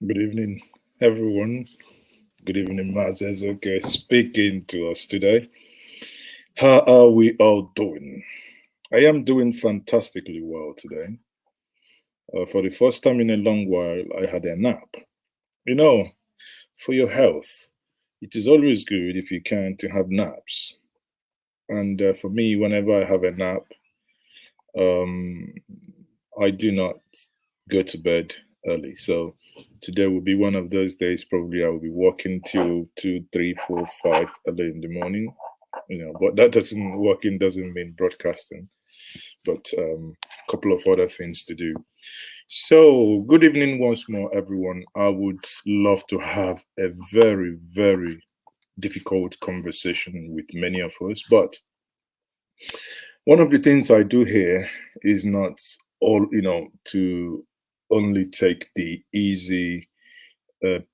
Good evening, everyone. Good evening, Mazes. Okay, speaking to us today. How are we all doing? I am doing fantastically well today. For the first time in a long while, I had a nap. You know, for your health, it is always good if you can to have naps. And for me, whenever I have a nap, um, I do not go to bed early. So today will be one of those days. Probably I will be working till 2, 3, 4, 5 early in the morning. But that doesn't working doesn't mean broadcasting, but a couple of other things to do. So good evening once more, everyone. I would love to have a very, very difficult conversation with many of us, but one of the things I do here is not all, to only take the easy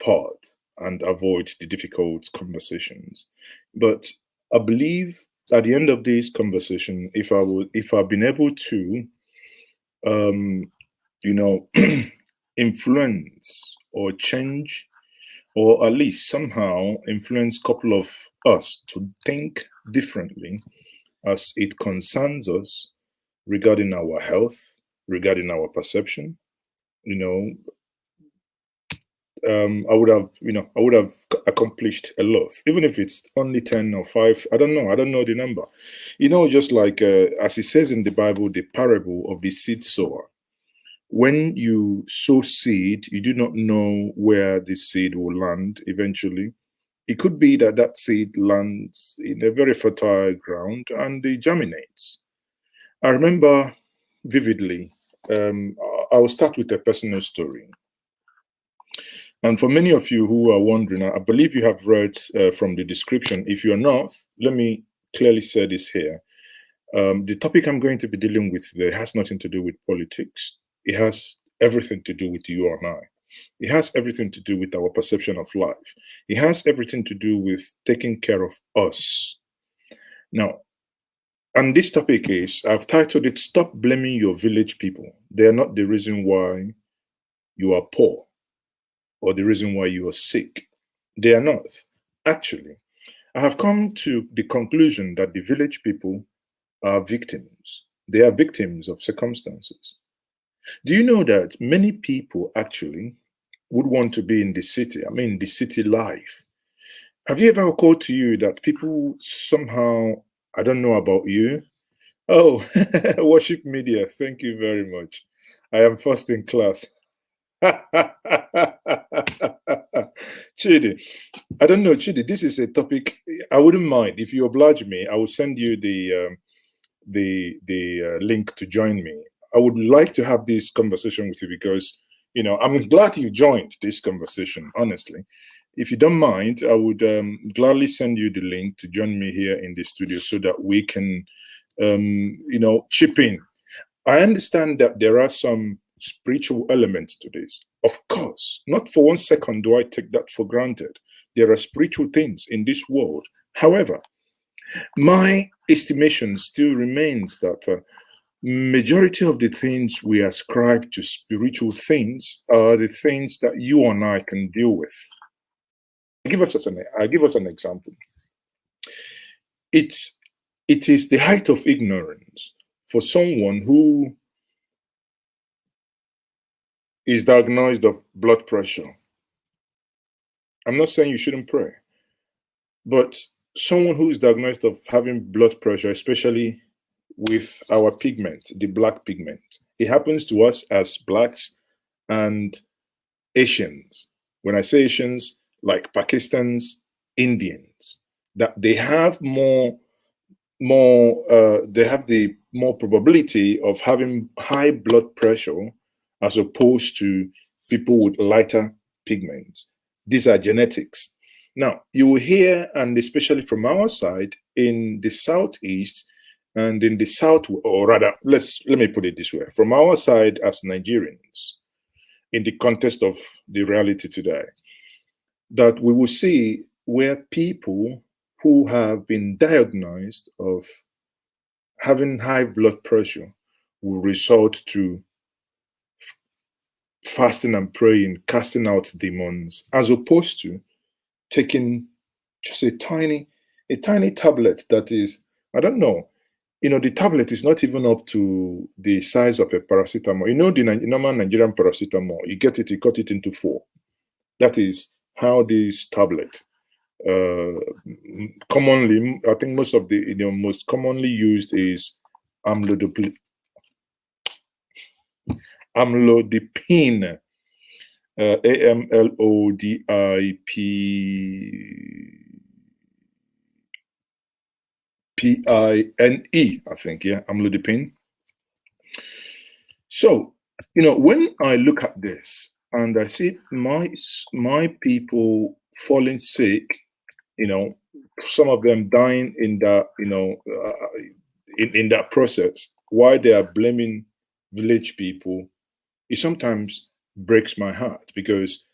part and avoid the difficult conversations. But I believe at the end of this conversation, if I've been able to, um, you know, influence or change, or at least somehow influence a couple of us to think differently as it concerns us regarding our health, regarding our perception, you know, I would have accomplished a lot, even if it's only 10 or 5. I don't know the number. Just like as it says in the Bible, the parable of the seed sower. When you sow seed, you do not know where the seed will land eventually. It could be that that seed lands in a very fertile ground and it germinates. I remember vividly. I will start with a personal story. And for many of you who are wondering, I believe you have read from the description. If you're not, let me clearly say this here. The topic I'm going to be dealing with today has nothing to do with politics. It has everything to do with you and I. It has everything to do with our perception of life. It has everything to do with taking care of us. Now, and this topic is, I've titled it, Stop Blaming Your Village People. They are not the reason why you are poor or the reason why you are sick. They are not. Actually, I have come to the conclusion that the village people are victims. They are victims of circumstances. Do you know that many people actually would want to be in the city? I mean, the city life. Have you ever occurred to you that people somehow, I don't know about you. Oh, worship media, thank you very much. I am first in class. Chidi, I don't know, Chidi. This is a topic I wouldn't mind if you oblige me. I will send you the link to join me. I would like to have this conversation with you because I'm glad you joined this conversation. Honestly, if you don't mind, I would gladly send you the link to join me here in the studio so that we can chip in. I understand that there are some spiritual elements to this. Of course, not for one second do I take that for granted. There are spiritual things in this world. However, my estimation still remains that majority of the things we ascribe to spiritual things are the things that you and I can deal with. I give us an example. It's it is the height of ignorance for someone who is diagnosed of blood pressure. I'm not saying you shouldn't pray, but someone who is diagnosed of having blood pressure, especially with our pigment, the black pigment, it happens to us as blacks and Asians. When I say Asians, like Pakistans, Indians, that they have they have the more probability of having high blood pressure as opposed to people with lighter pigments. These are genetics. Now, you will hear, and especially from our side in the southeast and in the south, or rather, let me put it this way: from our side as Nigerians, in the context of the reality today, that we will see where people who have been diagnosed of having high blood pressure will resort to fasting and praying, casting out demons, as opposed to taking just a tiny tablet that is, I don't know, the tablet is not even up to the size of a paracetamol. The normal Nigerian paracetamol, you get it, you cut it into four. That is how this tablet, commonly, I think most of the most commonly used is amlodipine, AMLODIPINE, I think, yeah, amlodipine. So, when I look at this and I see my people falling sick, some of them dying in that, in that process, why they are blaming village people, it sometimes breaks my heart, because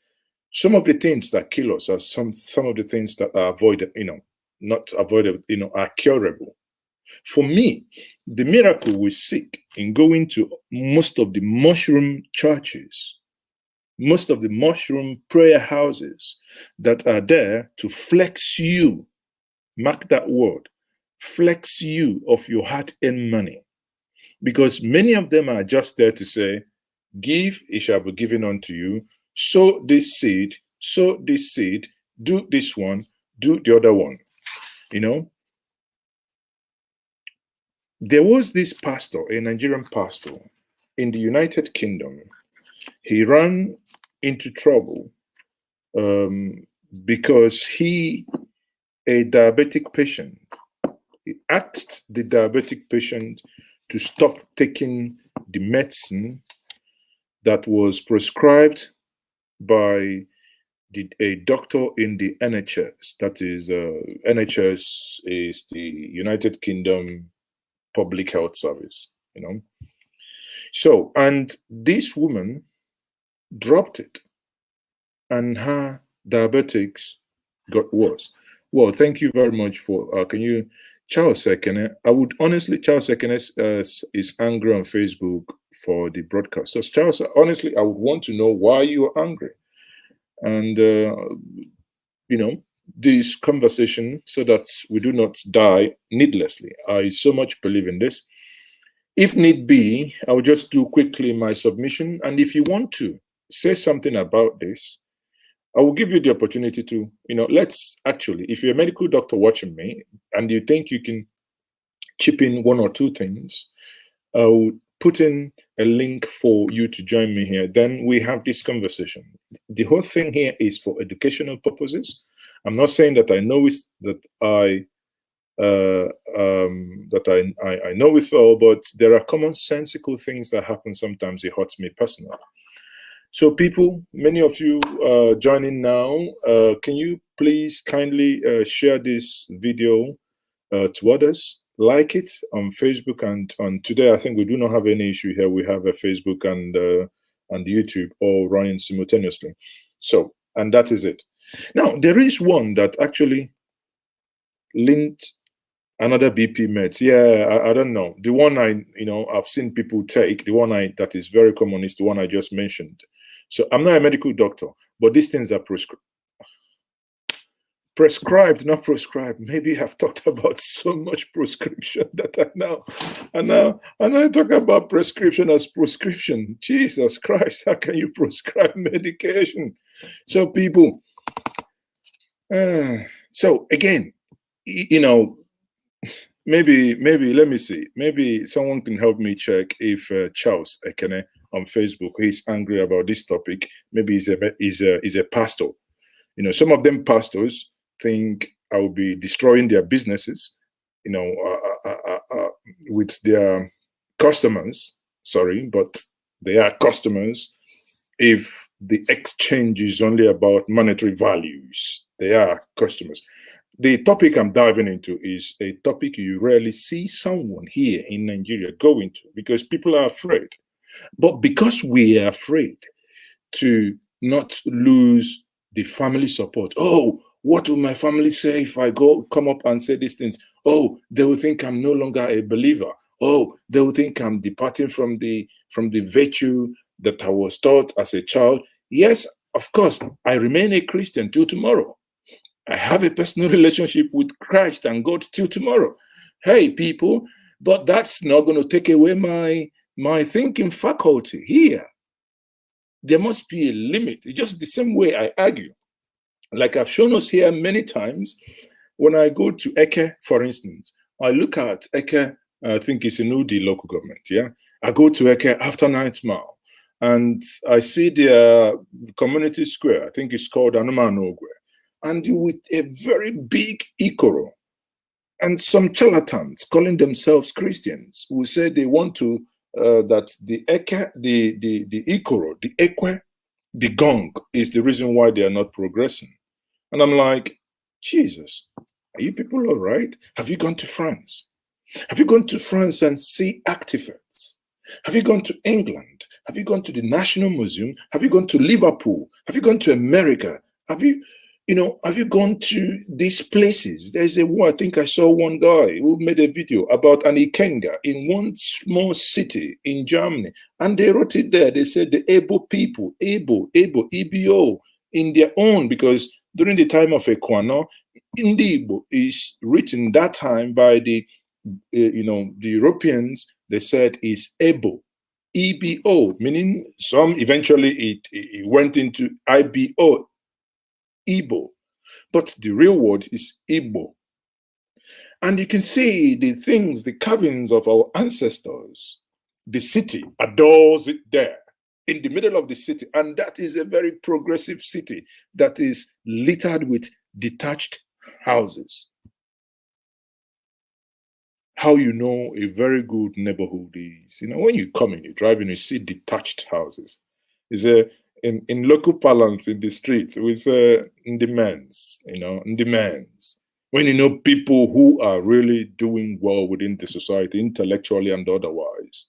some of the things that kill us are some of the things that are avoided, not avoidable, are curable. For me, the miracle we seek in going to most of the mushroom churches, most of the mushroom prayer houses that are there to flex you, mark that word, flex you of your hard-earned money. Because many of them are just there to say, give, it shall be given unto you, sow this seed, do this one, do the other one. There was this pastor, a Nigerian pastor in the United Kingdom. He ran into trouble because a diabetic patient, he asked the diabetic patient to stop taking the medicine that was prescribed by a doctor in the NHS. That is, NHS is the United Kingdom Public Health Service, So, and this woman dropped it, and her diabetics got worse. Well, thank you very much for, can you, Charles Sekene, I would honestly, Charles Sekene is angry on Facebook for the broadcast. So Charles, honestly, I would want to know why you are angry. And, this conversation, so that we do not die needlessly. I so much believe in this. If need be, I will just do quickly my submission. And if you want to say something about this, I will give you the opportunity to, let's actually, if you're a medical doctor watching me and you think you can chip in one or two things, I will put in a link for you to join me here. Then we have this conversation. The whole thing here is for educational purposes. I'm not saying that I know it, that I know it all, but there are commonsensical things that happen sometimes. It hurts me personally. So people, many of you joining now, can you please kindly share this video to others? Like it on Facebook, and on today, I think we do not have any issue here. We have a Facebook and YouTube all running simultaneously. So, and that is it. Now, there is one that actually linked another BP meds. Yeah, I don't know. The one I've seen people take, the one that is very common is the one I just mentioned. So I'm not a medical doctor, but these things are prescribed, not prescribed. Maybe I've talked about so much prescription that I now talk about prescription as prescription. Jesus Christ, how can you prescribe medication? So people, so again, maybe let me see. Maybe someone can help me check if Charles Ekene on Facebook, he's angry about this topic. Maybe he's a pastor. Some of them pastors think I will be destroying their businesses, with their customers. Sorry, but they are customers. If the exchange is only about monetary values, they are customers. The topic I'm diving into is a topic you rarely see someone here in Nigeria go into, because people are afraid. But because we are afraid to not lose the family support. Oh, what will my family say if I come up and say these things? Oh, they will think I'm no longer a believer. Oh, they will think I'm departing from the virtue that I was taught as a child. Yes, of course, I remain a Christian till tomorrow. I have a personal relationship with Christ and God till tomorrow. Hey, people, but that's not going to take away my thinking faculty here. There must be a limit. It's just the same way I argue. Like I've shown us here many times, when I go to Eke, for instance, I look at Eke, I think it's in Udi local government, yeah? I go to Eke after 9th Mile, and I see their community square, I think it's called Anumanogwe, and with a very big Ikoro. And some charlatans calling themselves Christians will say they want to, that the Eke, the Ikoro, the Ekwe, the gong is the reason why they are not progressing. And I'm like, Jesus, are you people all right? Have you gone to France? Have you gone to France and see artifacts? Have you gone to England? Have you gone to the National Museum? Have you gone to Liverpool? Have you gone to America? Have you gone to these places? There's I think I saw one guy who made a video about an Ikenga in one small city in Germany. And they wrote it there. They said the Ebo people, Ebo, EBO, in their own, because during the time of Ekwano, Indibo is written that time by the the Europeans. They said is Ebo, EBO, meaning some eventually it went into IBO, Igbo, but the real word is Igbo. And you can see the things, the carvings of our ancestors. The city adores it there, in the middle of the city. And that is a very progressive city that is littered with detached houses. How you know a very good neighborhood is, when you come in, you drive in, you see detached houses. Is a in local parlance in the streets, we say in the men's, in the men's. When you know people who are really doing well within the society, intellectually and otherwise.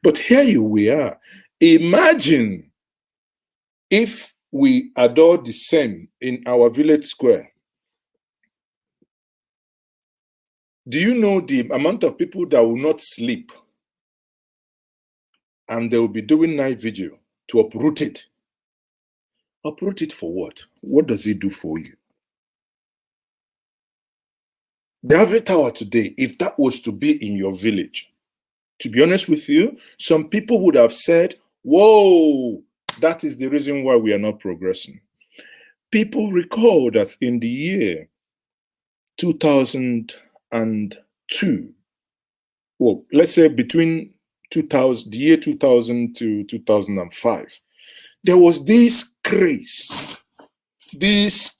But here we are. Imagine if we adore the same in our village square. Do you know the amount of people that will not sleep and they will be doing night vigil to uproot it? Uproot it for what? What does it do for you? The Ivory Tower today, if that was to be in your village, to be honest with you, some people would have said, whoa, that is the reason why we are not progressing. People recall that in the year 2002, well, let's say between the year 2000 to 2005, there was this craze, this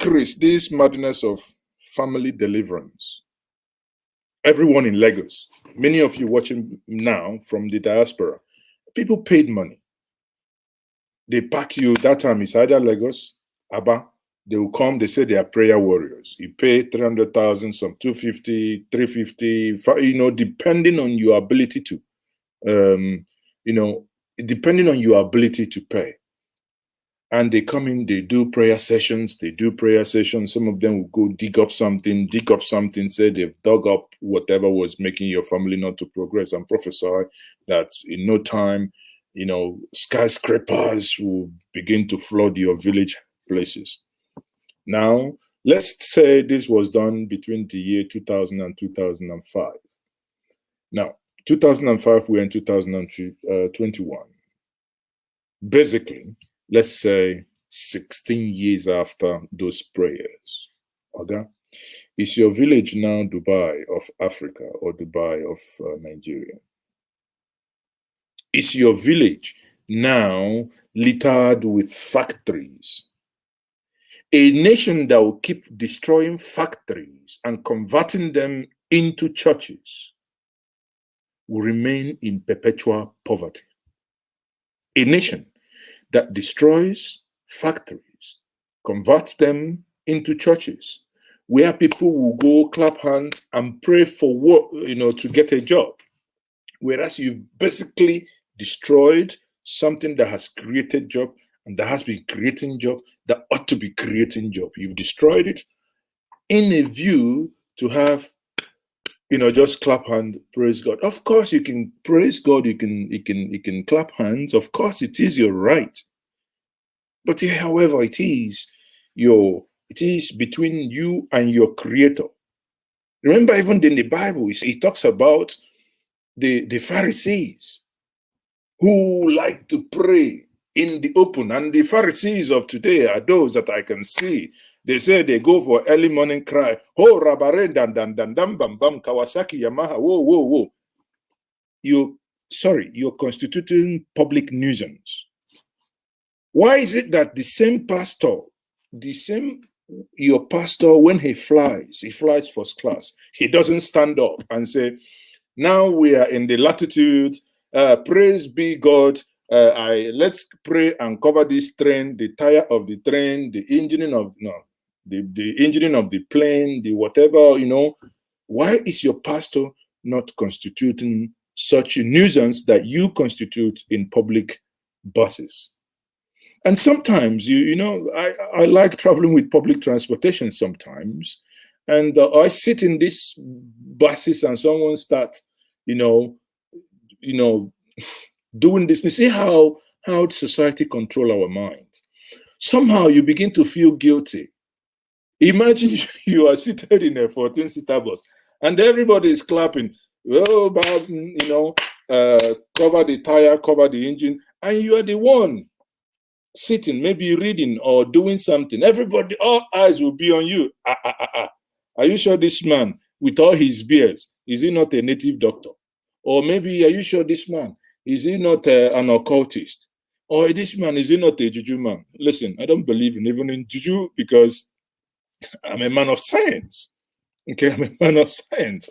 madness of family deliverance. Everyone in Lagos, many of you watching now from the diaspora, people paid money. They pack you, that time it's either Lagos, Aba, they will come, they say they are prayer warriors. You pay 300,000, some 250, 350, depending on your ability to, depending on your ability to pay. And they come in, they do prayer sessions. Some of them will go dig up something, say they've dug up whatever was making your family not to progress, and prophesy that in no time, skyscrapers will begin to flood your village places. Now, let's say this was done between the year 2000 and 2005. Now, 2005, we're in 2021. Basically, let's say 16 years after those prayers, okay? Is your village now Dubai of Africa or Dubai of Nigeria? Is your village now littered with factories? A nation that will keep destroying factories and converting them into churches will remain in perpetual poverty. A nation that destroys factories, converts them into churches, where people will go clap hands and pray for work, to get a job. Whereas you've basically destroyed something that has created job and that has been creating job, that ought to be creating job. You've destroyed it in a view to have just clap hand, praise God. Of course, you can praise God. You can clap hands. Of course, it is your right. But however, it is between you and your Creator. Remember, even in the Bible, it talks about the Pharisees who like to pray in the open. And the Pharisees of today are those that I can see. They say they go for early morning cry. Oh, Rabare, dan, dan, dan, dan, bam, bam, Kawasaki, Yamaha, whoa, whoa, whoa. You're constituting public nuisance. Why is it that the same pastor, your pastor, when he flies first class, he doesn't stand up and say, now we are in the latitude, praise be God, let's pray and cover this train, the tire of the train, the engineering of the engineering of the plane, the whatever, why is your pastor not constituting such a nuisance that you constitute in public buses? And sometimes I like traveling with public transportation sometimes, and I sit in these buses and someone starts you know doing this. You see how society control our minds. Somehow you begin to feel guilty. Imagine you are seated in a 14-seater bus and everybody is clapping. Oh, Bob, cover the tire, cover the engine, and you are the one sitting, maybe reading or doing something. Everybody, all eyes will be on you. Are you sure this man, with all his beers, is he not a native doctor? Or maybe, are you sure this man, is he not an occultist? Or this man, is he not a juju man? Listen, I don't believe even in juju because I'm a man of science. Okay, I'm a man of science.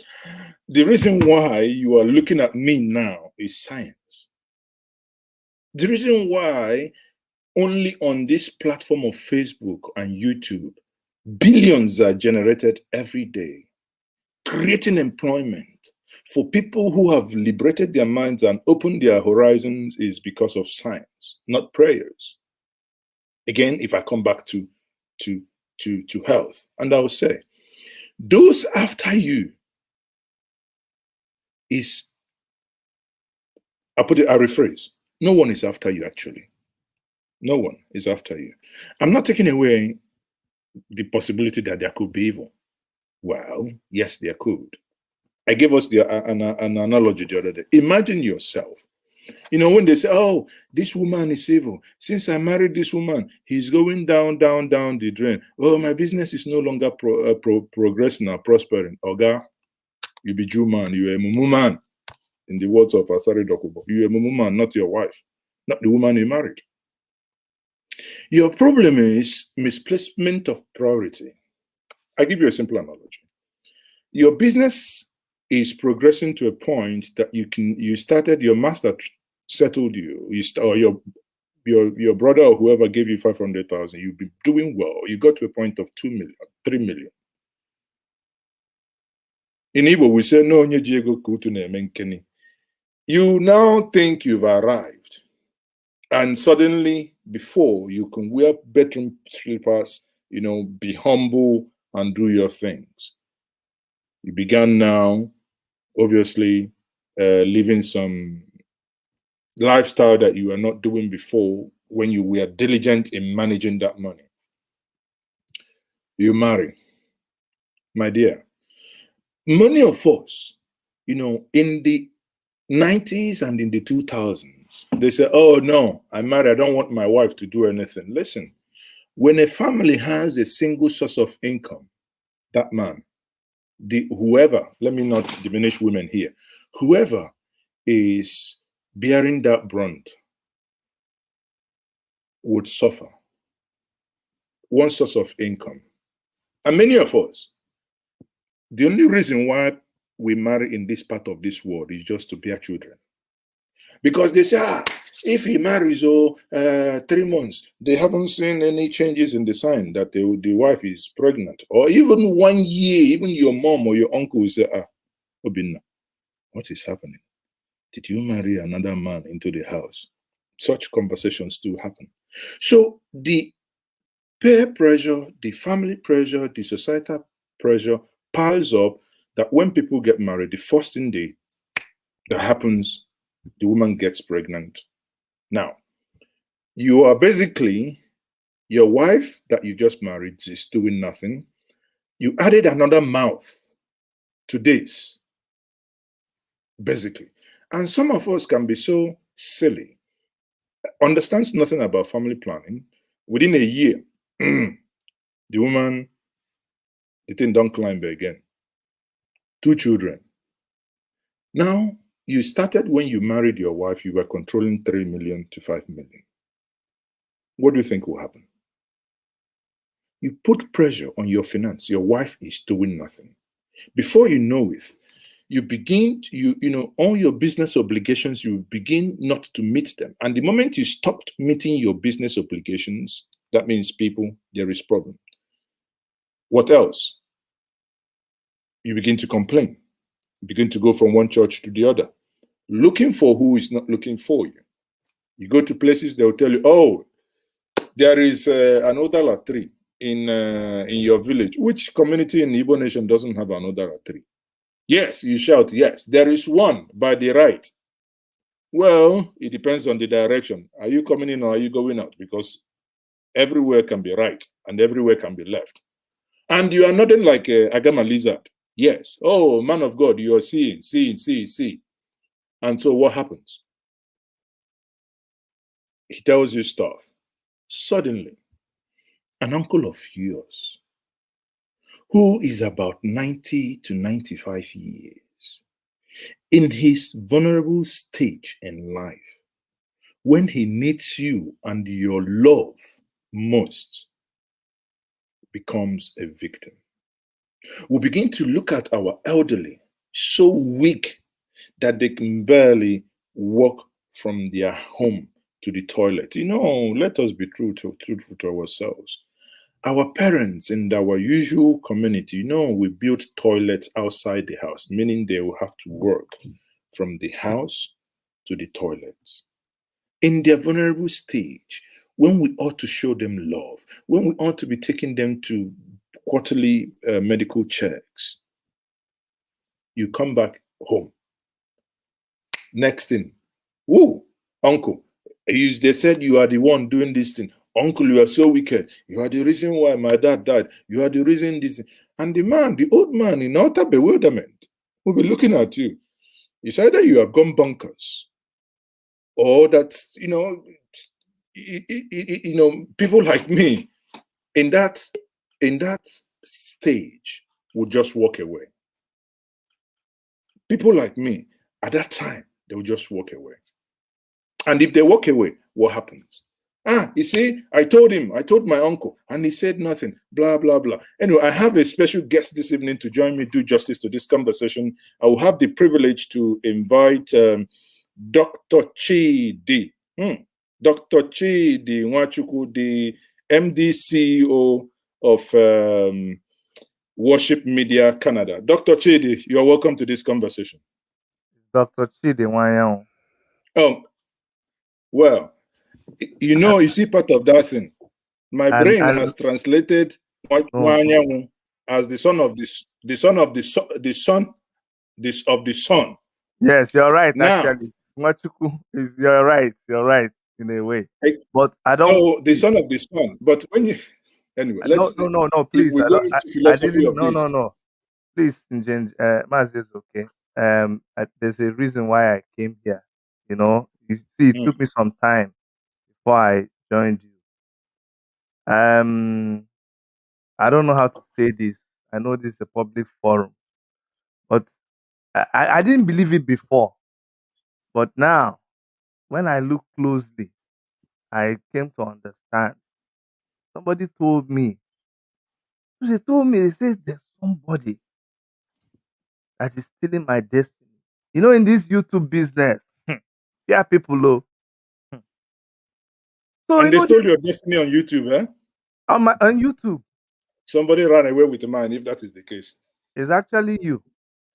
The reason why you are looking at me now is science. The reason why only on this platform of Facebook and YouTube, billions are generated every day, creating employment for people who have liberated their minds and opened their horizons is because of science, not prayers. Again, if I come back to health, and I will say, those after you I rephrase, no one is after you actually. No one is after you. I'm not taking away the possibility that there could be evil. Well, yes, there could. I gave us an analogy the other day. Imagine yourself. When they say, oh, this woman is evil. Since I married this woman, he's going down, down, down the drain. Oh, my business is no longer progressing or prospering. Oga, you be Jew man, you're a mumu man. In the words of Asari Dokubo, you're a mumu man, not your wife, not the woman you married. Your problem is misplacement of priority. I give you a simple analogy. Your business is progressing to a point that you started, your master settled you, or your brother or whoever gave you 500,000, you'll be doing well. You got to a point of 2 million, 3 million. In Igbo, we say, no, you now think you've arrived. And suddenly, before you can wear bedroom slippers, be humble and do your things. You began now, obviously, living some lifestyle that you were not doing before when you were diligent in managing that money. You marry. My dear, many of us, in the 90s and in the 2000s, they say, oh no, I'm married, I don't want my wife to do anything. Listen, when a family has a single source of income, that man, whoever, let me not diminish women here, whoever is bearing that brunt would suffer. One source of income. And many of us, the only reason why we marry in this part of this world is just to bear children. Because they say, if he marries 3 months, they haven't seen any changes in the sign that the wife is pregnant. Or even 1 year, even your mom or your uncle will say, Obinna, what is happening? Did you marry another man into the house? Such conversations do happen. So the peer pressure, the family pressure, the societal pressure piles up that when people get married, the first thing that happens, the woman gets pregnant. Now, you are basically, your wife that you just married is doing nothing. You added another mouth to this, basically. And some of us can be so silly, understands nothing about family planning. Within a year, the woman, the thing don't climb again. 2 children. Now, you started when you married your wife, you were controlling 3 million to 5 million. What do you think will happen? You put pressure on your finance. Your wife is doing nothing. Before you know it, you begin to, you know, all your business obligations, you begin not to meet them. And the moment you stopped meeting your business obligations, that means, people, there is problem. What else? You begin to complain. You begin to go from one church to the other, looking for who is not looking for you. You go to places, they'll tell you, oh, there is an Odala tree in your village. Which community in the Igbo nation doesn't have an Odala tree? Yes, you shout, yes, there is one by the right. Well, it depends on the direction. Are you coming in or are you going out? Because everywhere can be right and everywhere can be left. And you are nothing like a Agama lizard. Yes. Oh, man of God, you are seeing. And so what happens? He tells you stuff. Suddenly, an uncle of yours, who is about 90 to 95 years, in his vulnerable stage in life, when he needs you and your love most, becomes a victim. We begin to look at our elderly, so weak that they can barely walk from their home to the toilet. You know, let us be truthful to ourselves. Our parents in our usual community, you know, we built toilets outside the house, meaning they will have to work from the house to the toilet. In their vulnerable stage, when we ought to show them love, when we ought to be taking them to quarterly medical checks, you come back home. Next thing, whoa, uncle, they said you are the one doing this thing. Uncle, you are so wicked. You are the reason why my dad died. You are the reason this. And the old man, in utter bewilderment, will be looking at you. It's either you have gone bonkers, or that, you know, people like me in that stage would just walk away. People like me at that time, they will just walk away. And if they walk away, what happens? You see, I told my uncle, and he said nothing, blah, blah, blah. Anyway, I have a special guest this evening to join me, do justice to this conversation. I will have the privilege to invite Dr. Chidi. Dr. Chidi Nwachukwu, the MD CEO of Worship Media Canada. Dr. Chidi, you are welcome to this conversation. Dr. Chidi Nwanyang. Oh, well, you know, you see part of that thing. My brain has translated Nwanyang as the son of the sun. Yes, you're right. Now, actually, Nwachukwu is you're right in a way. But I don't. So the son of the sun. But when you anyway, let's no, please. If we go into philosophy of this, no. Please, Maz is okay. There's a reason why I came here. You know, you see, it took me some time before I joined you. I don't know how to say this. I know this is a public forum, but I didn't believe it before. But now, when I look closely, I came to understand. Somebody told me. They said there's somebody that is stealing my destiny. You know, in this YouTube business, there are people low. So and they stole your destiny on YouTube, eh? On YouTube. Somebody ran away with mine, if that is the case. It's actually you.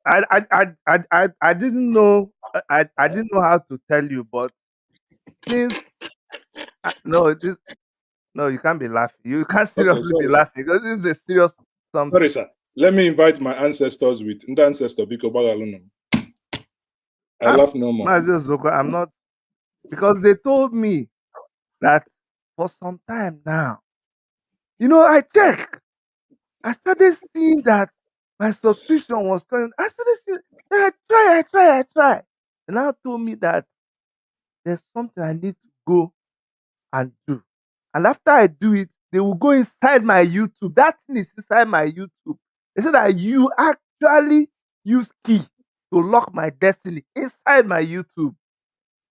I didn't know I didn't know how to tell you, but since no, you can't be laughing. You can't seriously be laughing because this is a serious something. Sorry, sir. Let me invite my ancestors with the ancestor because I laugh no more. Mazi Ozoko, I'm not, because they told me that for some time now, I check. I started seeing that my subscription was coming. I started seeing, then I try. And now told me that there's something I need to go and do. And after I do it, they will go inside my YouTube. That thing is inside my YouTube. They said that you actually use key to lock my destiny inside my YouTube.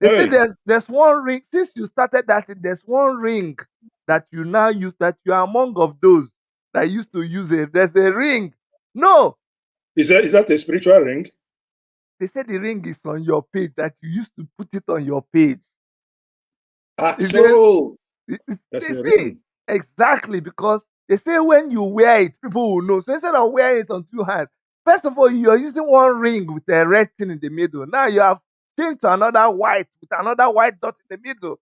They Hey. say there's one ring. Since you started that thing, there's one ring that you now use, that you are among of those that used to use it. There's a ring. No. Is that a spiritual ring? They said the ring is on your page, that you used to put it on your page. So that's They a say ring. exactly, because they say when you wear it, people will know. So instead of wearing it on two hands, first of all, you are using one ring with a red thing in the middle. Now you have changed to another white with another white dot in the middle.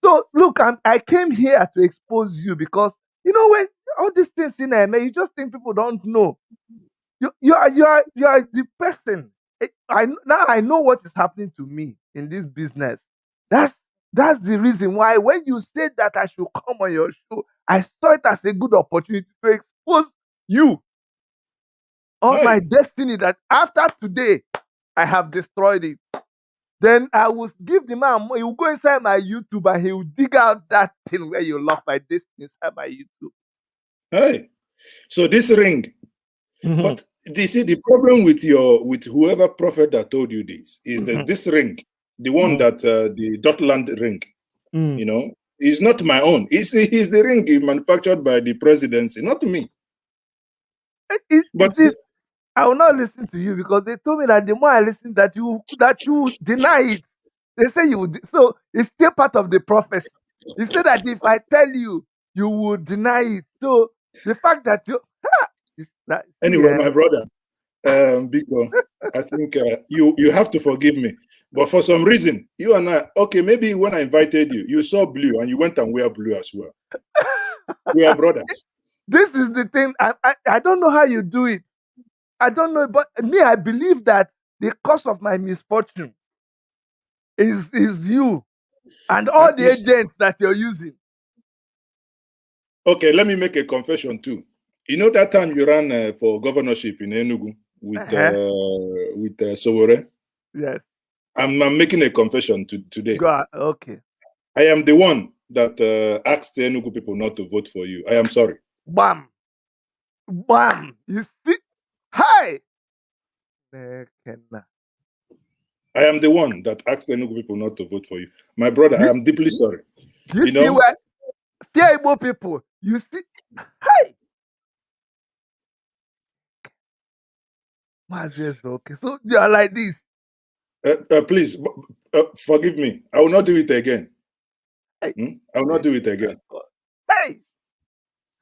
So look, I came here to expose you, because when all these things in there, man, you just think people don't know. You are the person. I know what is happening to me in this business. That's the reason why when you said that I should come on your show, I saw it as a good opportunity to expose you on my destiny, that after today I have destroyed it. Then I will give the man, he will go inside my YouTube and he will dig out that thing where you lock my destiny inside my YouTube. Hey, so this ring, but you see, the problem with whoever prophet that told you this is that this ring, the one that the Dotland ring, is not my own. It's the ring manufactured by the presidency, not me. But I will not listen to you, because they told me that the more I listen, that you deny it. They say you would. So it's still part of the prophecy. He said that if I tell you, you will deny it. So the fact that anyway, my brother, Biko, I think you have to forgive me. But for some reason, you and I, okay, maybe when I invited you, you saw blue and you went and wear blue as well. We are brothers. This is the thing. I don't know how you do it. I don't know, but me, I believe that the cause of my misfortune is you and all the agents that you're using. Okay, let me make a confession too. You know that time you ran for governorship in Enugu with Sowore? Yes. I'm making a confession today. God, okay. I am the one that asked the Enugu people not to vote for you. I am sorry. Bam. Bam. You see? Hi. I am the one that asked the Enugu people not to vote for you. My brother, I am deeply sorry. You see where fear Igbo people, you see? Hi. Okay. So you are like this. Please, forgive me. I will not do it again. I will not do it again. Hey.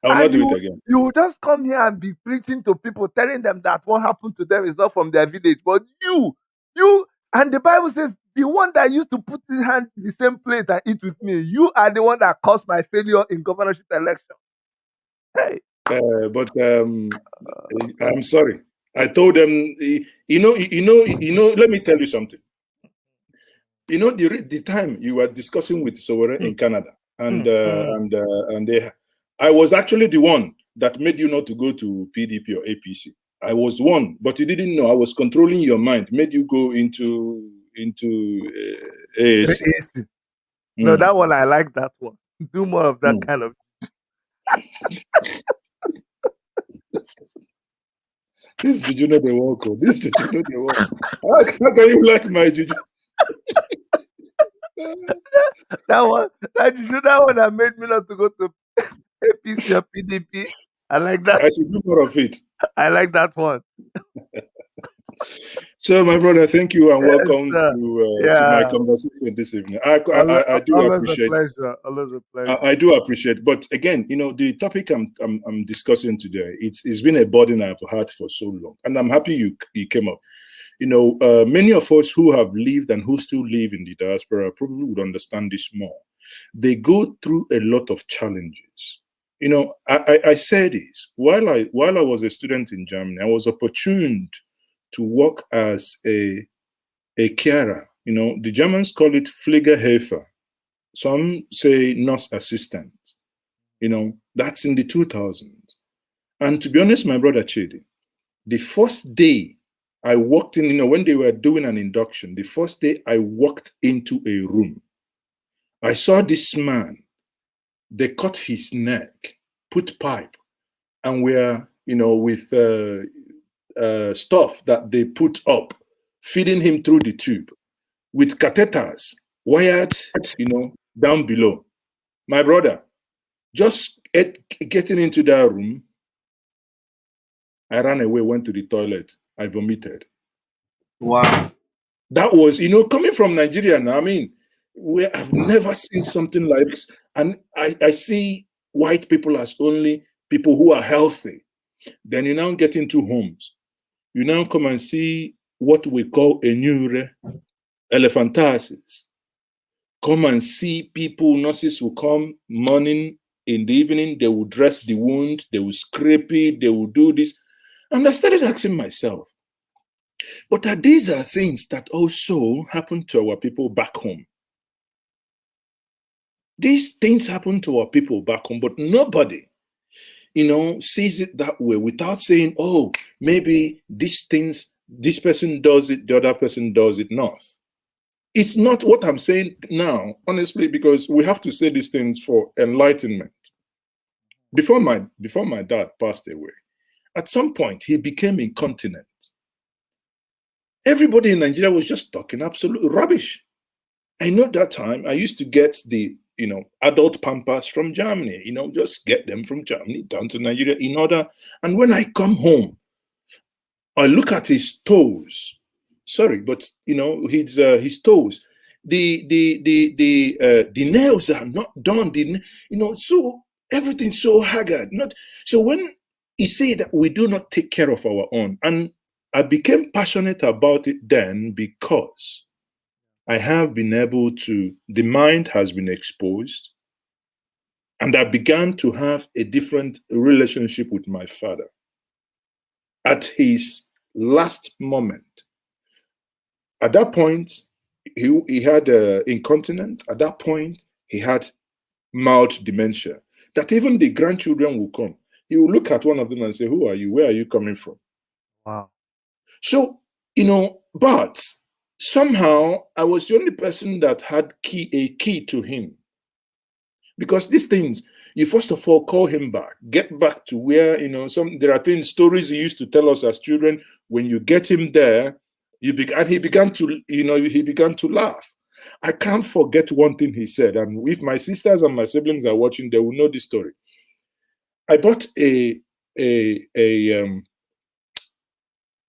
I will not do it again. You will just come here and be preaching to people, telling them that what happened to them is not from their village. But you, and the Bible says, the one that used to put his hand in the same plate and eat with me, you are the one that caused my failure in governorship election. Hey. But I'm sorry. I told them, let me tell you something. The time you were discussing with Sowore in Canada, and I was actually the one that made you not to go to PDP or APC. I was one, but you didn't know. I was controlling your mind, made you go into AAC. No, that one, I like that one. Do more of that kind of. This juju no dey work. This juju no dey work. How can you like my juju? that one that made me not to go to APC or PDP. I like that. I should do more of it. I like that one. So, my brother, thank you and welcome to my conversation this evening. I do appreciate. Always a pleasure. I do appreciate. But again, the topic I'm discussing today, it's been a burden I've had for so long, and I'm happy you came up. Many of us who have lived and who still live in the diaspora probably would understand this more. They go through a lot of challenges. I say this while I was a student in Germany, I was opportuned to work as a carer. The Germans call it Pflegehelfer. Some say nurse assistant. That's in the 2000s. And to be honest, my brother Chidi, the first day I walked in, when they were doing an induction, the first day I walked into a room, I saw this man. They cut his neck, put pipe, and we're, with stuff that they put up, feeding him through the tube with catheters wired, down below. My brother, just getting into that room, I ran away, went to the toilet, I vomited. Wow. That was, coming from Nigeria now, I mean, I've never seen something like this. And I see white people as only people who are healthy. Then you now get into homes. You now come and see what we call enyure, elephantiasis. Come and see people, nurses will come morning, in the evening, they will dress the wound, they will scrape it, they will do this. And I started asking myself, but these are things that also happen to our people back home. These things happen to our people back home, but nobody, sees it that way without saying, oh, maybe these things, this person does it, the other person does it not. It's not what I'm saying now, honestly, because we have to say these things for enlightenment. Before my dad passed away, at some point he became incontinent. Everybody in Nigeria was just talking absolute rubbish. I know that time I used to get the adult Pampers from Germany, just get them from Germany down to Nigeria in order. And when I come home, I look at his toes. Sorry, but his toes. The nails are not done. So everything's so haggard. Not so when he said that we do not take care of our own, and I became passionate about it then because I have been able to, the mind has been exposed, and I began to have a different relationship with my father. At his last moment, at that point, he had incontinence. At that point, he had mild dementia. That even the grandchildren will come. He will look at one of them and say, "Who are you? Where are you coming from?" Wow. So, but somehow I was the only person that had a key to him. Because these things, you first of all call him back, get back to where, there are stories he used to tell us as children. When you get him there, he began to laugh. I can't forget one thing he said, and if my sisters and my siblings are watching, they will know this story. I bought a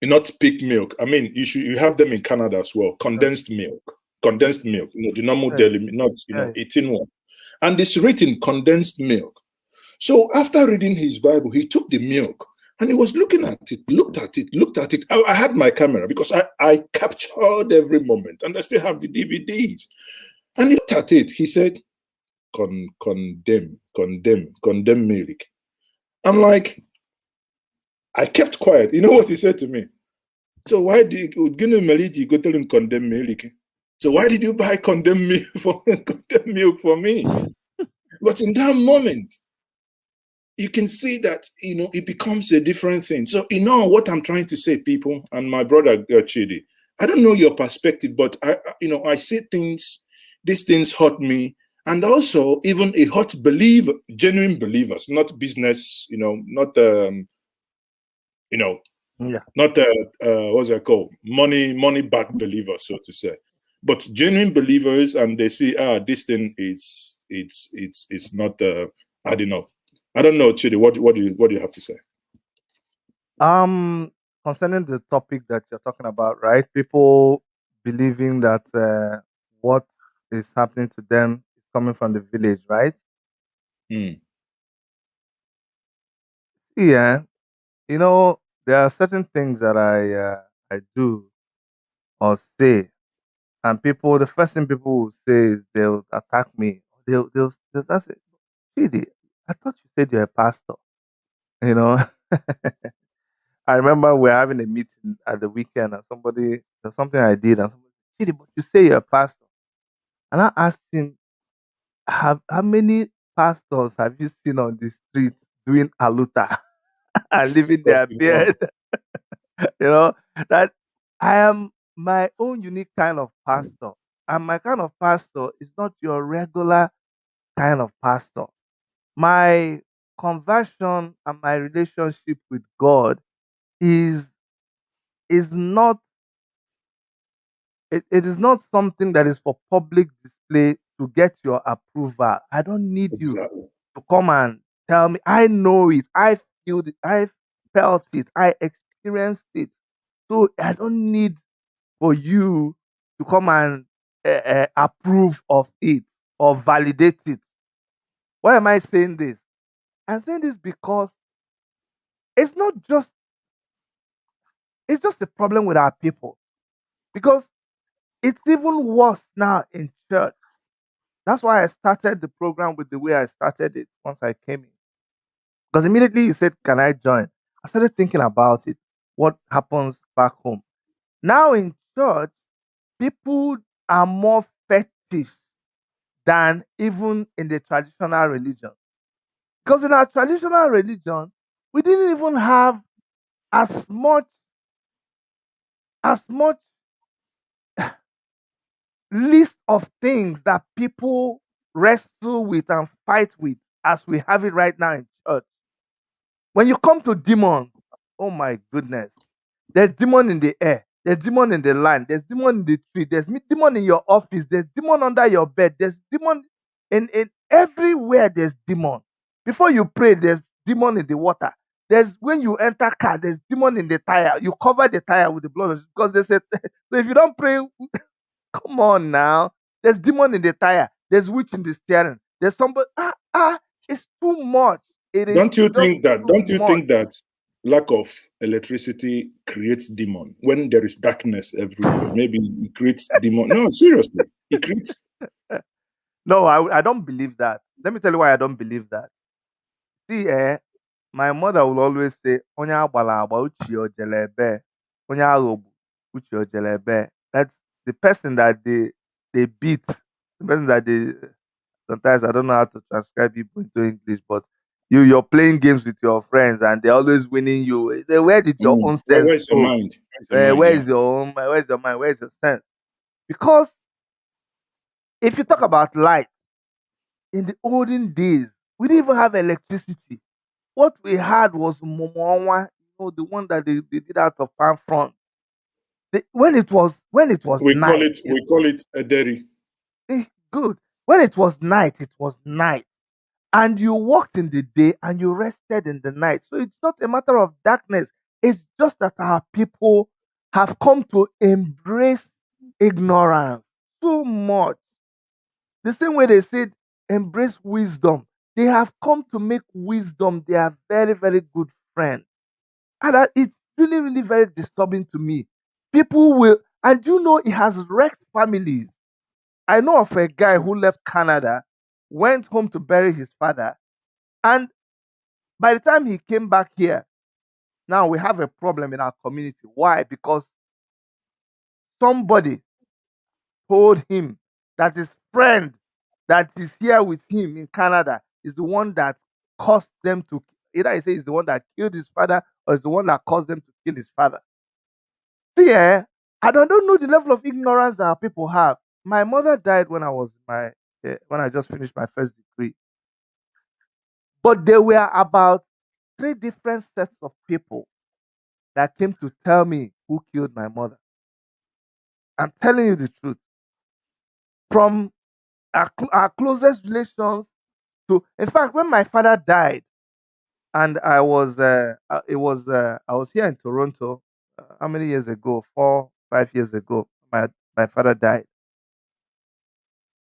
not pig milk. I mean, you have them in Canada as well. Condensed milk, the normal daily, not 18 one. And it's written condensed milk. So after reading his Bible, he took the milk and he was looking at it, looked at it. I had my camera because I captured every moment, and I still have the DVDs. And he looked at it. He said, condemn milk. I'm like, I kept quiet. You know what he said to me? So why did you go tell him condemn milk? So why did you buy condemned milk for me? But in that moment, you can see that it becomes a different thing. So what I'm trying to say, people, and my brother Chidi, I don't know your perspective, but I see things. These things hurt me, and also even it hurts genuine believers, not business. Not not what's that called? Money back believers, so to say. But genuine believers, and they see, this thing is it's not I don't know. I don't know, Chidi, what do you have to say? Concerning the topic that you're talking about, right? People believing that what is happening to them is coming from the village, right? Yeah, there are certain things that I do or say, and the first thing people will say is they'll attack me. They'll say, "Chidi, I thought you said you're a pastor. You know, I remember we're having a meeting at the weekend, and there's something I did, and somebody said, "Chidi, but you say you're a pastor." And I asked him, how many pastors have you seen on the street doing aluta and leaving their Trusting God. beard? You know, that I am my own unique kind of pastor. And my kind of pastor is not your regular kind of pastor. My conversion and my relationship with God is is not it is not something that is for public display to get your approval. I don't need you Exactly. to come and tell me. I know it. I feel it. I felt it. I experienced it. So I don't need for you to come and approve of it or validate it. Why am I saying this? I'm saying this because it's not just it's just a problem with our people. Because it's even worse now in church. That's why I started the program with the way I started it once I came in. Because immediately you said, "Can I join?" I started thinking about it. What happens back home? Now in church, people are more fetish than even in the traditional religion. Because in our traditional religion, we didn't even have as much list of things that people wrestle with and fight with as we have it right now in church. When you come to demons, oh my goodness, there's demon in the air, there's demon in the land, there's demon in the tree, there's demon in your office, there's demon under your bed, there's demon in everywhere. There's demon. Before you pray, there's demon in the water. There's when you enter car, there's demon in the tire. You cover the tire with the blood of Jesus because they said so. If you don't pray, come on now. There's demon in the tire. There's witch in the steering. There's somebody. It's too much. It is Don't you just think that? too Don't you much. think that lack of electricity creates demon when there is darkness everywhere? Maybe it creates demon. No, seriously, it creates. No, I don't believe that. Let me tell you why I don't believe that. See, my mother will always say, "Onye agbala agba uche ojele ebe, onye aghogbu uche ojele ebe." That's the person that they beat, the person that they sometimes I don't know how to transcribe people into English, but you're playing games with your friends and they're always winning you. They say, where did your own sense Where's your go? mind? Where's your mind? Where Yeah. is your own? Where's your mind? Where's your sense? Because if you talk about light in the olden days, we didn't even have electricity. What we had was momonwa, the one that they did out of palm front. When it was We call night, it. We call it a dairy. good. When it was night, it was night. And you walked in the day and you rested in the night. So it's not a matter of darkness. It's just that our people have come to embrace ignorance so much. The same way they said embrace wisdom, they have come to make wisdom their very, very good friend. And it's really, really very disturbing to me. People will, and you know, it has wrecked families. I know of a guy who left Canada, went home to bury his father, and by the time he came back here, now we have a problem in our community. Why? Because somebody told him that his friend that is here with him in Canada is the one that caused them to either he says the one that killed his father or is the one that caused them to kill his father. See, I don't know the level of ignorance that our people have. My mother died when when I just finished my first degree, but there were about three different sets of people that came to tell me who killed my mother. I'm telling you the truth. From our closest relations to, in fact, when my father died, and I was here in Toronto. How many years ago? 4, 5 years ago, my father died.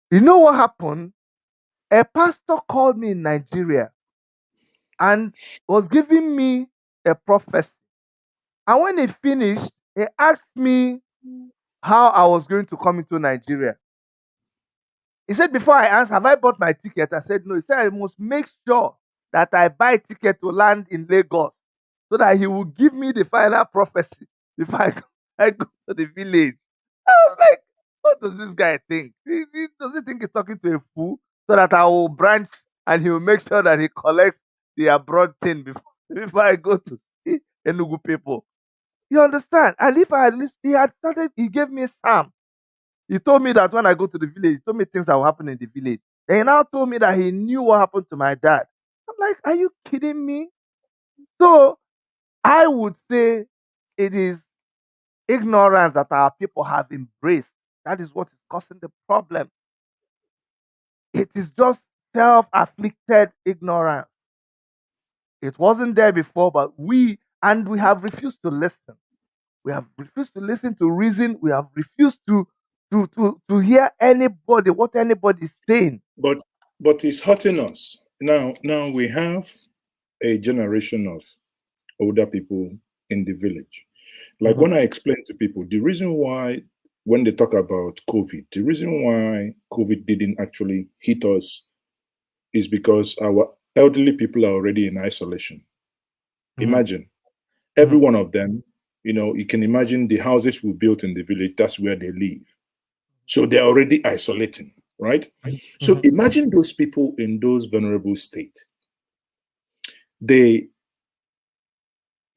You know what happened? A pastor called me in Nigeria and was giving me a prophecy. And when he finished, he asked me how I was going to come into Nigeria. He said, before I answer, have I bought my ticket? I said, no. He said, I must make sure that I buy ticket to land in Lagos so that he will give me the final prophecy before I go to the village. I was like, what does this guy think? Does he think he's talking to a fool so that I will branch and he will make sure that he collects the abroad thing before I go to see Enugu people? You understand? And if I had listened, he gave me Psalm. He told me that when I go to the village, he told me things that will happen in the village. And he now told me that he knew what happened to my dad. I'm like, are you kidding me? So I would say it is ignorance that our people have embraced. That is what is causing the problem. It is just self-afflicted ignorance. It wasn't there before, but we have refused to listen. We have refused to listen to reason. We have refused to hear anybody, what anybody is saying. But it's hurting us. Now we have a generation of older people in the village. Like when I explain to people, the reason why when they talk about COVID, the reason why COVID didn't actually hit us is because our elderly people are already in isolation. Imagine every one of them, you can imagine the houses we built in the village, that's where they live. So they're already isolating, right? So imagine those people in those vulnerable states. They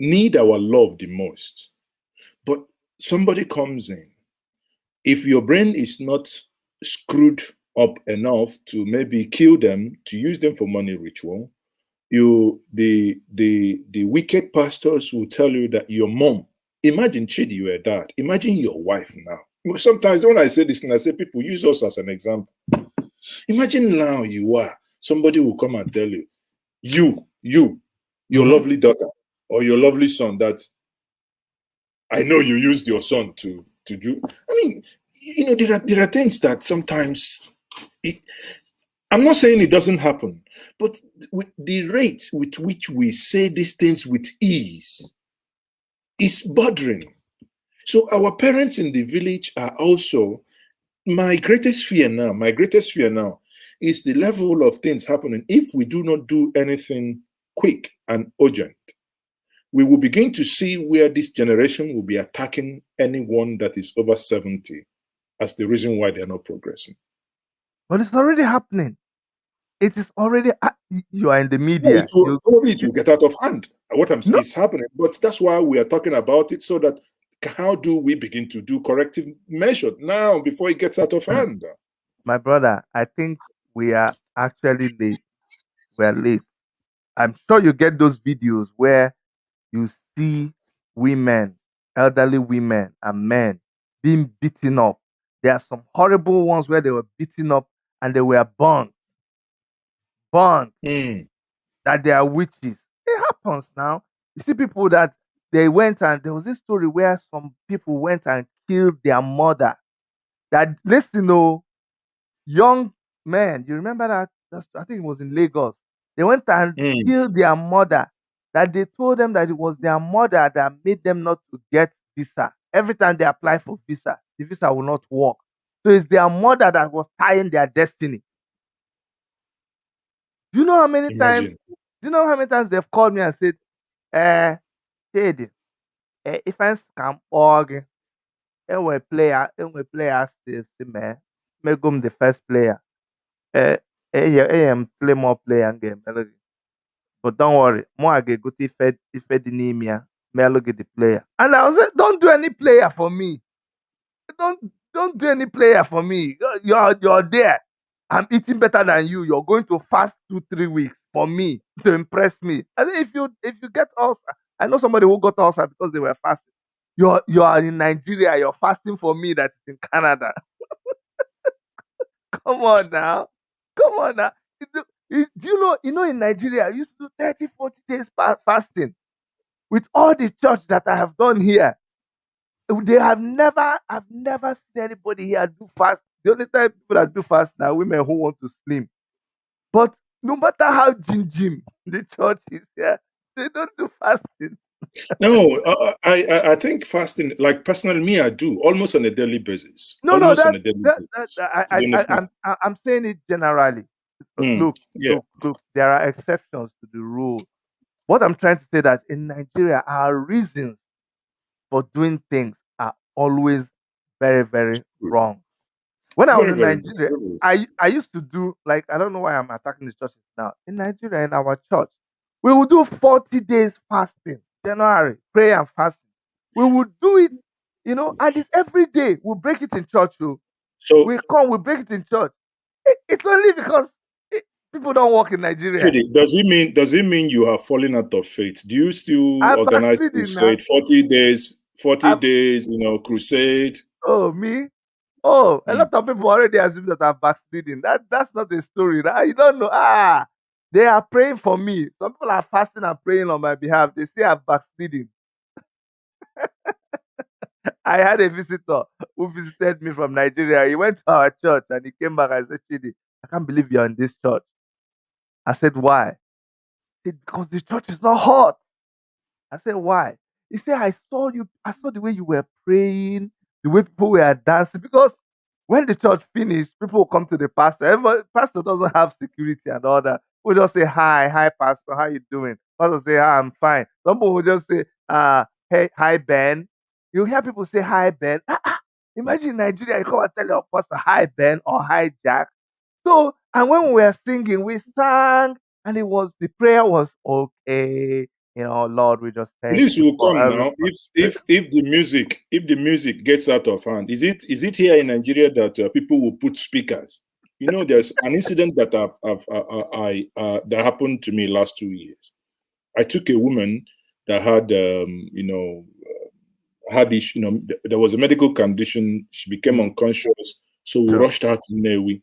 need our love the most. But somebody comes in. If your brain is not screwed up enough to maybe kill them, to use them for money ritual, the wicked pastors will tell you that your mom, imagine Chidi, you're a dad, imagine your wife now. Sometimes when I say this and I say people use us as an example. Imagine now somebody will come and tell you, your lovely daughter or your lovely son that I know you used your son to do. I mean, there are things that sometimes I'm not saying it doesn't happen, but with the rate with which we say these things with ease is bothering. So our parents in the village are also my greatest fear now is the level of things happening. If we do not do anything quick and urgent, we will begin to see where this generation will be attacking anyone that is over 70 as the reason why they're not progressing. But it's already happening. It is already, you are in the media. It will get out of hand. What I'm saying is happening. But that's why we are talking about it, so that how do we begin to do corrective measures now before it gets out of hand? My brother, I think we are actually late. We're late. I'm sure you get those videos where you see women, elderly women and men being beaten up. There are some horrible ones where they were beaten up and they were burnt. That they are witches. It happens now. You see people that they went, and there was this story where some people went and killed their mother. That, listen, young men, you remember that? I think it was in Lagos. They went and killed their mother. That they told them that it was their mother that made them not to get visa. Every time they apply for visa, the visa will not work. So it's their mother that was tying their destiny. Do you know how many times? Do you know how many times they've called me and said, Teddy, if I scam org, and we player says me go the first player. I am play more player game. But don't worry, more I get good if the name me look at the player. And I was like, don't do any player for me. Don't do any player for me. You're there. I'm eating better than you. You're going to fast 2-3 weeks for me to impress me. I think if you get ulcer, I know somebody who got ulcer because they were fasting. You are in Nigeria. You're fasting for me that is in Canada. Come on now. Do you know in Nigeria I used to do 30-40 days fasting with all the church that I have done here. I've never seen anybody here do fast. The only time people that do fast now women who want to slim. But no matter how jim the church is here, they don't do fasting. No, I think fasting, like personally, me, I do almost on a daily basis. I'm saying it generally. Look, Yeah. look, there are exceptions to the rule. What I'm trying to say that in Nigeria, our reasons for doing things are always very, very Good. wrong. When I was Very, in very good. Nigeria, Very good. I used to do like I don't know why I'm attacking the churches now. In Nigeria, in our church, we will do 40 days fasting, January, prayer and fasting. We will do it, and it's every day. We break it in church. So, We come, we break it in church. It's only because people don't work in Nigeria. Chidi, does it mean you are falling out of faith? Do you still I'm organize backsliding now. crusade, 40 days, 40 I'm, days, crusade? oh, me? Oh, a Mm. lot of people already assume that I'm backsliding. That's not a story. Right? You don't know. They are praying for me. Some people are fasting and praying on my behalf. They say I'm backsliding. I had a visitor who visited me from Nigeria. He went to our church and he came back and said, Chidi, I can't believe you're in this church. I said, why? He said, because the church is not hot. I said, why? He said, I saw the way you were praying, the way people were dancing. Because when the church finished, people will come to the pastor. Pastor doesn't have security and all that. We just say, hi, pastor, how you doing? Pastor say, I'm fine. Some people will just say, hey, hi, Ben. You hear people say, hi, Ben. Imagine in Nigeria, you come and tell your pastor, hi, Ben, or hi, Jack. So, and when we were singing, we sang, and the prayer was okay. Lord, we just thank Police you will for come everything. now if the music gets out of hand. Is it here in Nigeria that people will put speakers? There's an incident that that happened to me last 2 years. I took a woman that had this, there was a medical condition. She became unconscious, so we Sure. rushed her to Newi.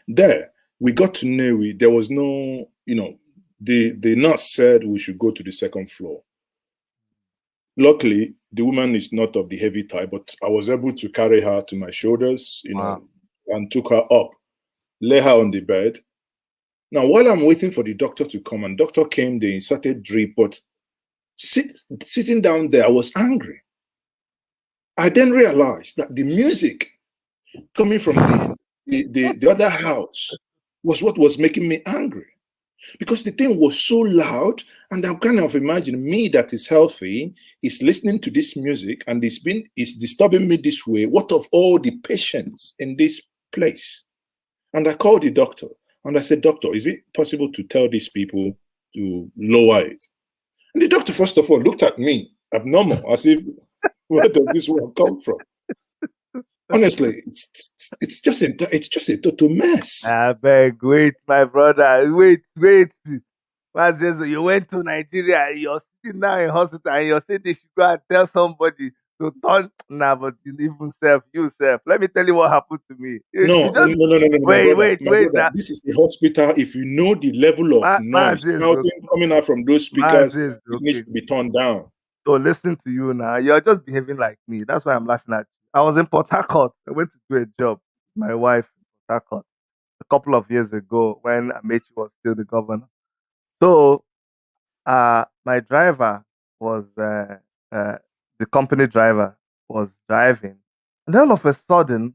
There, we got to Newi. There was no, the nurse said we should go to the second floor. Luckily, the woman is not of the heavy type, but I was able to carry her to my shoulders, Wow. and took her up, lay her on the bed. Now, while I'm waiting for the doctor to come, and doctor came, they inserted drip, but sitting down there, I was angry. I then realized that the music coming from the other house was what was making me angry. Because the thing was so loud, and I'm kind of imagining me that is healthy is listening to this music and it's disturbing me this way. What of all the patients in this place? And I called the doctor and I said, Doctor, is it possible to tell these people to lower it? And the doctor, first of all, looked at me abnormal, as if, where does this one come from? Honestly, it's just a total mess. I beg, wait, my brother, wait. Mazezo, you went to Nigeria, you're sitting now in hospital, and you're saying they should go and tell somebody to turn. Nah, but even yourself. Let me tell you what happened to me. You No, just no, my wait, brother, wait, my wait. brother. This is a hospital. If you know the level of noise Mazezo, shouting coming out from those speakers, Mazezo, it needs okay. to be turned down. So listen to you now. You're just behaving like me. That's why I'm laughing at you. I was in Port Harcourt. I went to do a job with my wife in Port Harcourt a couple of years ago when Amechi was still the governor. So my driver was the company driver was driving, and all of a sudden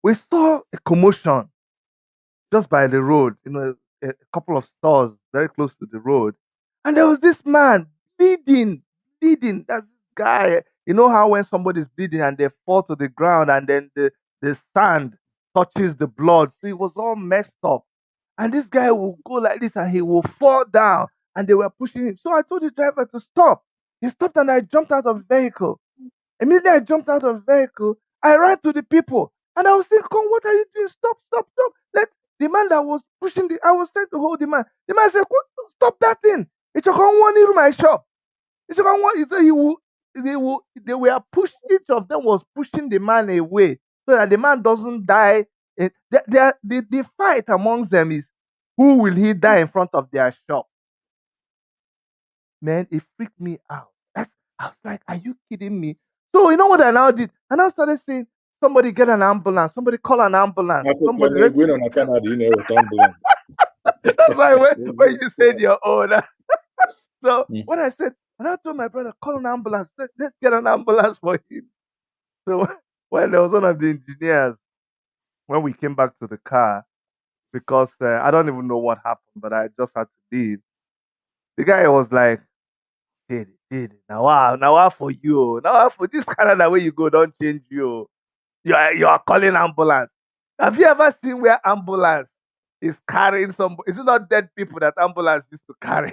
we saw a commotion just by the road. A couple of stores very close to the road, and there was this man bleeding. That's this guy. You know how when somebody's bleeding and they fall to the ground, and then the sand touches the blood, so he was all messed up. And this guy will go like this and he will fall down. And they were pushing him. So I told the driver to stop. He stopped and I jumped out of the vehicle. Immediately I jumped out of the vehicle. I ran to the people. And I was saying, Come, what are you doing? Stop. Let the man that was pushing I was trying to hold the man. The man said, Stop that thing. It should come one in my shop. It should come one. He said they were pushed, each of them was pushing the man away so that the man doesn't die. The fight amongst them is who will he die in front of their shop. Man, it freaked me out. I was like, are you kidding me? So you know what I now did? I now started saying, somebody get an ambulance, somebody call an ambulance, somebody That's that's why when you said your own. So when I said, and I told my brother, call an ambulance, let's get an ambulance for him. So when there was one of the engineers, when we came back to the car, because I don't even know what happened, but I just had to leave. The guy was like, Chidi, now what for you? Now what for this Canada where you go, don't change you. You are calling ambulance. Have you ever seen where ambulance is carrying some? Is it not dead people that ambulance used to carry?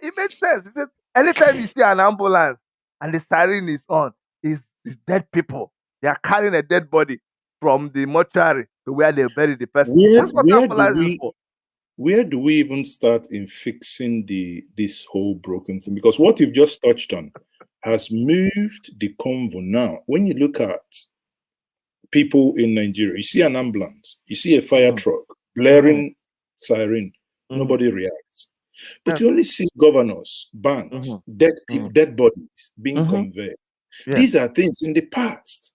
It makes sense. He says anytime you see an ambulance and the siren is on, is dead people. They are carrying a dead body from the mortuary to where they bury the person. Where That's what where do ambulance is we for. where do we even start in fixing this whole broken thing? Because what you've just touched on has moved the convo now. When you look at people in Nigeria, you see an ambulance, you see a fire truck, blaring siren, nobody reacts. But you only see governors, banks, dead people, dead bodies being conveyed. Yes. These are things in the past.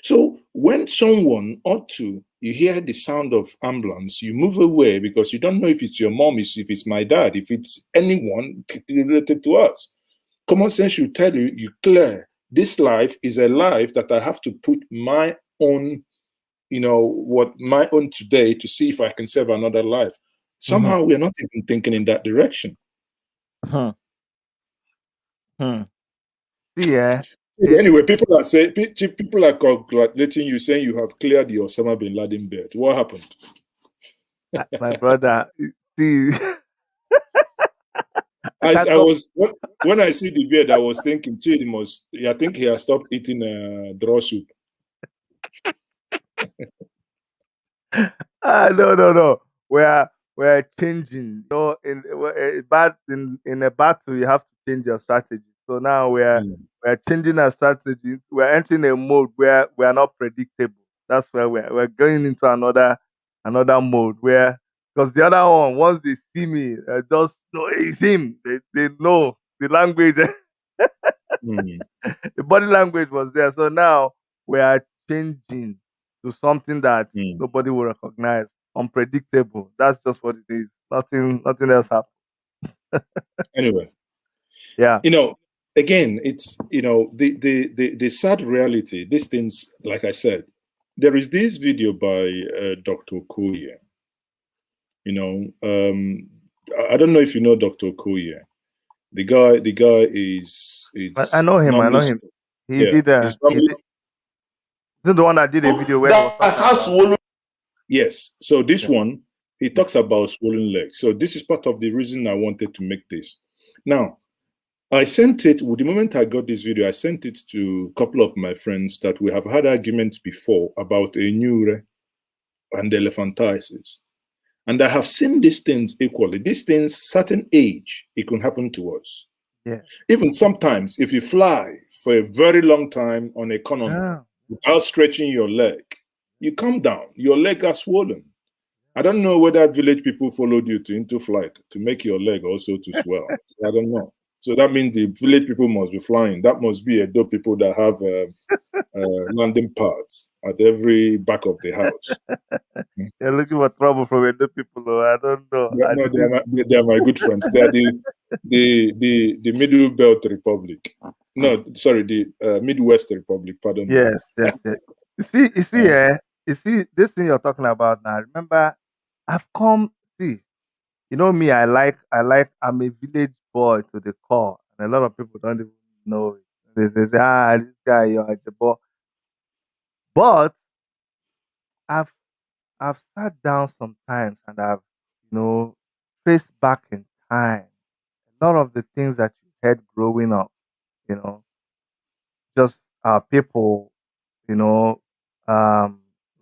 So when someone ought to, you hear the sound of ambulance, you move away because you don't know if it's your mom, if it's my dad, if it's anyone related to us. Common sense should tell you, you clear, this life is a life that I have to put my own, my own today to see if I can save another life. Somehow we're not even thinking in that direction. See, Anyway, people are congratulating you, saying you have cleared the Osama bin Laden bed. What happened? My brother, see. I was when I see the beard, I was thinking, I think he has stopped eating draw soup. No. We're changing. In a battle, you have to change your strategy. So now we're changing our strategy. We're entering a mode where we are not predictable. That's where we're going into another mode where, because the other one, once they see me, just know it's him. They know the language. The body language was there. So now we are changing to something that nobody will recognize. Unpredictable. That's just what it is. Nothing else happened. Anyway. Yeah. Again, it's the sad reality. These things, like I said, there is this video by Dr. Okoye. I don't know if you know Dr. Okoye. The guy is. I know him. He did. Is it the one that did a video where he was Yes. So this one, he talks about swollen legs. So this is part of the reason I wanted to make this. Now, I sent it, the moment I got this video, I sent it to a couple of my friends that we have had arguments before about enyure and elephantiasis. And I have seen these things equally. These things, certain age, it can happen to us. Yeah. Even sometimes, if you fly for a very long time on economy without stretching your leg, you come down, your leg are swollen. I don't know whether village people followed you into flight to make your leg also to swell. I don't know. So that means the village people must be flying. That must be a dope people that have landing pads at every back of the house. You're looking for trouble from Edo people, though. I don't know. They are my good friends. They are the Middle Belt Republic. No, sorry, the Midwest Republic. Pardon. Yes. You see, this thing you're talking about now. Remember, I've come. See, you know me. I'm a village boy to the core, and a lot of people don't even know it. They say, this guy, you're a boy. But I've sat down sometimes and I've traced back in time a lot of the things that you heard growing up. Just people,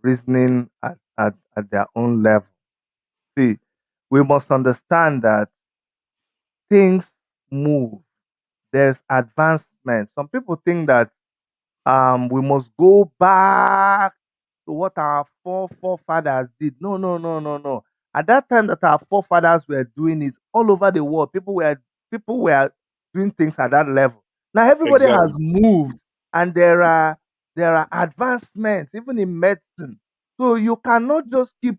reasoning at their own level. See, we must understand that things move. There's advancement. Some people think that we must go back to what our forefathers did. No. At that time that our forefathers were doing it all over the world, people were doing things at that level. Now everybody has moved, and there are advancements even in medicine. So you cannot just keep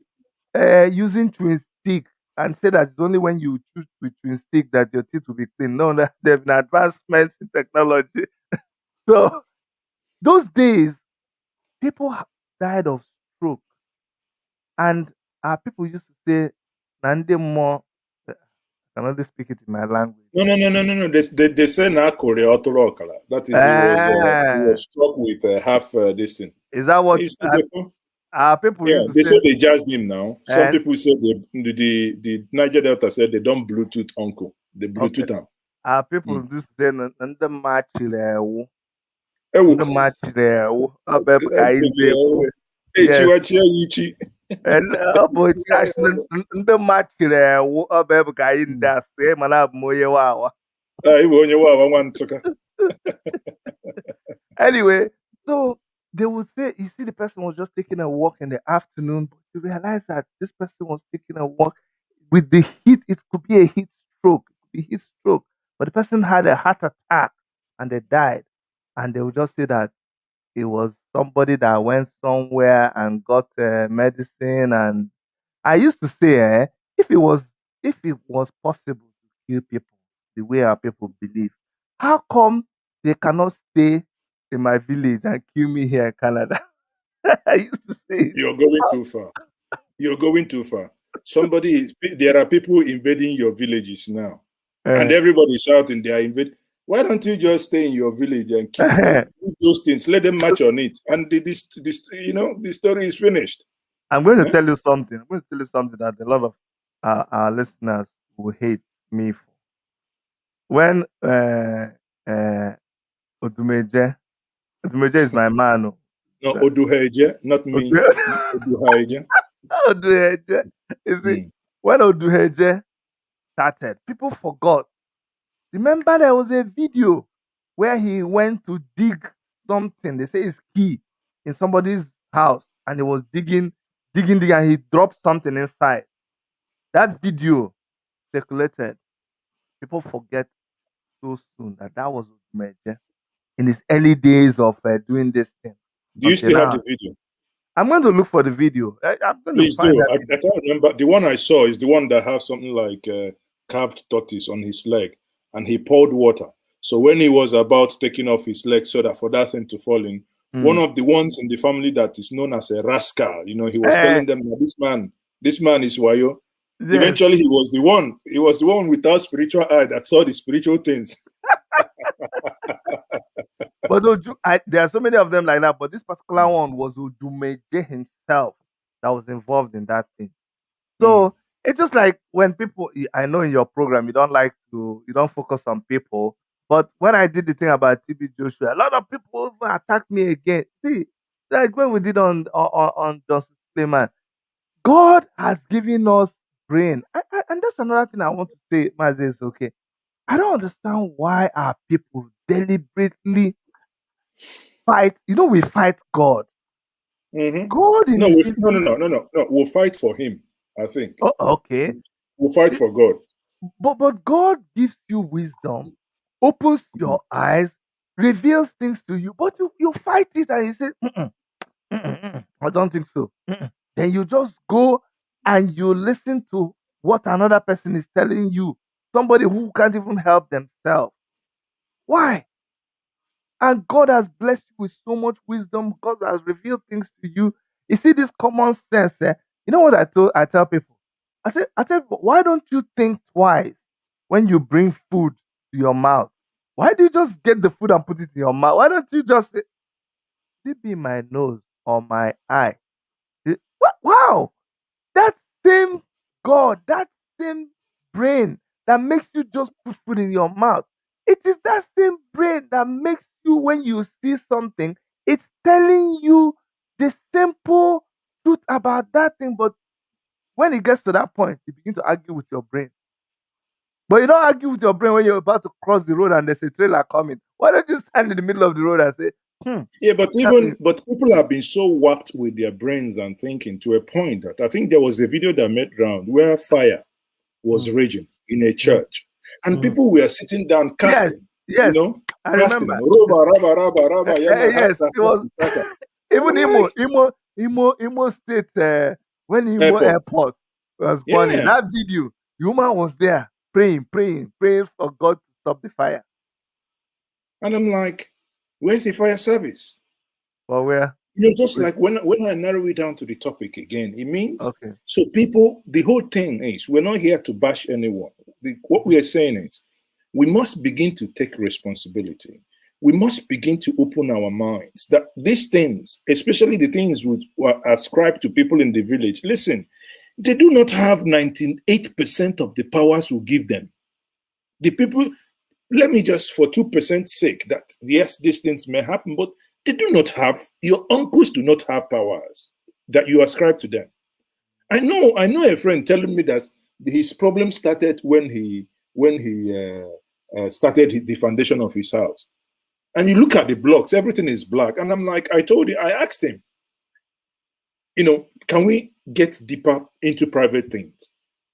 using twin stick and say that it's only when you choose with twin stick that your teeth will be clean. No, there have been advancements in technology. So those days, people died of stroke. And our people used to say, Nande more. I can only speak it in my language. No. They say na Korea Otoro. That is, he Eh, was struck with half this thing. is that what It's a, our people yeah, used to they say? say they jazzed him now. Some And people say the Niger Delta said they don't Bluetooth uncle. They okay, Bluetooth him. our people Mm. used to say, Nande machile ndị Ewu. machiri ewu ọ bụ ebe ka anyị na-ekwu Hey, yes Chiwachia Yichi. ọ bụ asị ndị machiri ewu ọ bụ ebe ka anyị ndị asị mana abụ m onye wawa anyway so they would say you see the person was just taking a walk in the afternoon but you realize that this person was taking a walk with the heat. It could be a heat stroke, it could be heat stroke, but the person had a heart attack and they died, and they would just say that it was somebody that went somewhere and got medicine. And I used to say, if it was possible to kill people the way our people believe, how come they cannot stay in my village and kill me here in Canada? I used to say, You're going too far. You're going too far. There are people invading your villages now, and everybody shouting they are invading. Why don't you just stay in your village and keep those things? Let them march on it, and the story is finished. I'm going to tell you something. I'm going to tell you something that a lot of our listeners will hate me for. When Odumeje is my man. No, Oduheje, not me. Oduheje. Oduheje. You see, when Oduheje started, people forgot. Remember, there was a video where he went to dig something. They say it's key in somebody's house, and he was digging, and he dropped something inside. That video circulated. People forget so soon that was Odumeje in his early days of doing this thing. Do you still have the video? I'm going to look for the video. I'm going Please to find do. that I can't remember. The one I saw is the one that has something like carved tortoise on his leg, and he poured water. So when he was about taking off his leg so that for that thing to fall in, one of the ones in the family that is known as a rascal, he was telling them that this man is wayo. Yes. Eventually he was the one without spiritual eye that saw the spiritual things. But there are so many of them like that, but this particular one was Odumeje himself that was involved in that thing. So it's just like when people, I know in your program you don't focus on people, but when I did the thing about TB Joshua, a lot of people even attacked me again. See, like when we did on Justice Clayman, God has given us brain, and that's another thing I want to say, Mazi, is okay. I don't understand why our people deliberately fight. We fight God. God in No. We'll fight for him, I think. Oh, okay. We'll fight for God. But God gives you wisdom, opens your eyes, reveals things to you, but you fight it and you say, I don't think so. Then you just go and you listen to what another person is telling you. Somebody who can't even help themselves. Why? And God has blessed you with so much wisdom. God has revealed things to you. You see this common sense. You know what I tell people? I tell people, why don't you think twice when you bring food to your mouth? Why do you just get the food and put it in your mouth? Why don't you just say, "It be my nose or my eye?" Wow, that same God, that same brain that makes you just put food in your mouth. It is that same brain that makes you, when you see something, it's telling you the simple truth about that thing. But when it gets to that point, you begin to argue with your brain. But you don't argue with your brain when you're about to cross the road and there's a trailer coming. Why don't you stand in the middle of the road and say, Yeah, but people have been so whacked with their brains and thinking to a point that I think there was a video that made round where fire was raging in a church, and people were sitting down casting. Yes, I remember. Yes, it was even Imo State when Imo Airport was burning. That video, the woman was there praying for God to stop the fire. And I'm like, where's the fire service? For where? Just like when I narrow it down to the topic again, it means Okay. so people. The whole thing is we're not here to bash anyone. What we are saying is we must begin to take responsibility. We must begin to open our minds that these things, especially the things which were ascribed to people in the village, listen, they do not have 98% of the powers we give them. The people, let me just for 2% sake that yes, these things may happen, but they do not have, your uncles do not have powers that you ascribe to them. I know a friend telling me that his problem started when he started the foundation of his house. And you look at the blocks, everything is black. And I'm like, I asked him, can we get deeper into private things?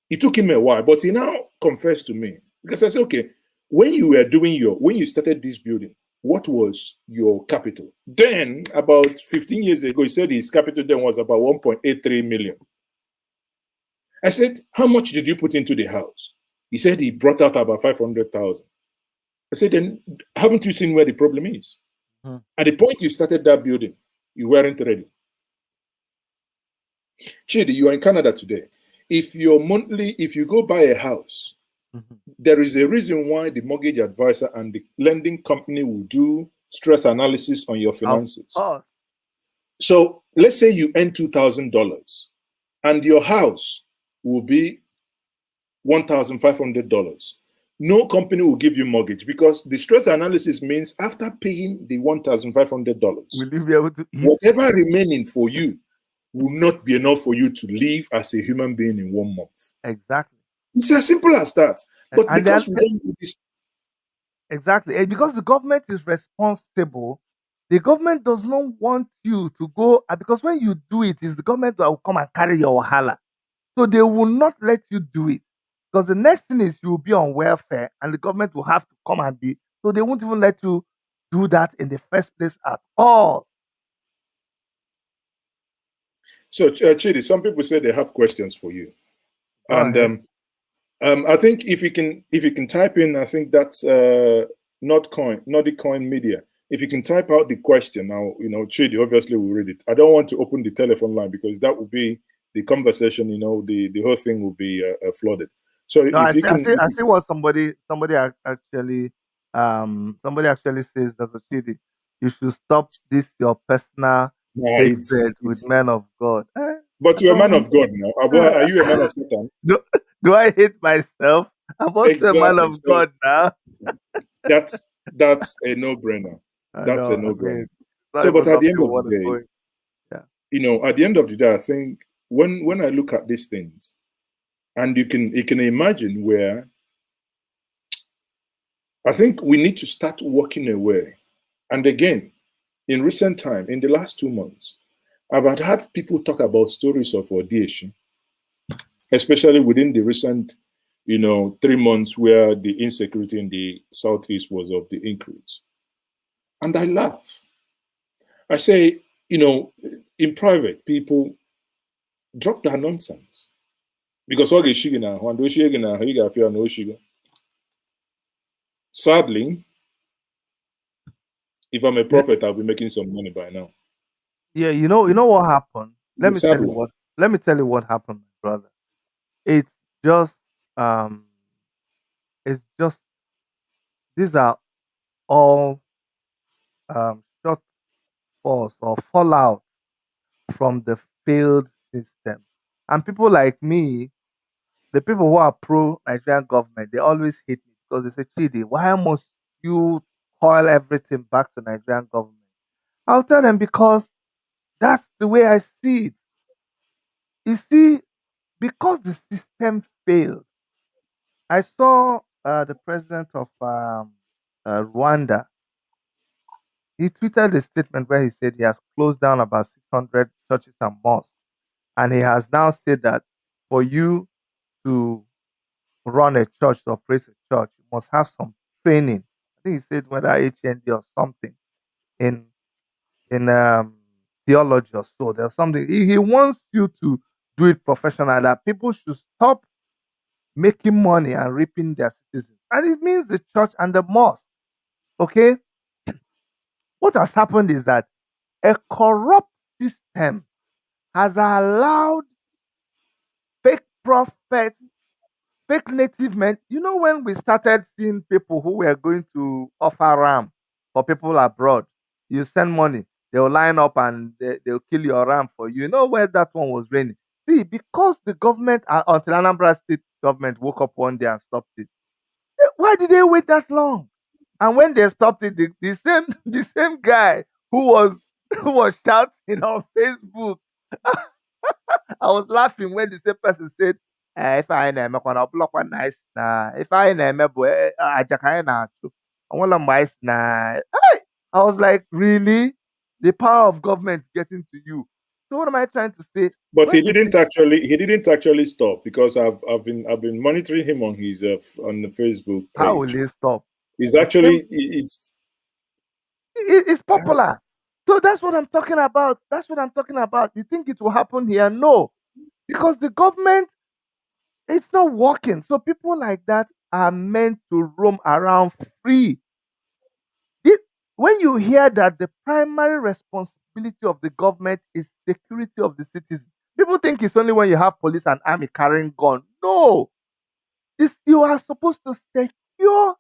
It took him a while, but he now confessed to me because I said, okay, when you started this building, what was your capital? Then, about 15 years ago, he said his capital then was about 1.83 million. I said, how much did you put into the house? He said he brought out about 500,000. I said, then haven't you seen where the problem is? At the point you started that building, you weren't ready. Chidi, you are in Canada today. If you go buy a house, there is a reason why the mortgage advisor and the lending company will do stress analysis on your finances. So let's say you earn $2,000 and your house will be $1,500. No company will give you mortgage because the stress analysis means after paying the $1,500, will you be able to eat? Whatever remaining for you will not be enough for you to live as a human being in 1 month. Exactly. It's as simple as that. But and because we don't do this. Exactly. And because the government is responsible, the government does not want you to go, because when you do it, it's the government that will come and carry your wahala. So they will not let you do it. Because the next thing is you will be on welfare and the government will have to come and be. So they won't even let you do that in the first place at all. So, Chidi, some people say they have questions for you. And I think if you can type in, I think that's Nordic Coin Media. If you can type out the question now, Chidi obviously will read it. I don't want to open the telephone line because that would be the conversation. The whole thing will be flooded. So no, I see what somebody actually says, Dr. Chidi, you should stop this your personal hatred with men of God. But you're a man of God now. Are you a man of Satan? Do I hate myself? I'm also a man of God now. That's a no-brainer. That's a no-brainer. So, but at the end of the day, at the end of the day, I think when I look at these things, and you can imagine where I think we need to start walking away. And again, in recent time, in the last 2 months, I've had people talk about stories of Odieshi, especially within the recent, 3 months where the insecurity in the Southeast was of the increase. And I laugh. I say, in private, people drop that nonsense. Because sadly, if I'm a prophet, I'll be making some money by now. Yeah, you know what happened? Let me tell you what happened, my brother. It's just these are all shortfalls or fallout from the failed system. And people like me, the people who are pro Nigerian government, they always hate me because they say, Chidi, why must you coil everything back to Nigerian government? I'll tell them because that's the way I see it. You see, because the system failed, I saw the president of Rwanda. He tweeted a statement where he said he has closed down about 600 churches and mosques. And he has now said that for you to run a church, to operate a church, you must have some training. I think he said whether HND or something in theology or so. There's something he wants you to do it professionally. That people should stop making money and reaping their citizens, and it means the church and the mosque. Okay, what has happened is that A corrupt system has allowed fake prophets, fake native men. You know, when we started seeing people who were going to offer ram for people abroad, you send money, they'll line up and they'll kill your ram for you. You know where that one was raining? See, because the government, until Anambra State government woke up one day and stopped it. Why did they wait that long? And when they stopped it, the same the same guy who was who was shouting on Facebook. I was laughing when the same person said, if I na gonna block one nice na if I na boy ajakaya na true. I want to mice na. Hey! I was like, really? The power of government getting to you. So what am I trying to say? But When you see he didn't actually stop, because I've been monitoring him on his on the Facebook how will page. they stop? It's The actually it's popular. So that's what I'm talking about. That's what I'm talking about. You think it will happen here? No, because the government, it's not working. So people like that are meant to roam around free. When you hear that the primary responsibility of the government is security of the citizens, people think it's only when you have police and army carrying gun. No, you are supposed to secure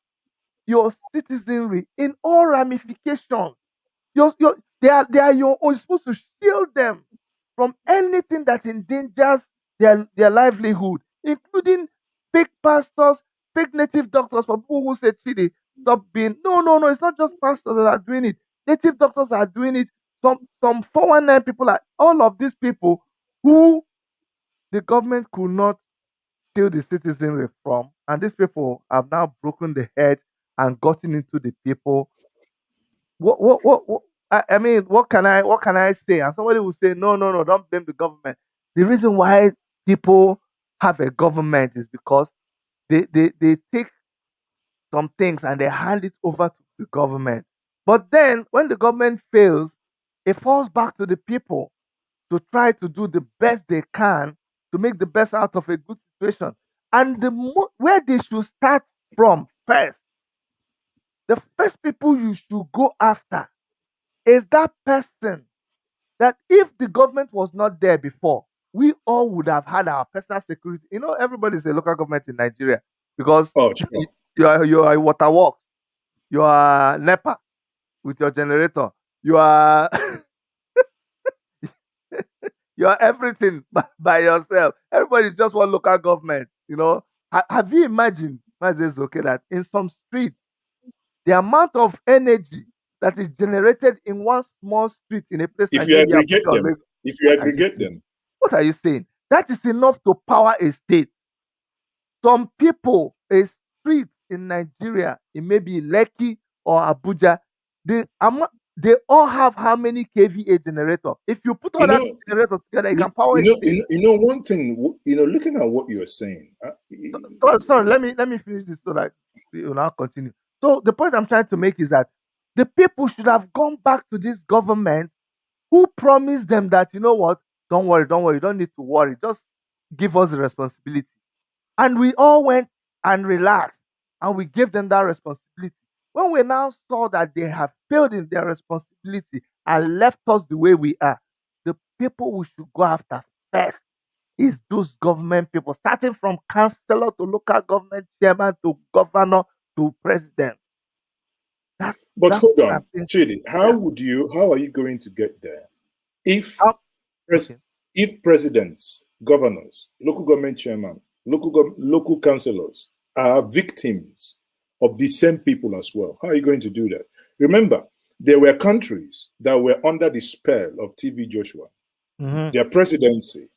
your citizenry in all ramifications. They are your own. You're supposed to shield them from anything that endangers their livelihood, including fake pastors, fake native doctors. For people who say Chidi, stop being no. It's not just pastors that are doing it. Native doctors are doing it. Some 419 people are all of these people who the government could not steal the citizenry from, and these people have now broken the head and gotten into the people. What I mean, what can I say? And somebody will say, no, don't blame the government. The reason why people have a government is because they take some things and they hand it over to the government. But then when the government fails, it falls back to the people to try to do the best they can to make the best out of a good situation. And where they should start from first, the first people you should go after is that person that if the government was not there before, we all would have had our personal security. You know, everybody's a local government in Nigeria because sure. you are a waterworks, you are NEPA with your generator, you are you are everything by yourself. Everybody's just one local government. You know, have you imagined, okay, that in some streets, the amount of energy that is generated in one small street in a place If like you maybe aggregate Abuja or them, Lagos, if you what are you aggregate saying? them, What are you saying? That is enough to power a state. Some people, a street in Nigeria, it may be Lekki or Abuja, they all have how many KVA generator? If you put all you that know, generator together, you can power a state. one thing, looking at what you're saying, Sorry, let me finish this so that we will now continue. So the point I'm trying to make is that the people should have gone back to this government who promised them that, you know what, don't worry, you don't need to worry, just give us the responsibility. And we all went and relaxed and we gave them that responsibility. When we now saw that they have failed in their responsibility and left us the way we are, the people we should go after first is those government people, starting from councillor to local government chairman to governor to president. but That's hold what I'm on, thinking. Chidi, Yeah. how are you going to get there if How- okay. if presidents, governors, local government chairman, local councillors are victims of the same people as well? How are you going to do that? Remember, there were countries that were under the spell of TB Joshua. Mhm, Their presidency,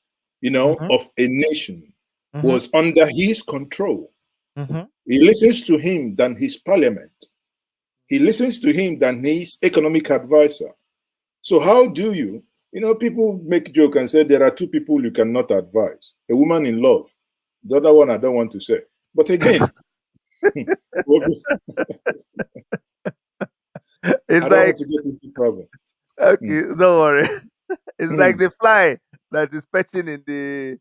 mhm, of a nation mhm, was under his control. mhm. He listens to him than his parliament. He listens to him than his economic advisor. So how do you, people make joke and say there are two people you cannot advise: a woman in love. The other one I don't want to say. But again, I It's don't like, want to get into problem. okay, don't worry. It's like the fly that is perching in the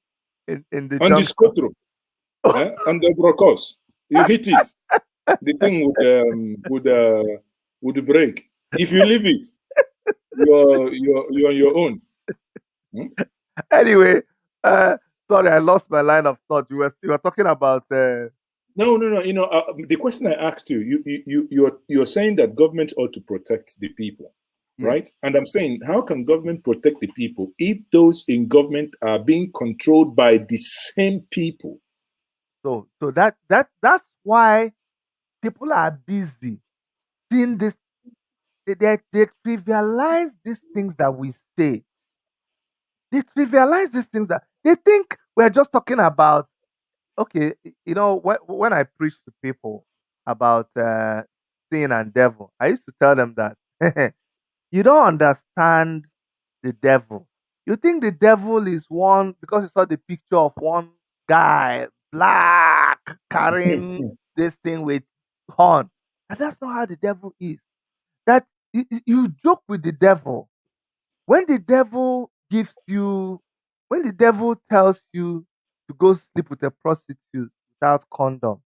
On the junction. scotro, on the brocos, you hit it, the thing would break. If you leave it, you're on your own. Hmm? Anyway, sorry, I lost my line of thought. You were talking about No. The question I asked you, you're saying that government ought to protect the people, yeah. right? And I'm saying, how can government protect the people if those in government are being controlled by the same people? So that's why people are busy seeing this. They trivialize these things that we say. They trivialize these things that they think we're just talking about. Okay, when I preach to people about sin and devil, I used to tell them that you don't understand the devil. You think the devil is one because you saw the picture of one guy, black, carrying this thing with horn. And that's not how the devil is. That you joke with the devil. When the devil gives you, when the devil tells you to go sleep with a prostitute without condom,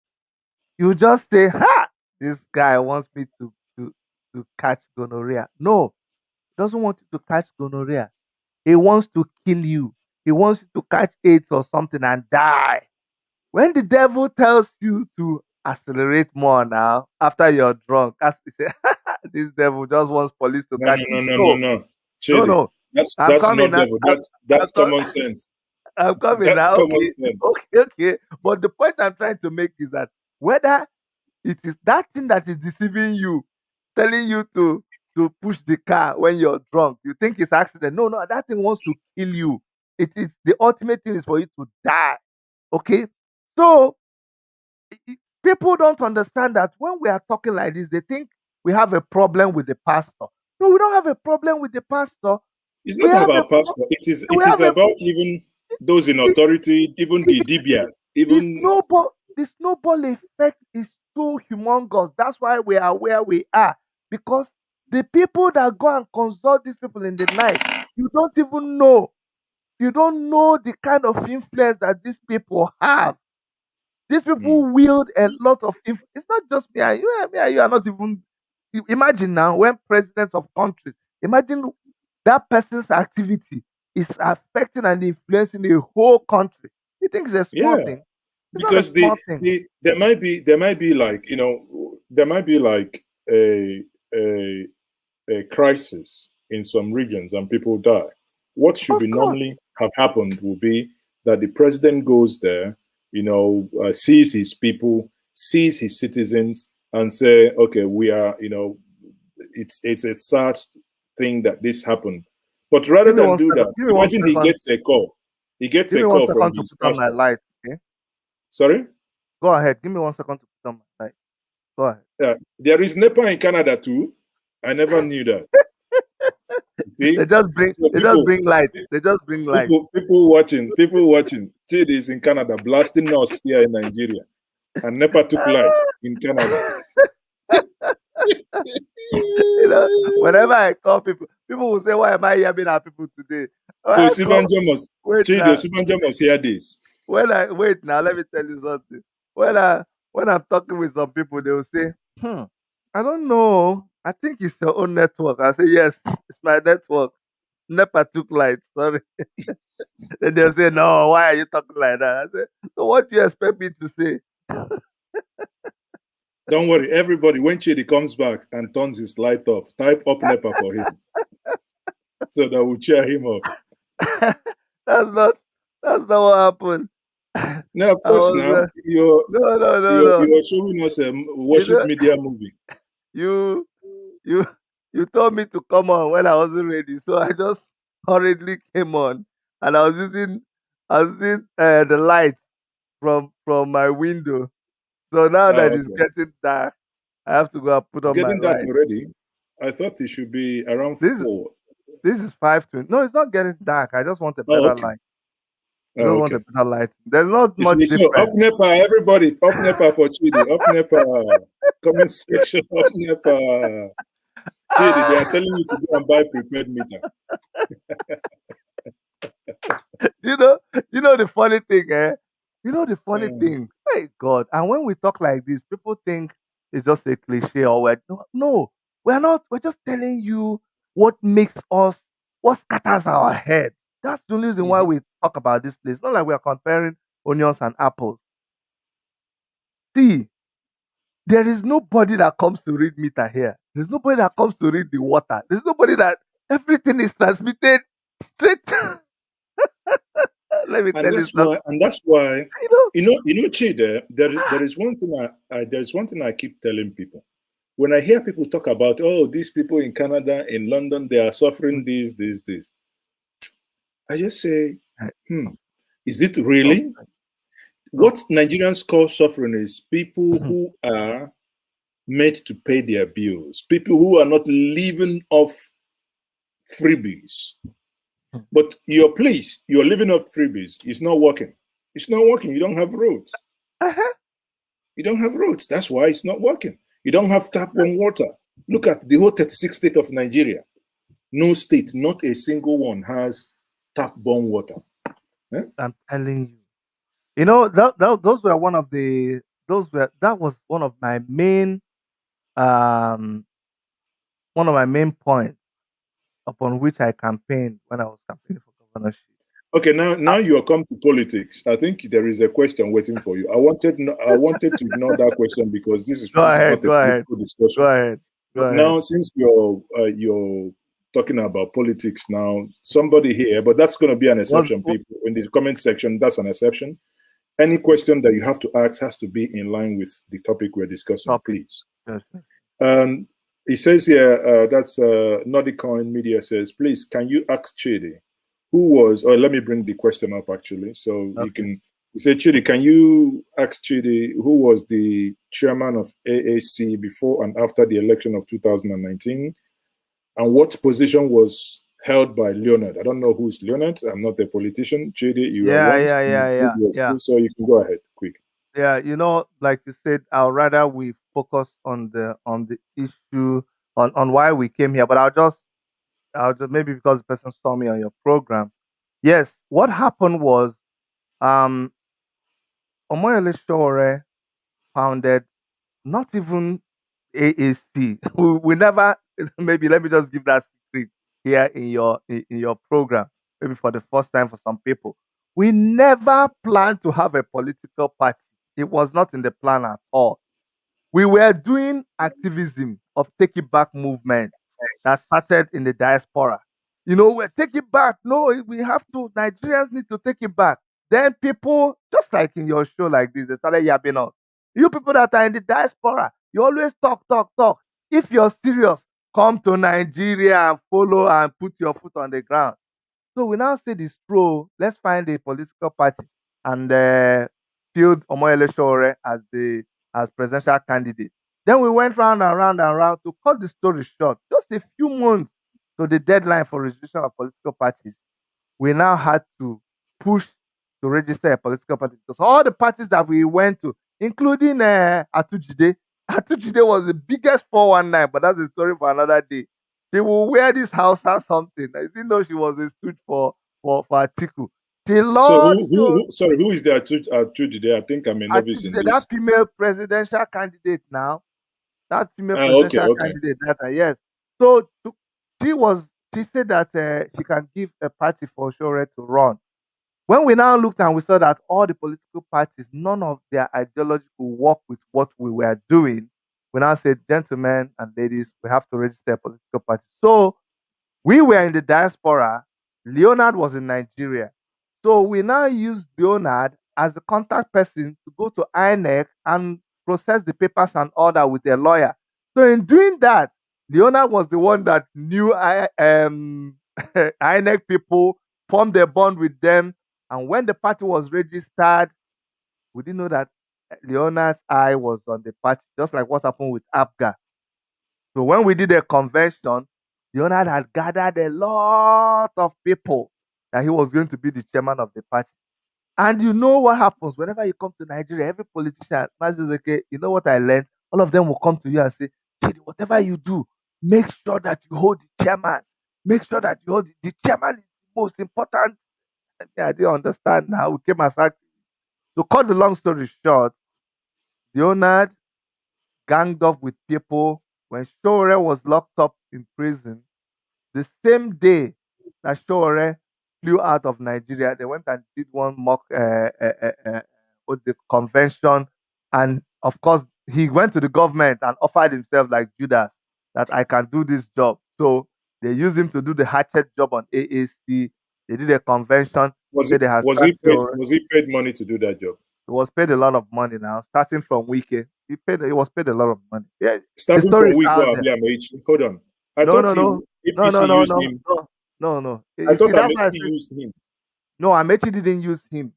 you just say, "Ha! This guy wants me to catch gonorrhea." No, he doesn't want you to catch gonorrhea. He wants to kill you. He wants you to catch AIDS or something and die. When the devil tells you to accelerate more now after you're drunk, as he say, this devil just wants police to No, catch no, him. no, no, no, No, no. no, Chidi, no. I'm that's coming not now. devil. I'm, That's com- common sense. I'm coming That's now. common Okay, sense. okay, okay. But the point I'm trying to make is that whether it is that thing that is deceiving you, telling you to push the car when you're drunk, you think it's accident. No, no, that thing wants to kill you. It is the ultimate thing is for you to die. Okay, so people don't understand that when we are talking like this, they think we have a problem with the pastor. No, we don't have a problem with the pastor. It's We not have a about pro- pastor. It is we it is have a about even those in it, authority, even it the is DBS, the even snowball effect is so humongous. That's why we are where we are. Because the people that go and consult these people in the night, you don't even know. You don't know the kind of influence that these people have. These Hmm. people wield a lot of influence. It's not just me and you. Me and you are not even. Imagine now when presidents of countries, imagine that person's activity is affecting and influencing a whole country. You think it's a small Yeah, thing? It's not a because small thing. there might be like there might be like a a crisis in some regions and people die. What should be Of course. normally have happened will be that the president goes there, sees his people, sees his citizens, and say, okay, we are, it's a sad thing that this happened. But rather Give me than one do second. that, Give me one imagine he second. gets a call. He gets Give a me one call from second to his put on my pastor. light. Okay. Sorry? Go ahead. Give me 1 second to put on my light. Go ahead. There is NEPA in Canada too. I never knew that. They See? just bring. So They just bring light. They just bring light. people watching. Chid is in Canada, blasting us here in Nigeria, and NEPA took light in Canada. Whenever I call people, people will say, "Why am I yabbing at people today?" When So I call, wait now. Sibanjo must hear this. When I wait now, let me tell you something. When I'm talking with some people, they will say, I don't know. I think it's your own network." I say, "Yes, it's my network. NEPA took light. Sorry." Then they'll say, "No, why are you talking like that?" I say, "So what do you expect me to say?" Don't worry, everybody. When Chidi comes back and turns his light off, type up NEPA for him, so that will cheer him up. that's not that's not what happened. Now, of I course, was now you're no, no, no, you're no. you're showing us a You worship know, media movie. you you you told me to come on when I wasn't ready, so I just hurriedly came on, and I was using the light from my window. So now that it's Okay. getting dark, I have to go and put It's on my getting dark light. already. I thought it should be around This 4. this is 5:20. No, it's not getting dark. I just want a Oh, better okay. light. I just Oh, want a okay. better light. There's not You much see, so up difference. NEPA, everybody, up NEPA for Chidi, up NEPA, comment section, up NEPA. Chidi, they are Ah, telling you to go and buy prepared meter. you know the funny thing, eh? You know the funny Mm. thing. Hey God. And when we talk like this, people think it's just a cliche or what. No, no, we're not. We're just telling you. what makes us, what scatters our head. That's the only reason why Mhm. we talk about this place. Not like we are comparing onions and apples. See, there is nobody that comes to read meter here. There's nobody that comes to read the water. There's nobody that everything is transmitted straight. Let me And tell you that's something. why, and that's why, You know, Chide, there is one thing there is one thing I keep telling people. When I hear people talk about, oh, these people in Canada, in London, they are suffering this, I just say, is it really? no, What Nigerians call suffering is people who are made to pay their bills, people who are not living off freebies. But your place, you're living off freebies, it's not working. It's not working. You don't have roads. uh-huh. You don't have roads. That's why it's not working. You don't have tap on water. Look at the whole 36 state of Nigeria. No state, not a single one has tap-borne water. Eh? I'm telling you. You know, those were one of the, that was um one of my main points upon which I campaigned when I was campaigning for governorship. Okay, now you are come to politics. I think there is a question waiting for you. I wanted to ignore that question because Go this is not ahead, a go ahead, political go discussion. ahead, go But ahead. now, since you're talking about politics now, somebody here, but that's going to be an Was exception. People in the comment section, that's an exception. Any question that you have to ask has to be in line with the topic we're discussing, topic. please. Yes, yes. It says here, that's Nordic Coin Media says, please, can you ask Chidi who was, or let me bring the question up actually. So you Okay. can, you say, Chidi, can you ask Chidi who was the chairman of AAC before and after the election of 2019? And what position was held by Leonard? I don't know who's Leonard. I'm not a politician. Chidi, you are Yeah, once, yeah, and yeah, you yeah, were yeah. still, so you can go ahead quick. Yeah, you know, like you said, I'd rather we focus on the issue, on why we came here. But I'll just, maybe because the person saw me on your program. Yes, what happened was, um Omoyele Sowore founded not even AAC. We never, maybe let me just give that secret here in your program, maybe for the first time for some people. We never planned to have a political party. It was not in the plan at all. We were doing activism of Take It Back movement that started in the diaspora. You know, we're take it back. No, we have to. Nigerians need to take it back. Then people, just like in your show like this, they started yapping out. You people that are in the diaspora, you always talk, talk, talk. If you're serious, come to Nigeria and follow and put your foot on the ground. So we now say this through. Let's find a political party and field Omoyele Sowore as presidential candidate. Then we went round and round and round. To cut the story short, just a few months to the deadline for registration of political parties, we now had to push to register a political party because all the parties that we went to, including Atujide, Atujide was the biggest 419, but that's a story for another day. She will wear this house or something. I didn't know she was a stooge for Atiku. The So Lord showed sorry, who is the Atuji there? I think I'm a novice in Atujide, that this. female presidential candidate now, that female Ah, okay, presidential okay. candidate, that yes. So she was, she said that she can give a party for Sure to run. When we now looked and we saw that all the political parties, none of their ideology could work with what we were doing, we now said, gentlemen and ladies, we have to register a political party. So we were in the diaspora. Leonard was in Nigeria. So we now used Leonard as the contact person to go to INEC and process the papers and all that with a lawyer. So in doing that, Leonard was the one that knew INEC people, formed a bond with them. And when the party was registered, we didn't know that Leonard's eye was on the party, just like what happened with APGA. So when we did a convention, Leonard had gathered a lot of people that he was going to be the chairman of the party. And you know what happens whenever you come to Nigeria, every politician, okay, you know what I learned? All of them will come to you and say, Chidi, whatever you do, make sure that you hold the chairman. Make sure that you hold the chairman is the most important. I didn't understand now. We came as act. To cut the long story short, Leonard ganged up with people when Shore was locked up in prison. the same day that Showore flew out of Nigeria, they went and did one mock with the convention, and of course he went to the government and offered himself like Judas that I can do this job. So they used him to do the hatchet job on AAC. They did a convention. Was Say it they had was he started paid Showore. was he paid money to do that job? He was paid a lot of money now, starting from Wike. He was paid a lot of money. Yeah, the Starting story from is Wiko out there. Abiamechi. Hold on. I No, thought no, he no, no, no, APC no, used no, him. no, no, no. I You thought see, that's why I Amechi say used him. no. Amechi didn't use him.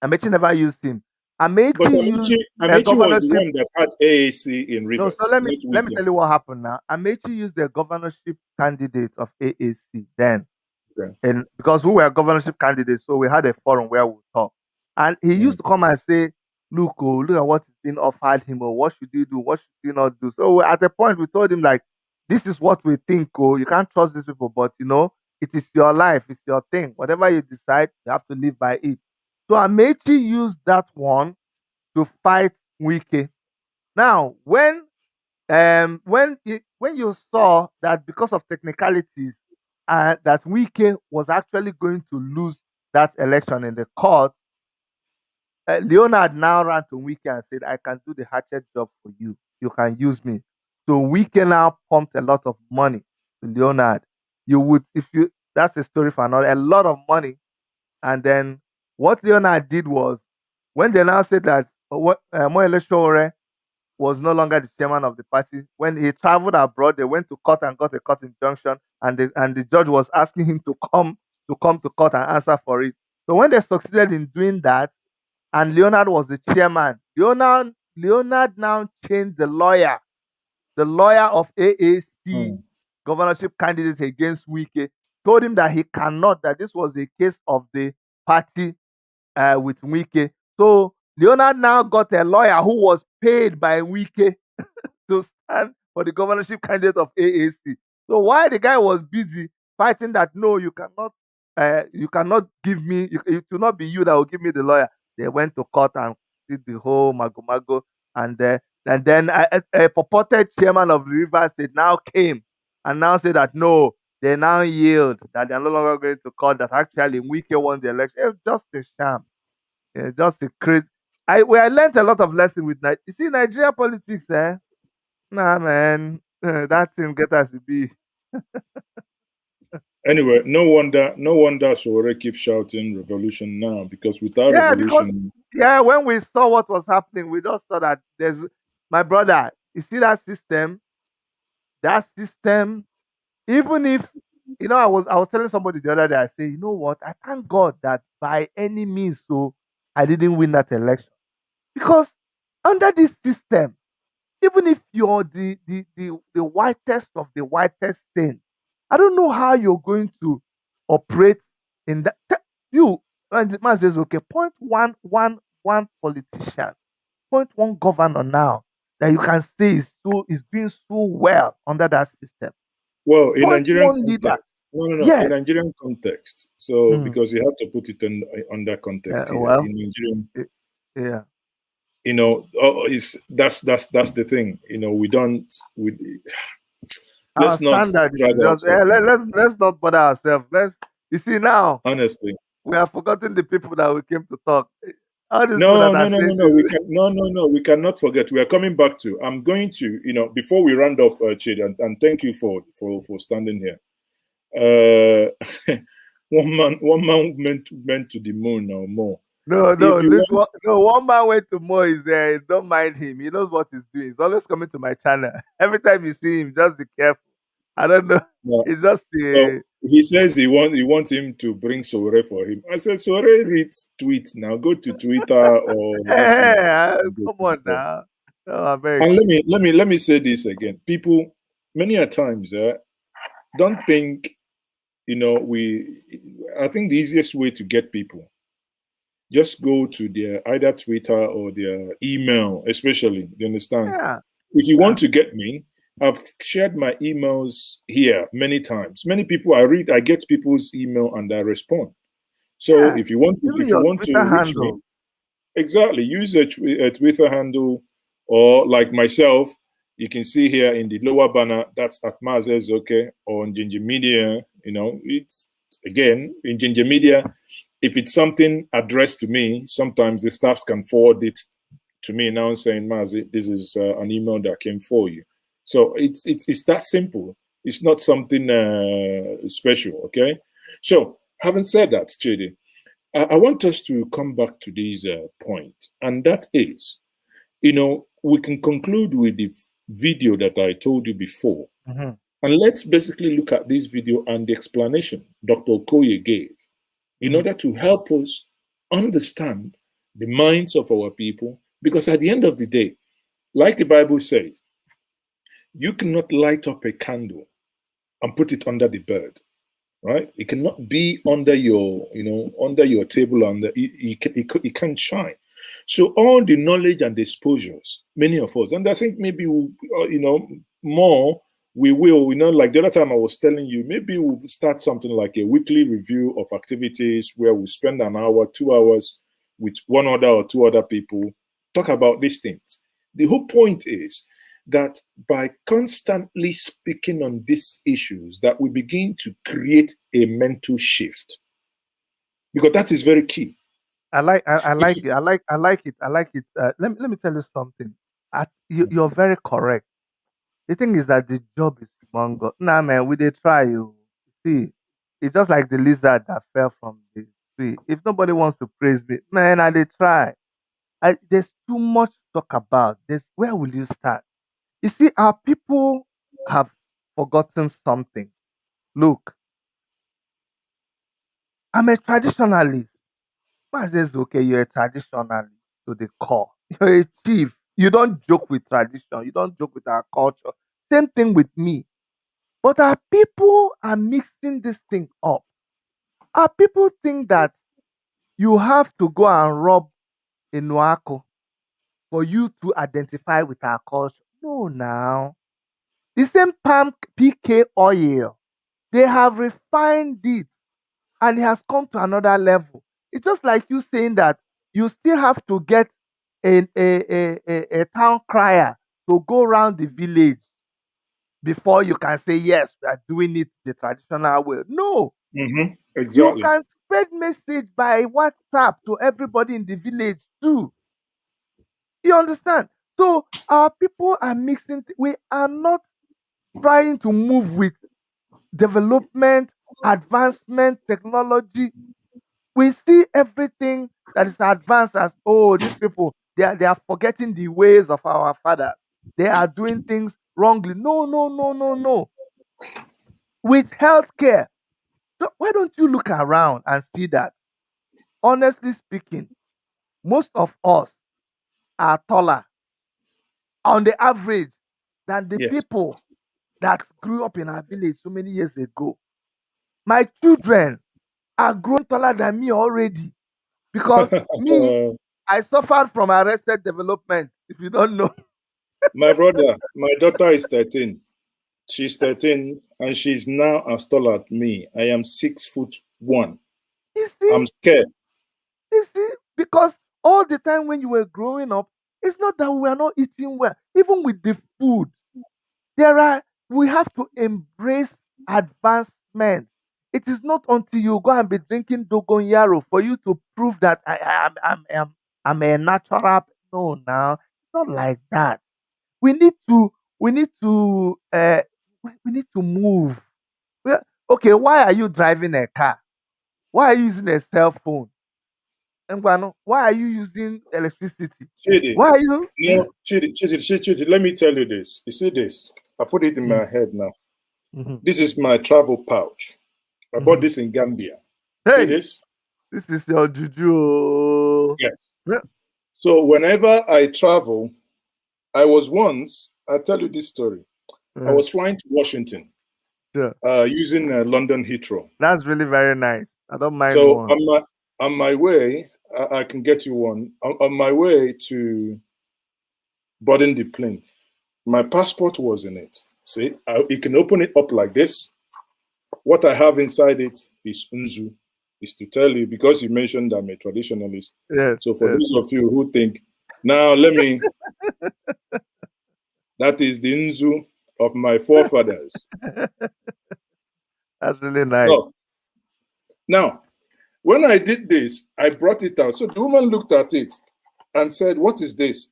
Amechi never used him. But Amechi used Amechi was the governorship. one that had AAC in No, so Rivers, let me not let me Wiki. tell you what happened now. Amechi used the governorship candidate of AAC then, Okay. and because we were governorship candidates, so we had a forum where we talk. And he used to come and say, "Look, oh, look at what is being offered him, or what should you do? What should you not do?" So at a point, we told him like, "This is what we think. Oh, you can't trust these people, but it is your life, it's your thing. Whatever you decide, you have to live by it." So Amechi used that one to fight Wike. Now, when you saw that because of technicalities, that Wike was actually going to lose that election in the court, Leonard now ran to Wike and said, "I can do the hatchet job for you. You can use me." So Wike now pumped a lot of money to Leonard. You would, if you, that's a story for another, a lot of money. And then what Leonard did was, when they now said that Moyele Sowore was no longer the chairman of the party, when he traveled abroad, they went to court and got a court injunction, and the judge was asking him to come to court and answer for it. So when they succeeded in doing that, and Leonard was the chairman, Leonard now changed the lawyer of AAC governorship candidate against Wike, told him that he cannot, that this was a case of the party with Wike. So Leonard now got a lawyer who was paid by Wike to stand for the governorship candidate of AAC. So while the guy was busy fighting that, no, you cannot give me, it will not be you that will give me the lawyer, they went to court and did the whole mago, and then a purported chairman of the River State now came and now said that no, they now yield, that they're no longer going to court, that actually Wike won the election. It was just a sham. Just a crazy. I learned a lot of lessons with Nigeria. You see, Nigeria politics, eh? Nah, man, that thing get us to be. Anyway, no wonder Sowore keeps shouting revolution now, because without Because revolution, when we saw what was happening, we just saw that there's my brother. You see that system? That system, even if I was telling somebody the other day, I say, you know what? I thank God that by any means, so I didn't win that election. Because under this system, even if you're the whitest of the whitest saint, I don't know how you're going to operate in that. You, man says, okay, point one politician, point one governor now that you can say is doing so well under that system. well, in Point Nigerian one leader. context, no, in Yes. Nigerian context. So Mm. because you have to put it on that context here. Well, In Nigerian, yeah. that's the thing. We don't. Our Let's not standard is drag just ourselves. let's not bother ourselves. You see now, Honestly, we have forgotten the people that we came to talk. All these people no, that no, are no, no, saying no. this. We cannot forget. We are coming back to. I'm going to, before we round up, Chid, and thank you for standing here. One man meant to the moon or more. No, If you this want, one, no. One man went to Mo is there. Don't mind him. He knows what he's doing. He's always coming to my channel. Every time you see him, just be careful. I don't know. It's just so he says he wants him to bring Sowore for him. I said, Sowore reads tweets now. Go to Twitter or come on now. No, I beg. And let me say this again. People, many a times, don't think, I think the easiest way to get people, just go to their either Twitter or their email, especially. You understand? Yeah. If you want to get me, I've shared my emails here many times. Many people I get people's email and I respond. So if you want to reach handle. me, exactly, use a Twitter handle, or like myself, You can see here in the lower banner, that's at Mazi Ezeoke or on Ginger Media. You know, it's again in Ginger Media. If it's something addressed to me, sometimes the staffs can forward it to me now saying, Mazi, this is an email that came for you. So it's that simple. It's not something special, okay? So having said that, Chidi, I want us to come back to this point, and that is, you know, we can conclude with the video that I told you before, Mm-hmm. and let's basically look at this video and the explanation Dr. Okoye gave in order to help us understand the minds of our people, because at the end of the day, like the Bible says, you cannot light up a candle and put it under the bed, right? It cannot be under your, you know, under your table, and it can't shine. So all the knowledge and exposures, many of us, and I think maybe we'll, you know, more we will, you know, like the other time I was telling you, maybe we'll start something like a weekly review of activities where we spend an hour, 2 hours with one other or two other people, talk about these things. The whole point is that by constantly speaking on these issues, that we begin to create a mental shift, because that is very key. I like it. I like it. I like it. Let me tell you something. You're very correct. The thing is that the job is humongous. Nah, man, we they try you. See, it's just like the lizard that fell from the tree. If nobody wants to praise me, man, I they try. There's too much to talk about. Where will you start? You see, our people have forgotten something. Look, I'm a traditionalist. Man says, okay, you're a traditionalist to the core. You're a chief. You don't joke with tradition. You don't joke with our culture. Same thing with me. But our people are mixing this thing up. Our people think that you have to go and rub a noako for you to identify with our culture. No, now. The same palm PK oil, they have refined it and it has come to another level. It's just like you saying that you still have to get a town crier to go around the village before you can say, yes, we are doing it the traditional way. No, you Exactly. can spread message by WhatsApp to everybody in the village too. You understand? So our people are mixing. We are not trying to move with development, advancement, technology. We see everything that is advanced as, oh, these people, they are forgetting the ways of our fathers. They are doing things wrongly. No, no, no, no, no. With healthcare, so why don't you look around and see that? Honestly speaking, most of us are taller on the average than the Yes. people that grew up in our village so many years ago. My children are growing taller than me already because me, I suffered from arrested development. If you don't know, My brother, my daughter is 13. She's 13 and she's now as tall as me. I am 6'1". you see, I'm scared. you see, because all the time when you were growing up, it's not that we are not eating well. Even with the food, we have to embrace advancement. It is not until you go and be drinking dogon yarrow for you to prove that I'm a natural. No, now it's not like that. We need to we need to we need to move. Okay, why are you driving a car? Why are you using a cell phone? And why are you using electricity? Chidi, Why are you? no, Chidi, let me tell you this. You see this? I put it in Mm, my head now. mhm, This is my travel pouch. I bought mhm. this in Gambia. See Hey, this? this is your juju. Oh. Yes. Yeah, So whenever I travel, I was once, I'll tell you this story. I yeah, was flying to Washington sure. using London Heathrow. That's really very nice. I don't mind So one. on my way, I can get you one. On my way to boarding the plane, my passport was in it. See, you can open it up like this. What I have inside it is unzu. Is to tell you, because you mentioned I'm a traditionalist. Yes, So for yes. those of you who think, now let me That is the Nzu of my forefathers. That's really nice. So, now, when I did this, I brought it out. So the woman looked at it and said, "What is this?"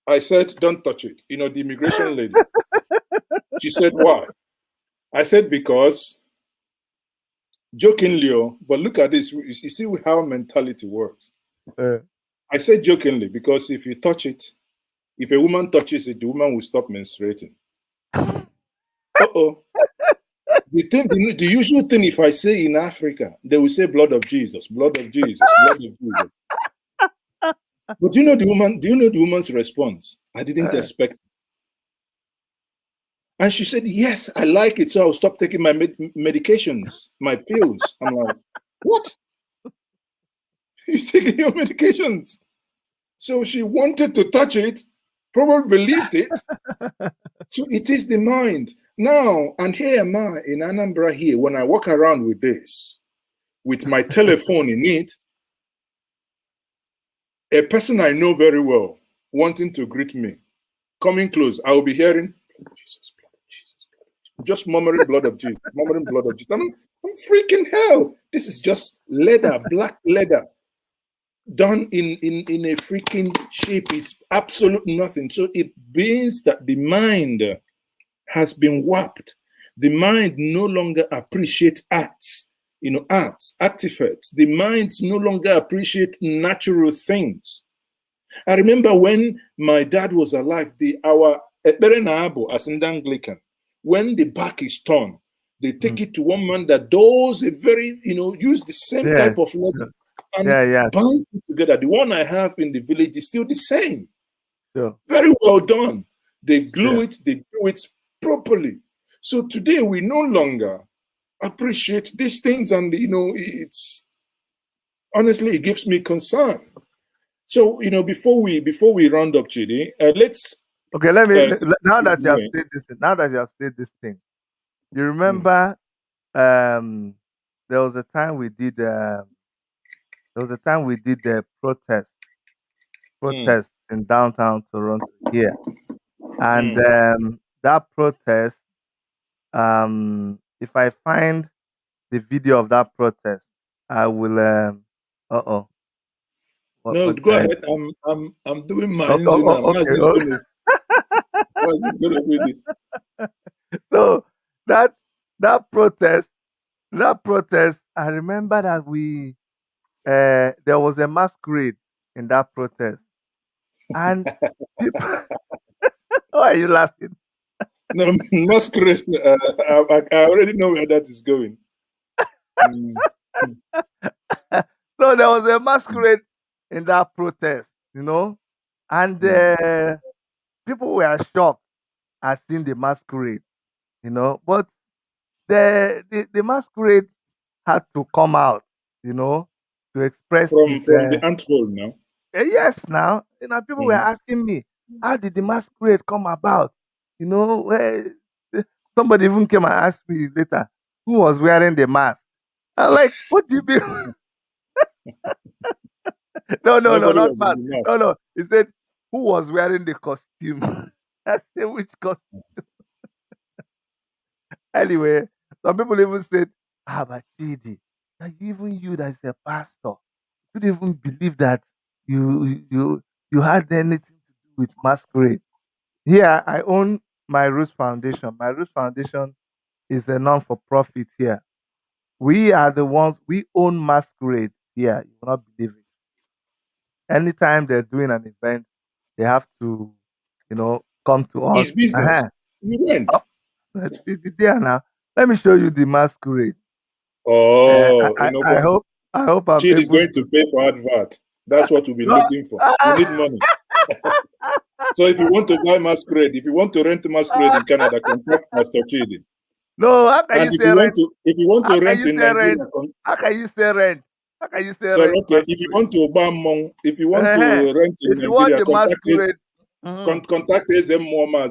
I said, "Don't touch it." You know, the immigration lady. She said, "Why?" I said, "Because," jokingly, but look at this. You see how mentality works. I said jokingly, because if you touch it, if a woman touches it, the woman will stop menstruating. Uh-oh. The usual thing, if I say in Africa, they will say blood of Jesus, blood of Jesus, blood of Jesus. But do you know the woman's response? I didn't expect it. And she said, "Yes, I like it, so I'll stop taking my medications, my pills." I'm like, "What? You're taking your medications?" So she wanted to touch it, probably believed it. So it is the mind. Now, and here am I in Anambra here, when I walk around with this, with my telephone in it, a person I know very well wanting to greet me, coming close, I will be hearing, "Blood of Jesus, blood of Jesus, blood of Jesus," just murmuring blood of Jesus, murmuring blood of Jesus. I'm freaking hell. This is just leather, black leather, done in a freaking shape. It's absolute nothing. So it means that the mind has been warped. The mind no longer appreciates arts, arts, artifacts. The mind no longer appreciates natural things. I remember when my dad was alive, our Ekpere as in the Anglican, when the back is torn, they take it to one man that does a very, use the same type of leather and bind it together. The one I have in the village is still the same. Very well done. They glue it, they do it properly. So today we no longer appreciate these things, and it's honestly, it gives me concern. So before we round up, Chidi, let's let me now that you have said this. Now that you have said this thing, you remember there was a time we did the protest in downtown Toronto here, and that protest. If I find the video of that protest, I will. No, go ahead. I'm doing my okay. What's this gonna be? So that protest, I remember that there was a masquerade in that protest, and people. Why are you laughing? No, masquerade. I already know where that is going. So there was a masquerade in that protest, and people were shocked at seeing the masquerade, but the masquerade had to come out, to express from its, the Antwerp now. Yes, now people were asking me, how did the masquerade come about? Somebody even came and asked me later, who was wearing the mask? I'm like, what do you mean? No, not mask. No. He said, who was wearing the costume? I said, which costume? Anyway, some people even said, but Chidi, even you that is a pastor, you don't even believe that you had anything to do with masquerade. Here, I own My Roots Foundation. My Roots Foundation is a non-for-profit here. We are the ones, we own masquerades here. You will not believe it. Anytime they're doing an event, they have to, come to us. It's business. We went. Let's be there now. Let me show you the masquerade. Oh, I hope I'm Chidi is able going to pay for advert. That's what we'll be looking for. We need money. So if you want to buy masquerade, if you want to rent masquerade in Canada, contact Pastor Chidi. No, how can you say rent? If you want to rent in Nigeria, how can you say rent? How can you say so rent? okay, if you want to buy Mong, if you want to rent in if you want Nigeria, the masquerade, contact SM Muammar.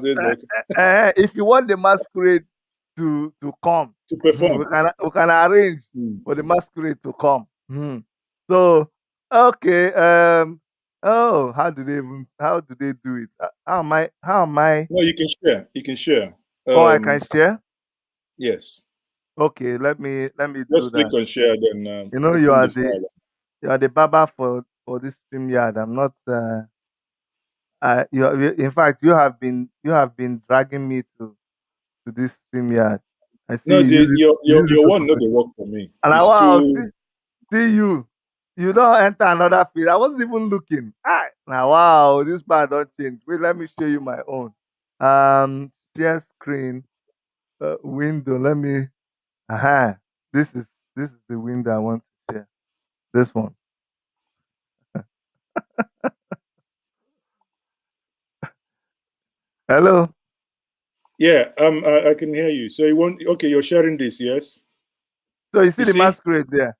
If you want the masquerade to come to perform, we can arrange for the masquerade to come. So okay, Oh, how do they do it? How am I? No, you can share. You can share. Oh, I can share. Yes. Okay, let me do Just click that. on share, then You know, open the file. you are the barber for this StreamYard. I'm not. In fact, you have been dragging me to this StreamYard. I see No, you use it. You use it your so one not professional. the work for me. And It's wow, too. see you. You don't enter another field. I wasn't even looking. Now wow, this part don't change. Wait, let me show you my own. Share screen, window. Let me. Aha. This is the window I want to share. This one. Hello. Yeah. I can hear you. So you want? Okay, you're sharing this, yes? So you see You the see? masquerade there.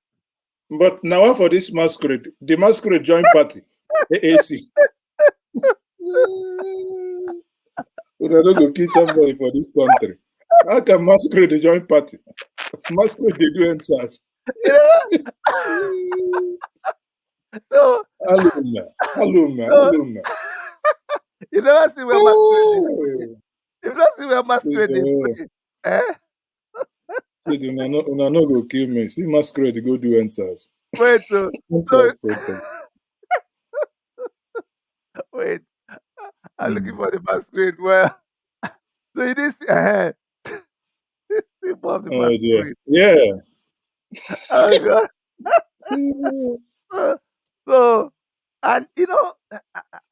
But now for this masquerade, the masquerade joint party, AAC. We are not going to kill somebody for this country. How can masquerade join party? Masquerade they do answers. You know. So Alumna, alumna, so alumna. you never see where masquerade is free. Oh, You don't see where masquerade is free. Eh? see, una no go kill me. See masquerade go do answers. Wait. So Answers protest. wait. I'm looking for the masquerade. Well, so you didn't see. See more of the Oh dear. masquerade. Yeah. Oh God. So, so, and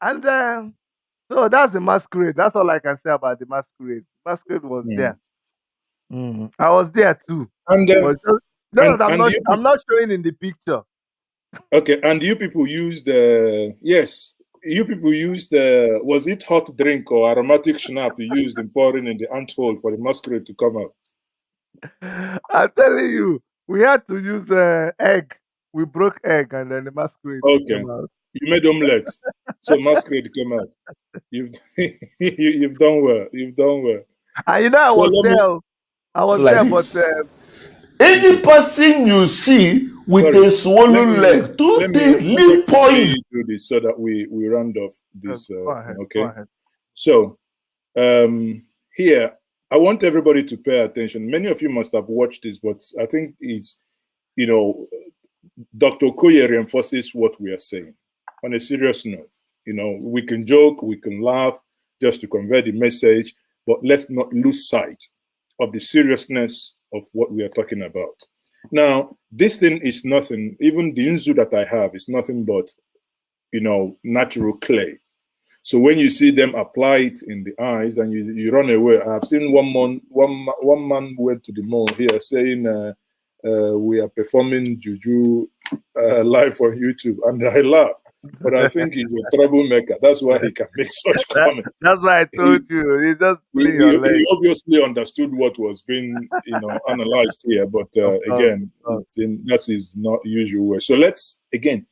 and so that's the masquerade. That's all I can say about the masquerade. Masquerade was Mm. there. I was there too, And but just that I'm and not. you I'm not showing in the picture. okay, and you people use the yes, you people use the was it hot drink or aromatic schnapp you used in pouring in the ant hole for the masquerade to come out? I'm telling you, we had to use egg. We broke egg, and then the masquerade Okay, came out. you made omelette, so masquerade came out. You've you've done well. You've done well. And I So was let me there. I was like there, but this. Any person you see with sorry. a swollen leg, two things, Let me leave quickly poison. do this so that we round off this go thing. ahead. Go Okay. ahead. So here I want everybody to pay attention. Many of you must have watched this, but I think it's you know Dr. Okoye reinforces what we are saying. On a serious note, we can joke, we can laugh just to convey the message, but let's not lose sight of the seriousness of what we are talking about. Now, this thing is nothing, even the inzu that I have is nothing but, natural clay. So when you see them apply it in the eyes and you run away, I've seen one man went to the mall here saying, we are performing juju live on YouTube, and I laugh. But I think he's a troublemaker. That's why he can make such comments. That's why I told He, you. He's just he, pulling your leg. he obviously understood what was being, analyzed here. But Of course, again, of course. that's his not usual way. So let's again,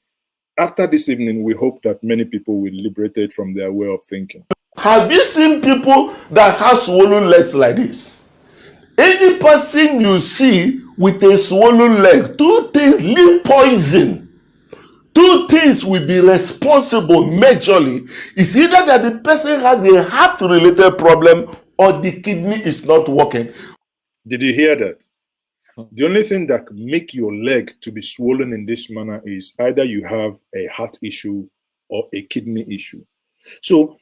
after this evening, we hope that many people will liberate it from their way of thinking. Have you seen people that have swollen legs like this? Any person you see with a swollen leg, two things, leave poison. Two things will be responsible majorly. It's either that the person has a heart-related problem or the kidney is not working. Did you hear that? The only thing that can make your leg to be swollen in this manner is either you have a heart issue or a kidney issue. So,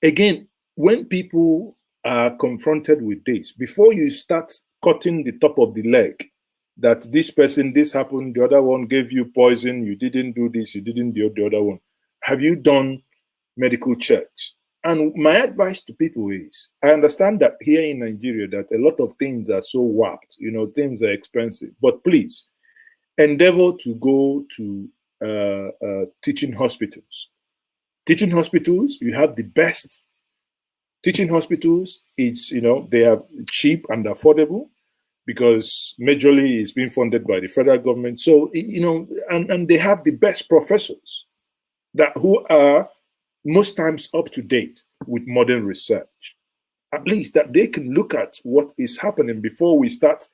again, when people are confronted with this, before you start cutting the top of the leg, that this person, this happened, the other one gave you poison, you didn't do this, you didn't do the other one. Have you done medical checks? And my advice to people is, I understand that here in Nigeria that a lot of things are so warped, things are expensive, but please endeavor to go to teaching hospitals. Teaching hospitals, you have the best teaching hospitals. It's, they are cheap and affordable because majorly it's being funded by the federal government. So, and they have the best professors who are most times up to date with modern research. At least that they can look at what is happening before we start,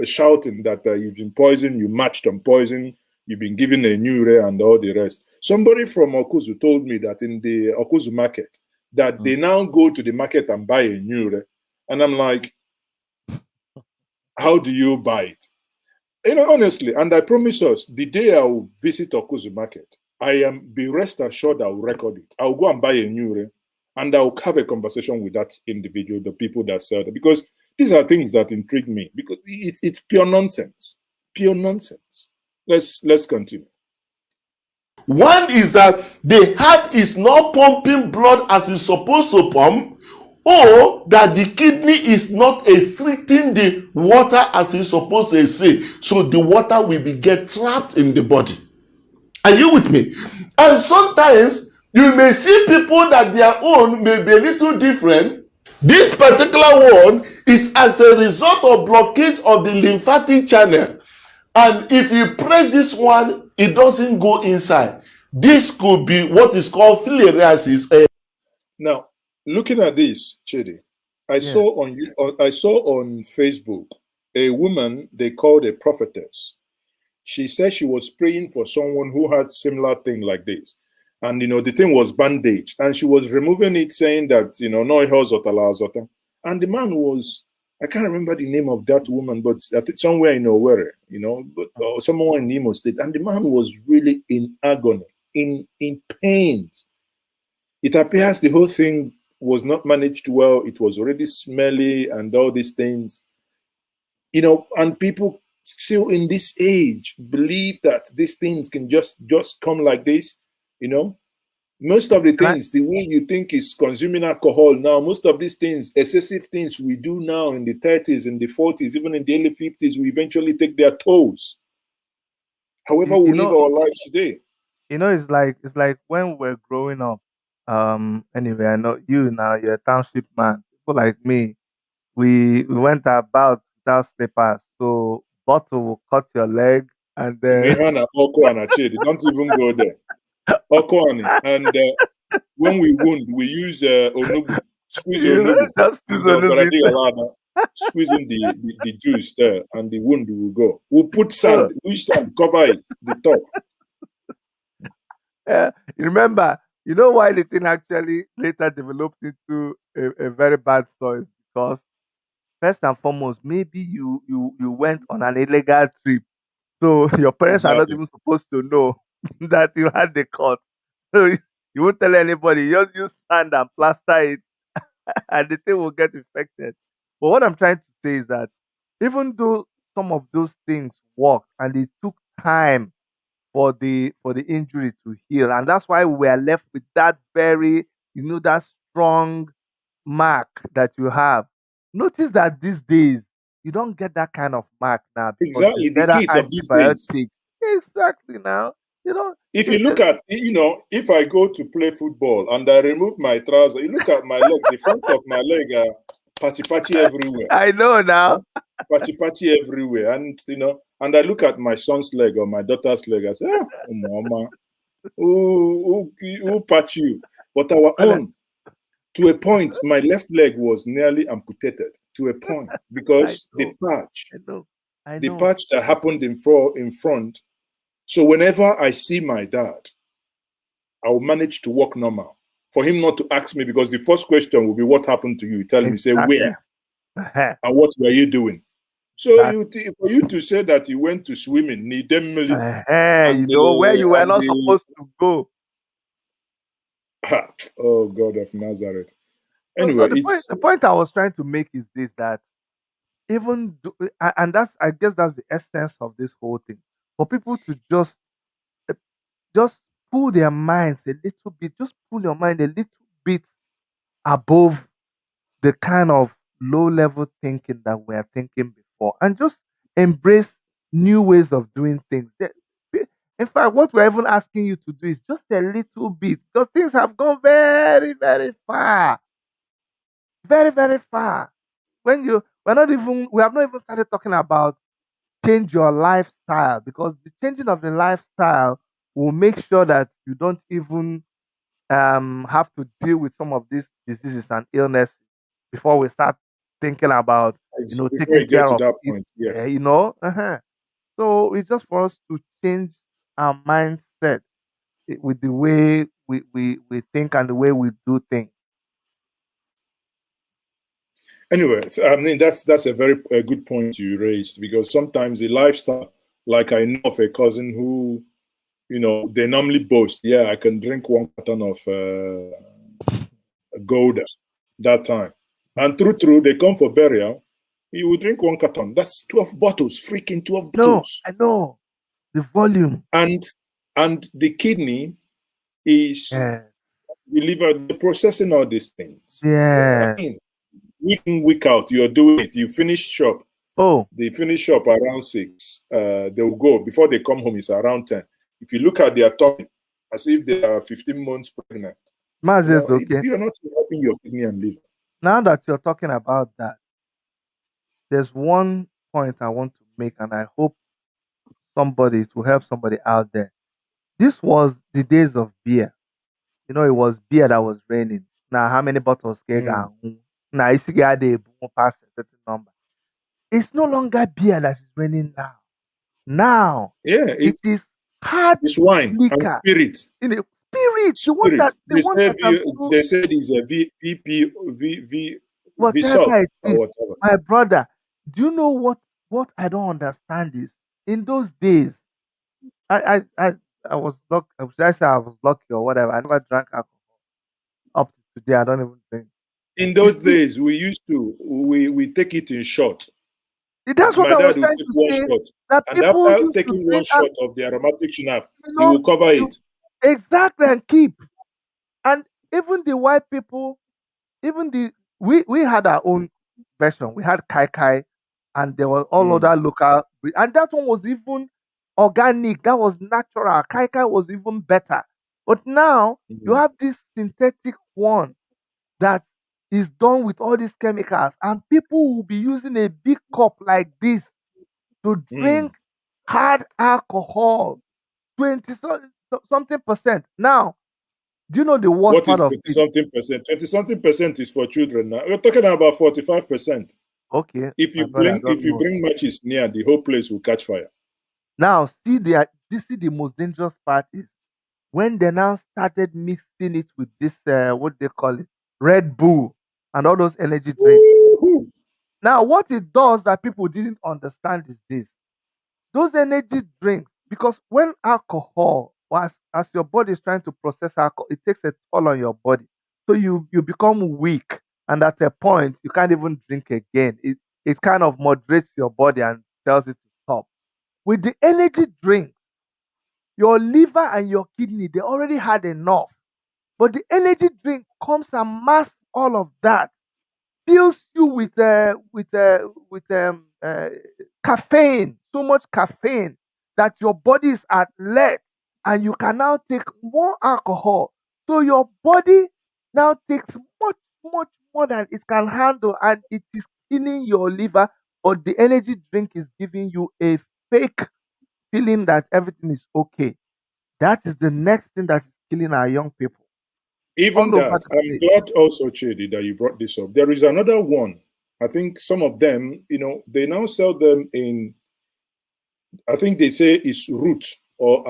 shouting that you've been poisoned, you matched on poison, you've been given a new ray and all the rest. Somebody from Okuzu told me that in the Okuzu market, that they now go to the market and buy a new. And I'm like, how do you buy it? Honestly, and I promise us, the day I will visit Okuzu market, be rest assured I will record it. I will go and buy a new, and I will have a conversation with that individual, the people that sell it, because these are things that intrigue me, because it's pure nonsense. Pure nonsense. Let's continue. One is that the heart is not pumping blood as it's supposed to pump, or that the kidney is not excreting the water as it's supposed to excrete. So the water will get trapped in the body. Are you with me? And sometimes you may see people that their own may be a little different. This particular one is as a result of blockage of the lymphatic channel. And if you press this one, it doesn't go inside. This could be what is called filariasis. Now, looking at this, Chidi, I saw on Facebook a woman they called a prophetess. She said she was praying for someone who had similar thing like this. And, the thing was bandaged. And she was removing it, saying that, no, it was Zota. And the man was, I can't remember the name of that woman, but I think somewhere in Owerri, or somewhere in Imo State. And the man was really in agony, in pain. It appears the whole thing was not managed well. It was already smelly and all these things. And people still in this age believe that these things can just come like this. Most of the things, the way you think is consuming alcohol now, most of these things, excessive things we do now in the 30s, in the 40s, even in the early 50s, we eventually take their toes. However, we live our lives today. It's like when we're growing up. Anyway, I know you now, you're a township man. People like me, we went about without slippers. So bottle will cut your leg and then Don't even go there. And when we wound, we use onubu, squeeze onubu, squeezing the juice there, and the wound will go. We'll put sand, cover it, the top. You remember, why the thing actually later developed into a very bad story is because first and foremost, maybe you went on an illegal trip, so your parents are not even supposed to know that you had the cut. So you won't tell anybody. You just use sand and plaster it, and the thing will get infected. But what I'm trying to say is that even though some of those things worked and it took time for the injury to heal, and that's why we are left with that very that strong mark that you have. Notice that these days you don't get that kind of mark now because exactly the kids of these days. Exactly now. If you look at, if I go to play football and I remove my trouser, you look at my leg, the front of my leg patchy everywhere. I know now. Patchy everywhere. And, and I look at my son's leg or my daughter's leg, I say, mama, who patch you? But our own, to a point, my left leg was nearly amputated to a point because the patch, the patch that happened in front. So whenever I see my dad, I will manage to walk normal. For him not to ask me, because the first question will be, what happened to you? Tell me, say, where? And what were you doing? So for you to say that you went to swimming, where you were not supposed to go. Oh, God of Nazareth. Anyway, the point I was trying to make is this, that even and I guess that's the essence of this whole thing. For people to just pull their minds a little bit, just pull your mind a little bit above the kind of low-level thinking that we are thinking before, and just embrace new ways of doing things. In fact, what we're even asking you to do is just a little bit, because things have gone very, very far. Very, very far. We have not even started talking about change your lifestyle, because the changing of the lifestyle will make sure that you don't even have to deal with some of these diseases and illnesses before we start thinking about taking care of that point. So it's just for us to change our mindset. with the way we think and the way we do things. Anyway, I mean that's a very good point you raised, because sometimes the lifestyle, like I know of a cousin who, they normally boast, yeah, I can drink 1 carton of Gouda that time, and through they come for burial, you will drink 1 carton. That's 12 bottles, freaking 12 No, bottles. I know the volume. And the kidney is Yeah, the liver, they're processing all these things. I yeah. mean, week in, week out, you're doing it. You finish shop. Oh, They finish shop around 6. They will go. Before they come home, it's around 10. If you look at their tummy, as if they are 15 months pregnant. Mazes, okay. You're not helping your kidney and liver. Now that you're talking about that, there's one point I want to make, and I hope somebody to help somebody out there. This was the days of beer. It was beer that was raining. Now, how many bottles can now it's past a certain number. It's no longer beer that is raining now. Now, Yeah, it is hard it's wine and liquor. spirit. Spirit. The Spirit. one that They said is a VP whatever salt it or is. whatever. My brother, do you know what I don't understand is in those days, I was lucky. Should I say I was lucky or whatever? I never drank alcohol up to today. I don't even drink. In those days, we used to we take it in shot. That's what My I was dad would trying take to one say. shot, That and people after used to taking one drink shot of the aromatic schnapps, he know, will cover it. exactly and keep. And even the white people, even we had our own version. We had Kai Kai, and there were all other local, and that one was even organic. That was natural. Kai Kai was even better. But now you have this synthetic one that is done with all these chemicals, and people will be using a big cup like this to drink hard alcohol, 20-something%. Now, do you know the worst What is part of it? 20-something%? 20-something% is for children now. We're talking about 45%. Okay. If you bring matches near, the whole place will catch fire. Now, see the most dangerous part is when they now started mixing it with this what they call it, Red Bull and all those energy drinks. Woo-hoo. Now, what it does that people didn't understand is this: those energy drinks, because when alcohol, as your body is trying to process alcohol, it takes a toll on your body, so you become weak, and at a point you can't even drink again. It kind of moderates your body and tells it to stop. With the energy drink, your liver and your kidney, they already had enough, but the energy drink comes and masks all of that, fills you with caffeine, so much caffeine that your body is alert, and you can now take more alcohol. So your body now takes much, much more than it can handle, and it is killing your liver. But the energy drink is giving you a fake feeling that everything is okay. That is the next thing that is killing our young people. Even that, I'm glad also, Chidi, that you brought this up. There is another one. I think some of them, they now sell them in, I think they say it's root or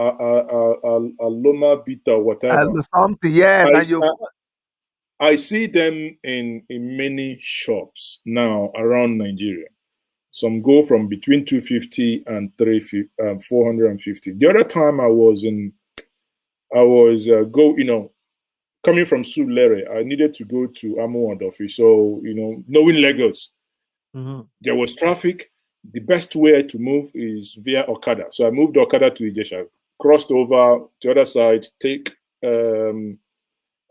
Loma Beta, whatever. Something, yes. I see them in many shops now around Nigeria. Some go from between 250 and 450. The other time I was coming from Sulere, I needed to go to Amo Odofi. So, knowing Lagos, there was traffic. The best way to move is via Okada. So I moved Okada to Ijesha, crossed over to the other side, take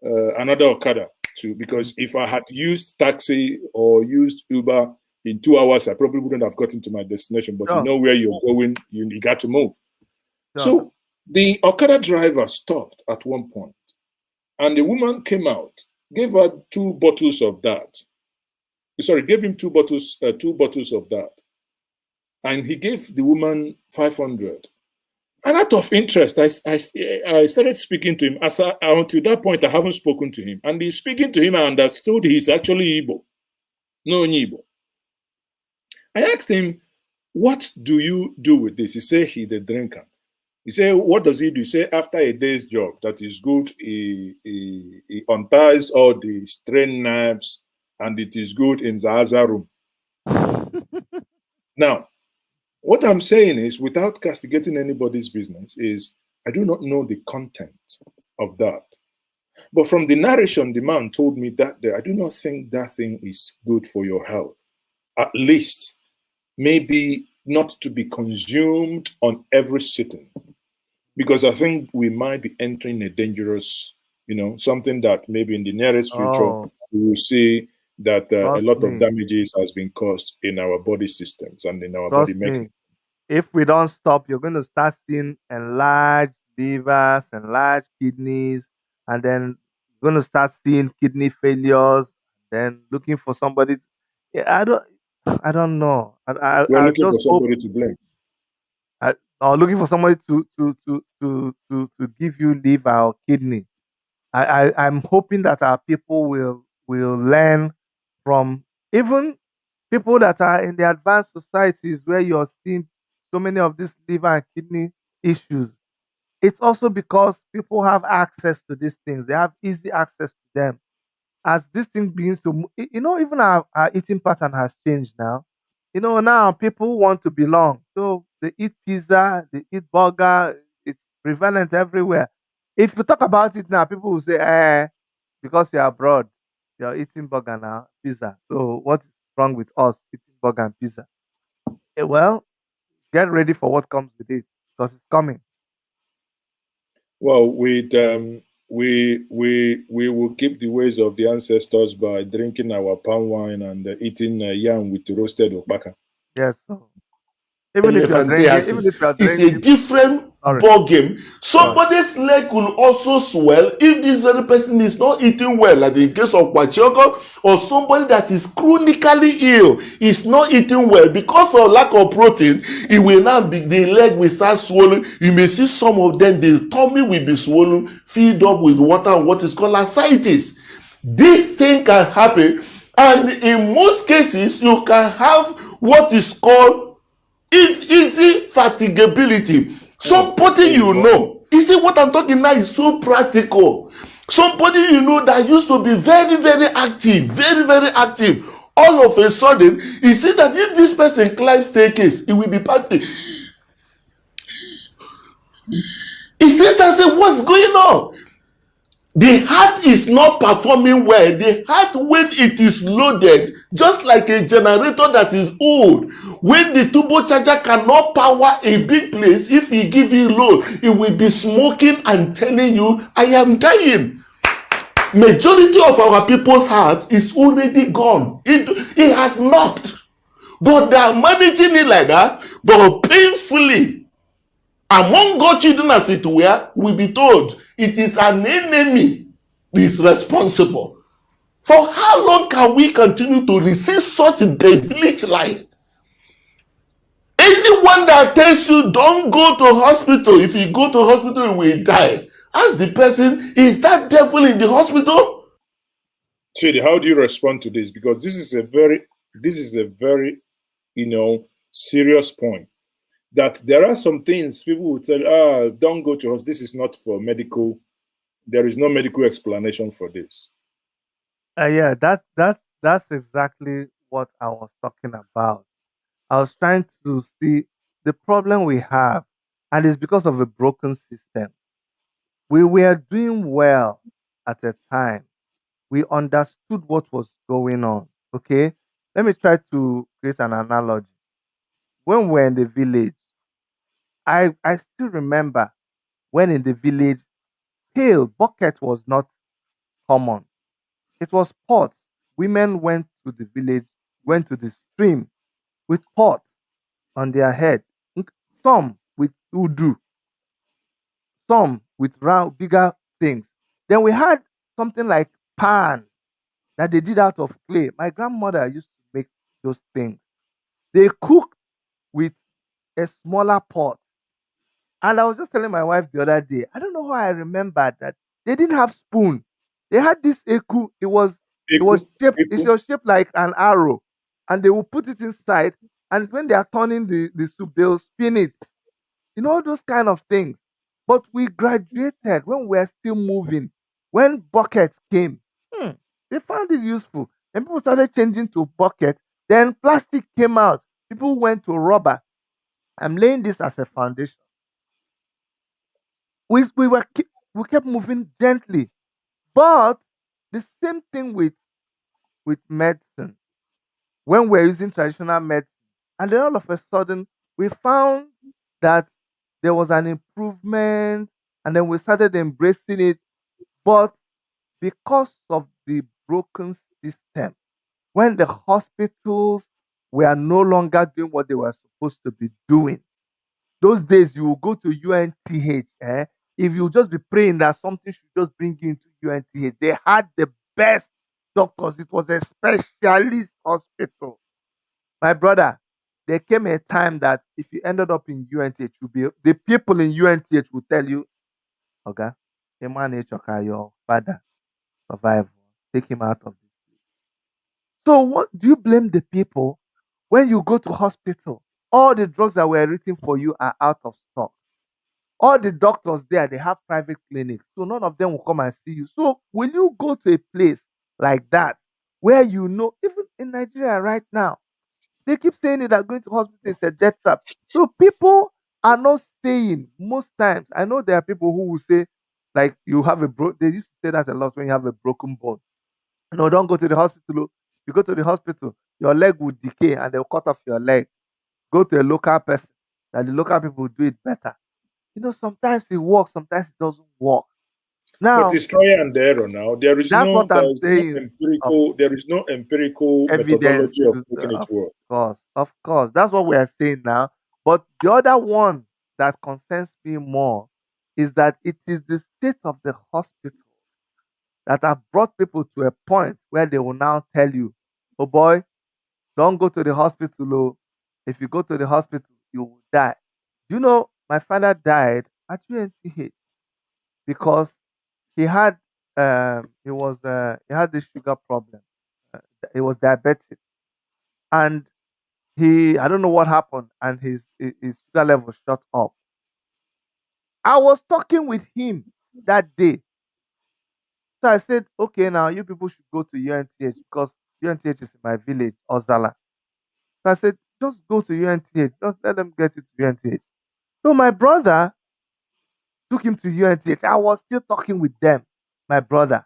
another Okada too. Because if I had used taxi or used Uber in 2 hours, I probably wouldn't have gotten to my destination. But you know where you're going, you got to move. So the Okada driver stopped at one point. And the woman came out, gave her 2 bottles of that. Sorry, gave him 2 bottles of that. And he gave the woman 500. And out of interest, I started speaking to him. Until that point, I haven't spoken to him. And speaking to him, I understood he's actually Igbo. No Igbo. I asked him, what do you do with this? He said he's a drinker. You say, what does he do? Say, after a day's job that is good, he unties all the strained nerves and it is good in the other room. Now, what I'm saying is, without castigating anybody's business, is I do not know the content of that. But from the narration, the man told me that day, I do not think that thing is good for your health. At least, maybe not to be consumed on every sitting. Because I think we might be entering a dangerous, something that maybe in the nearest future, Oh, we will see that a trust lot of me, damages has been caused in our body systems and in our body trust mechanism. me. If we don't stop, you're going to start seeing enlarged livers, enlarged kidneys, and then you're going to start seeing kidney failures. Then looking for somebody. Yeah, I don't know. We're I looking for just hope. somebody to blame. Or looking for somebody to give you liver or kidney. I'm hoping that our people will learn from even people that are in the advanced societies where you're seeing so many of these liver and kidney issues. It's also because people have access to these things. They have easy access to them. As this thing begins to, even our eating pattern has changed now. Now people want to belong. So they eat pizza, they eat burger. It's prevalent everywhere. If you talk about it now, people will say, because you're abroad, you're eating burger now, pizza. So what is wrong with us eating burger and pizza? Well, get ready for what comes with it because it's coming. Well, we will keep the ways of the ancestors by drinking our palm wine and eating yam with roasted okpaka. Yes. So even if you're drinking, even elephantiasis if you're is a drinking, different sorry, ball game. go on. Somebody's leg will also swell if this other person is not eating well, like in case of Kwachiogo, or somebody that is chronically ill is not eating well because of lack of protein. It will now be, the leg will start swollen. You may see some of them, the tummy will be swollen, filled up with water, what is called ascites. This thing can happen, and in most cases, you can have what is called it's easy fatigability. Somebody you see what I'm talking now is so practical. Somebody that used to be very, very active, very, very active. All of a sudden, you see that if this person climbs staircase, it will be party. He says, I say, what's going on? The heart is not performing well. The heart, when it is loaded, just like a generator that is old, when the turbocharger cannot power a big place, if you give it load, it will be smoking and telling you, I am dying. Majority of our people's heart is already gone. It has not. But they are managing it like that, but painfully. Among God's children, as it were, will be told it is an enemy is responsible. For how long can we continue to receive such devilish light? Anyone that tells you don't go to hospital, if you go to hospital, you will die. Ask the person, is that devil in the hospital? Shady, how do you respond to this? Because this is a very, serious point. That there are some things people will tell, don't go to us. This is not for medical. There is no medical explanation for this. Yeah, that's exactly what I was talking about. I was trying to see the problem we have, and it's because of a broken system. We were doing well at a time. We understood what was going on. Okay, let me try to create an analogy. When we were in the village, I still remember when in the village, pail bucket was not common. It was pots. Women went to the village, went to the stream with pots on their head. Some with udu, some with round, bigger things. Then we had something like pan that they did out of clay. My grandmother used to make those things. They cooked with a smaller pot. And I was just telling my wife the other day, I don't know why I remembered that they didn't have spoon. They had this eku. It was shaped like an arrow. And they will put it inside. And when they are turning the soup, they will spin it. all those kind of things. But we graduated when we were still moving. When buckets came, they found it useful. And people started changing to bucket. Then plastic came out. People went to rubber. I'm laying this as a foundation. We kept moving gently. But the same thing with medicine. When we're using traditional medicine, and then all of a sudden we found that there was an improvement, and then we started embracing it. But because of the broken system, when the hospitals were no longer doing what they were supposed to be doing, those days you will go to UNTH. If you just be praying that something should just bring you into UNTH, they had the best doctors. It was a specialist hospital. My brother, there came a time that if you ended up in UNTH, the people in UNTH will tell you, okay, your father survived. Take him out of this place. So what do you blame the people when you go to hospital? All the drugs that were written for you are out of stock. All the doctors there, they have private clinics, so none of them will come and see you. So will you go to a place like that where even in Nigeria right now, they keep saying it that going to hospital is a death trap. So people are not saying most times. I know there are people who will say, like, you have they used to say that a lot when you have a broken bone. No, don't go to the hospital. Oh. You go to the hospital, your leg will decay and they'll cut off your leg. Go to a local person, that the local people will do it better. Sometimes it works, sometimes it doesn't work. But Now, it's trial and error now. There is that's no what I'm saying. empirical Evidence methodology of to making it work. of course. That's what we are saying now. But the other one that concerns me more is that it is the state of the hospital that have brought people to a point where they will now tell you, oh boy, don't go to the hospital. Oh. If you go to the hospital, you will die. Do you know my father died at UNTH because he had he had this sugar problem. He was diabetic, and I don't know what happened, and his sugar level shot up. I was talking with him that day, so I said, okay, now you people should go to UNTH because UNTH is in my village, Ozala. So I said, just go to UNTH, just let them get you to UNTH. So my brother took him to UNTH. I was still talking with them, my brother.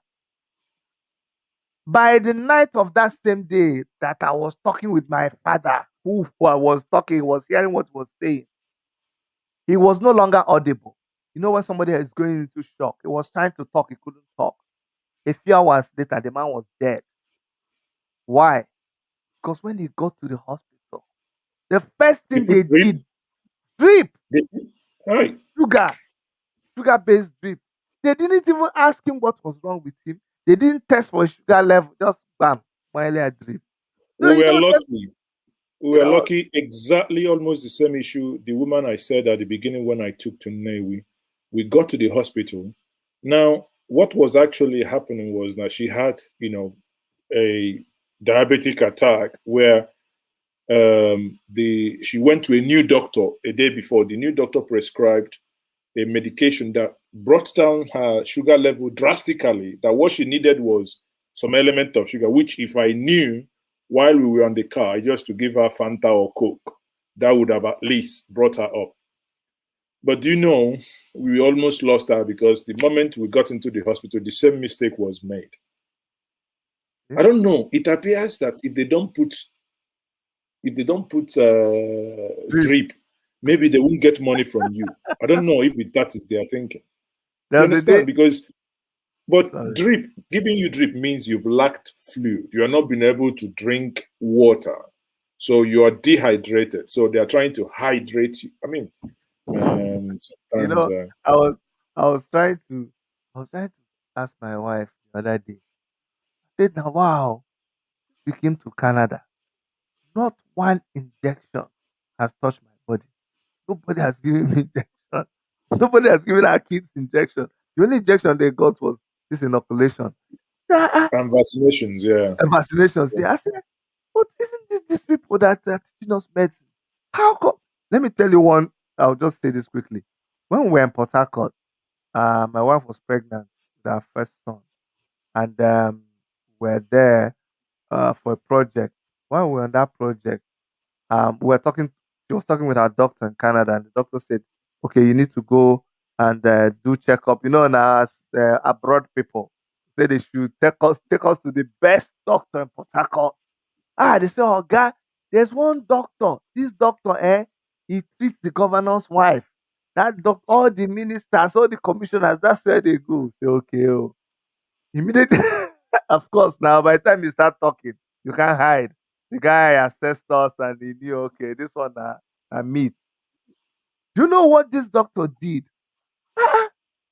By the night of that same day that I was talking with my father, who I was talking, was hearing what he was saying, he was no longer audible. When somebody is going into shock, he was trying to talk, he couldn't talk. A few hours later, the man was dead. Why? Because when he got to the hospital, the first thing they did, drip, Right. sugar-based drip. They didn't even ask him what was wrong with him. They didn't test for sugar level, just bam, drip. So, We were lucky. We were lucky. Exactly almost the same issue. The woman I said at the beginning when I took to Newi, we got to the hospital. Now, what was actually happening was that she had, a diabetic attack where she went to a new doctor a day before. The new doctor prescribed a medication that brought down her sugar level drastically. That what she needed was some element of sugar, which if I knew while we were on the car, just to give her Fanta or Coke, that would have at least brought her up. But we almost lost her because the moment we got into the hospital, the same mistake was made. I don't know. It appears that if they don't put drip, maybe they won't get money from you. I don't know if that is their thinking. You understand? But giving you drip means you've lacked fluid. You are not being able to drink water. So you are dehydrated. So they are trying to hydrate you. I mean, sometimes I was trying to ask my wife the other day. I said, now wow, we came to Canada. Not one injection has touched my body. Nobody has given me injection. Nobody has given our kids injection. The only injection they got was this inoculation. And vaccinations, yeah. And vaccinations, yeah. I said, but isn't it these people that are teaching us medicine? How come? Let me tell you one I'll just say this quickly. When we were in Port Harcourt, my wife was pregnant with our first son, and we're there for a project. When we were on that project, we were talking. She was talking with our doctor in Canada, and the doctor said, "Okay, you need to go and do checkup. You know, now as abroad people, say they should take us to the best doctor in Port Harcourt." They say, "Oh, guy, there's one doctor. This doctor, he treats the governor's wife. That doctor, all the ministers, all the commissioners, that's where they go." Say, okay, oh. Immediately, of course, now by the time you start talking, you can't hide. The guy assessed us and he knew, okay, this one I meet. Do you know what this doctor did?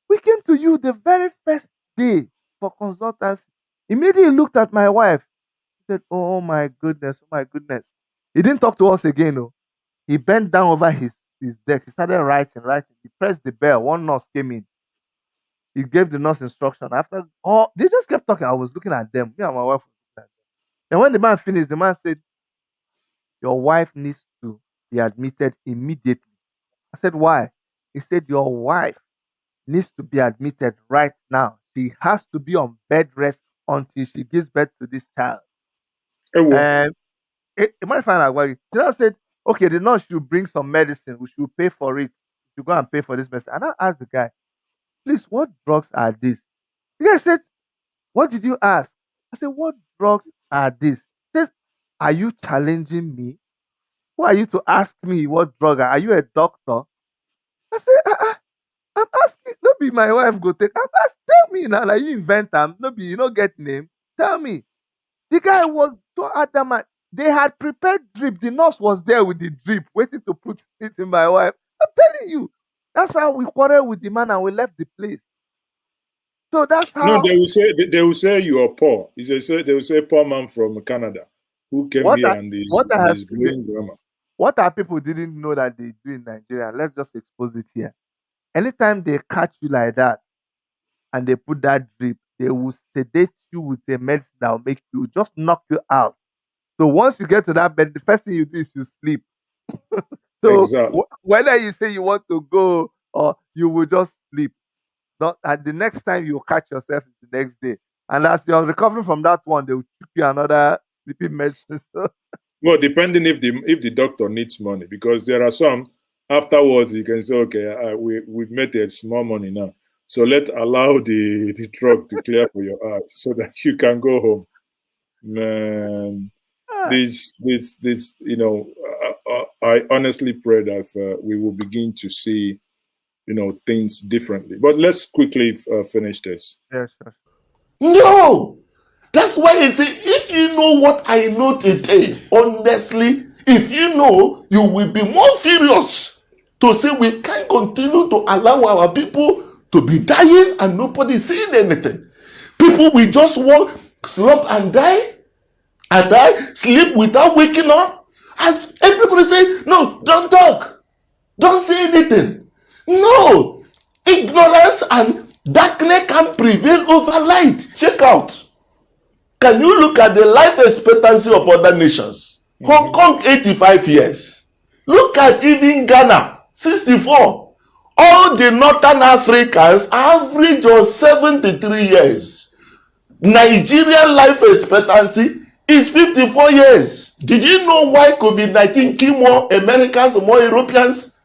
We came to you the very first day for consultancy. Immediately he looked at my wife. He said, "Oh my goodness, oh my goodness." He didn't talk to us again. No. He bent down over his desk. He started writing. He pressed the bell. One nurse came in. He gave the nurse instruction. After all, they just kept talking. I was looking at them. Me and my wife were looking at them. And when the man finished, the man said, "Your wife needs to be admitted immediately." I said, "Why?" He said, "Your wife needs to be admitted right now. She has to be on bed rest until she gives birth to this child." Eh, well, And it might find out why. She just said, "Okay, the nurse should bring some medicine. We should pay for it. We should go and pay for this medicine." And I asked the guy, "Please, what drugs are these?" The guy said, "What did you ask?" I said, "What drugs are these?" He says, "Are you challenging me? Who are you to ask me what drug? Are you a doctor?" I said, I'm asking, no be my wife go take. I'm asking, tell me now, like you invent them, no be you no get name. Tell me. The guy was so adamant. They had prepared drip. The nurse was there with the drip, waiting to put it in my wife. I'm telling you, that's how we quarreled with the man and we left the place. So that's no, how they will say you are poor. They will say poor man from Canada who came what here I, and what I have is blowing grammar. what our people didn't know that they do in Nigeria. Let's just expose it here. Anytime they catch you like that and they put that drip, they will sedate you with a medicine that will make you just knock you out. So once you get to that bed, the first thing you do is you sleep. So Exactly. whether you say you want to go or you will just sleep. Not and the next time you catch yourself is the next day. And as you're recovering from that one, they will give you another sleeping medicine. So Well, depending if the doctor needs money, because there are some afterwards you can say, okay, we've made a small money now, so allow the drug to clear for your eyes so that you can go home. Man, this I honestly pray that we will begin to see things differently. But let's quickly finish this. yes, yes. No! That's why I say, if you know what I know today, honestly, if you know, you will be more furious to say we can't continue to allow our people to be dying and nobody saying anything. People will just walk, slump and die, sleep without waking up. As everybody say, no, don't talk. Don't say anything. No! Ignorance and darkness can prevail over light. Check out. Can you look at the life expectancy of other nations? Hong Kong, 85 years. Look at even Ghana, 64. All the Northern Africans average of 73 years. Nigerian life expectancy is 54 years. Did you know why COVID-19 killed more Americans, more Europeans?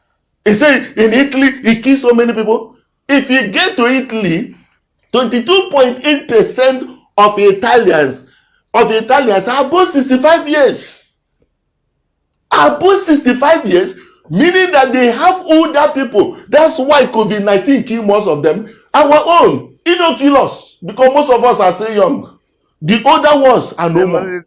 He said in Italy, it killed so many people. If you get to Italy, 22.8% of Italians are above 65 years. Above 65 years, meaning that they have older people. That's why COVID-19 killed most of them. Our own, it don't kill us because most of us are still young. The older ones are no more.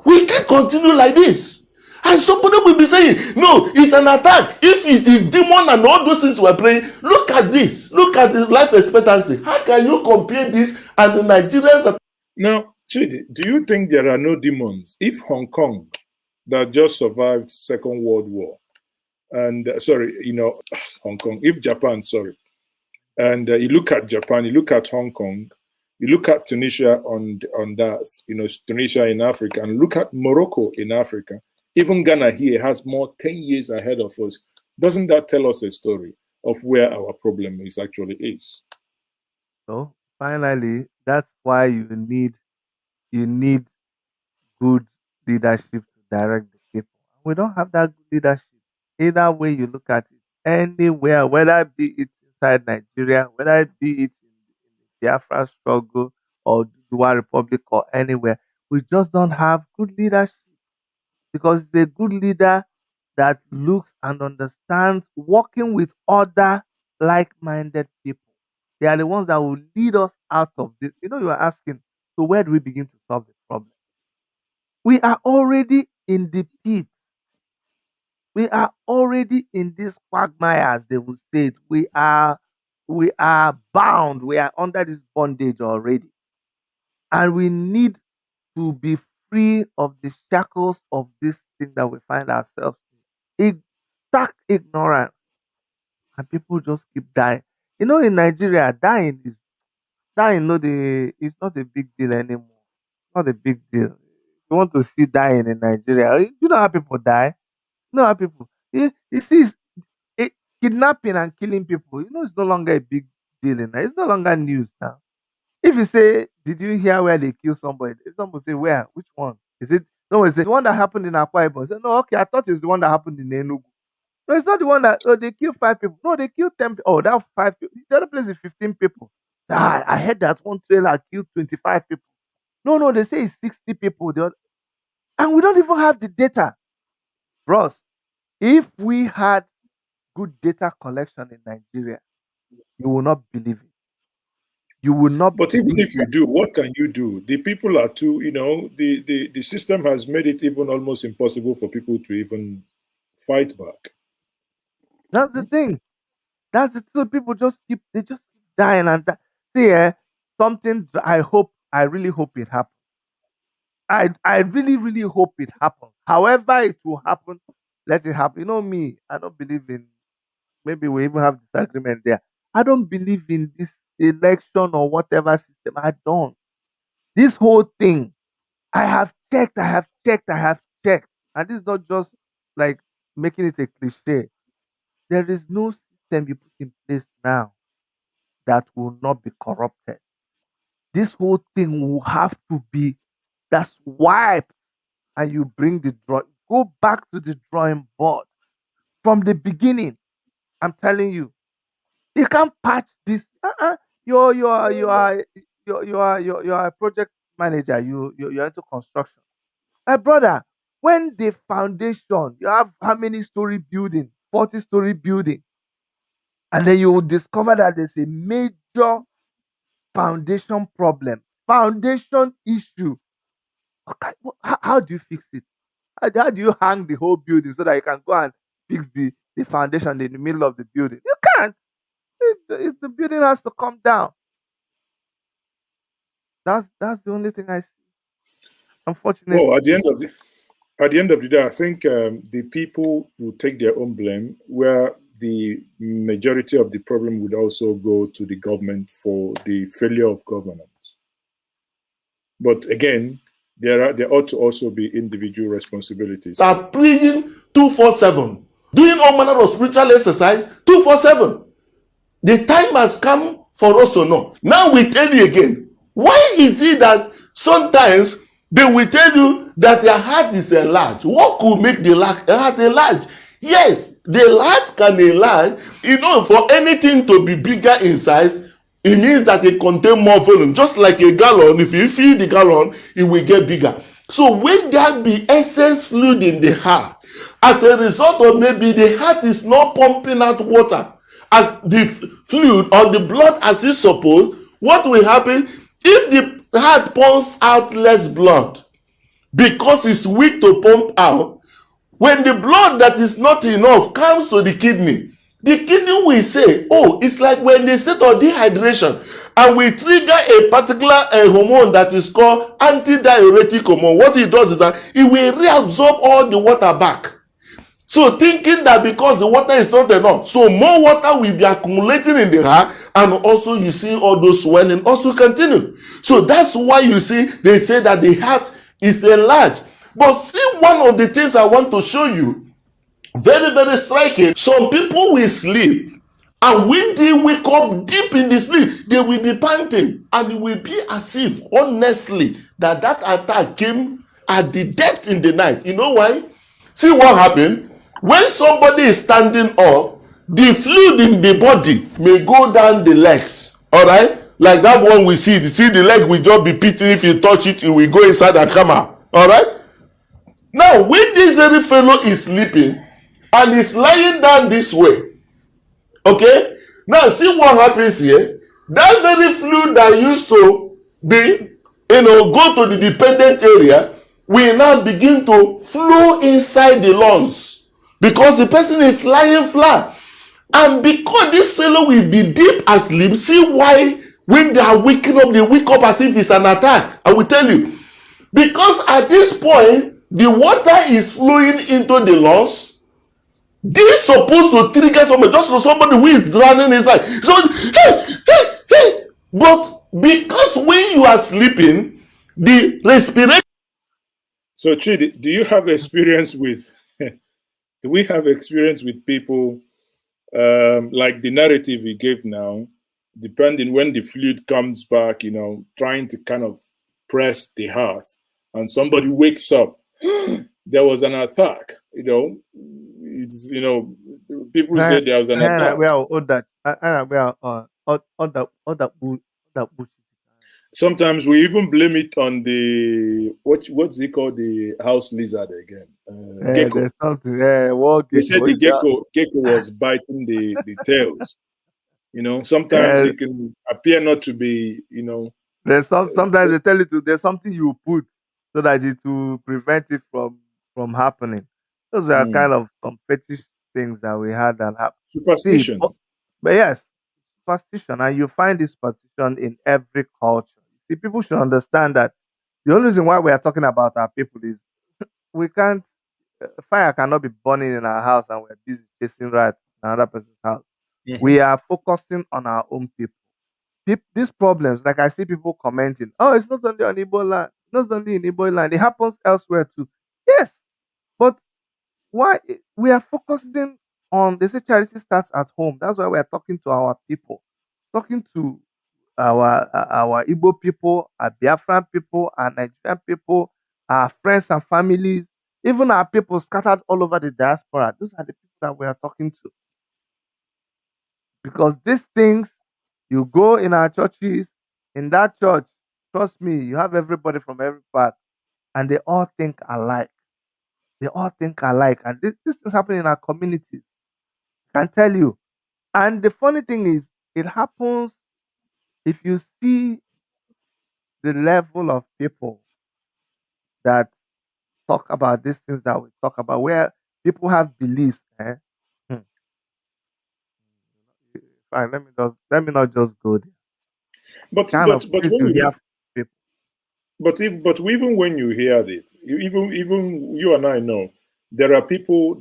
We can't continue like this. And somebody will be saying, no, it's an attack. If it's the demon and all those things we're praying, look at this. Look at the life expectancy. How can you compare this and the Nigerians? Now, Chidi, do you think there are no demons? If Hong Kong, that just survived Second World War, and Hong Kong, if Japan, and you look at Japan, you look at Hong Kong, you look at Tunisia on that, Tunisia in Africa, and look at Morocco in Africa. Even Ghana here has more 10 years ahead of us. Doesn't that tell us a story of where our problem actually is? So finally, that's why you need good leadership to direct the people. We don't have that good leadership. Either way you look at it, anywhere, whether it be it inside Nigeria, whether it be it in the Biafra struggle or Dual Republic or anywhere, we just don't have good leadership because it's a good leader that looks and understands working with other like-minded people. They are the ones that will lead us out of this. You are asking, so where do we begin to solve the problem? We are already in the pit. We are already in this quagmire, as they will say it. We are bound. We are under this bondage already. And we need to be free of the shackles of this thing that we find ourselves in. Stark ignorance. And people just keep dying. In Nigeria, dying it's not a big deal anymore. Not a big deal. If you want to see dying in Nigeria, you know how people die. You know how people you see it, kidnapping and killing people, it's no longer a big deal in It's no longer news now. If you say, did you hear where they kill somebody? If someone say where, which one? Is it no? Is it the one that happened in Akwa Ibom? Say, no, okay, I thought it was the one that happened in Enugu. No, it's not the one that they killed 5 people. No, they killed 10 people. Oh, that 5 people. The other place is 15 people. I heard that one trailer killed 25 people. No, they say it's 60 people. And we don't even have the data. Bros, if we had good data collection in Nigeria, you will not believe it. You will not. But even if you do, what can you do? The people are too, the system has made it even almost impossible for people to even fight back. That's the thing. That's it. So people just keep dying and die. See, something I really hope it happens. I really, really hope it happens. However it will happen, let it happen. You know me, I don't believe in, maybe we even have disagreement there. I don't believe in this election or whatever system. I don't. This whole thing, I have checked. And this is not just like making it a cliche. There is no system you put in place now that will not be corrupted. This whole thing will have to be that's wiped, and you bring go back to the drawing board from the beginning. I'm telling you, you can't patch this. You are a project manager. You're into construction. My brother, when the foundation, you have how many story building? 40-story building. And then you will discover that there's a major foundation problem, foundation issue. Okay, how do you fix it? How do you hang the whole building so that you can go and fix the foundation in the middle of the building? You can't. The building has to come down. That's the only thing I see. Unfortunately. Well, at the end of the day, I think the people will take their own blame, where the majority of the problem would also go to the government for the failure of governance. But again, there ought to also be individual responsibilities. Are praying 247, doing all manner of spiritual exercise 247. The time has come for us to know. Now we tell you again, why is it that sometimes they will tell you that their heart is enlarged? What could make the heart enlarged? Yes, the heart can enlarge. For anything to be bigger in size, it means that it contains more volume. Just like a gallon, if you fill the gallon, it will get bigger. So when there be excess fluid in the heart, as a result of maybe the heart is not pumping out water as the fluid or the blood as it's supposed, what will happen? If the heart pumps out less blood because it's weak to pump out, when the blood that is not enough comes to the kidney will say, oh, it's like when they state of dehydration and we trigger a particular hormone that is called antidiuretic hormone. What it does is that it will reabsorb all the water back. So thinking that because the water is not enough, so more water will be accumulating in the heart, and also you see all those swelling also continue. So that's why you see they say that the heart is enlarged. But see, one of the things I want to show you, Very, very striking. Some people will sleep, and when they wake up deep in the sleep, they will be panting, and it will be as if, honestly, that attack came at the depth in the night. You know why? See what happened? When somebody is standing up, the fluid in the body may go down the legs. All right? Like that one we see. See, the leg will just be pitching. If you touch it, it will go inside and come out. All right? Now, when this very fellow is sleeping and is lying down this way, okay? Now, see what happens here. That very fluid that used to be, go to the dependent area will now begin to flow inside the lungs because the person is lying flat. And because this fellow will be deep asleep, see why when they are waking up, they wake up as if it's an attack. I will tell you. Because at this point, the water is flowing into the lungs. This is supposed to trigger somebody, just for somebody who is drowning inside. So, hey. But because when you are sleeping, the respiration. So, Chidi, do you have experience with? Do we have experience with people like the narrative we gave now? Depending when the fluid comes back, trying to kind of press the heart, and somebody wakes up. There was an attack. It's people say there was an attack. Sometimes we even blame it on the what's it called, the house lizard again, gecko. There's something. They said the gecko was biting the tails. Sometimes it can appear not to be. There's sometimes they tell you there's something you put so that it will prevent it from happening. Those were kind of some fetish things that we had that happened. Superstition. But yes, superstition, and you find this superstition in every culture. See, people should understand that the only reason why we are talking about our people is we can't. Fire cannot be burning in our house, and we're busy chasing rats in another person's house. Mhm. We are focusing on our own people. These problems, like I see people commenting, oh, it's not only on Igbo land, not only in Igbo land, it happens elsewhere too. Yes, but why we are focusing on? They say charity starts at home. That's why we are talking to our people, talking to our Igbo people, our Biafran people, our Nigerian people, our friends and families, even our people scattered all over the diaspora. Those are the people that we are talking to. Because these things, you go in our churches, in that church, trust me, you have everybody from every part, and they all think alike. They all think alike. And this is happening in our communities. I can tell you. And the funny thing is, it happens if you see the level of people that talk about these things that we talk about, where people have beliefs. Fine, let me not just go there. But Kind of but please when to you hear people. but even when you hear it, even you and I know there are people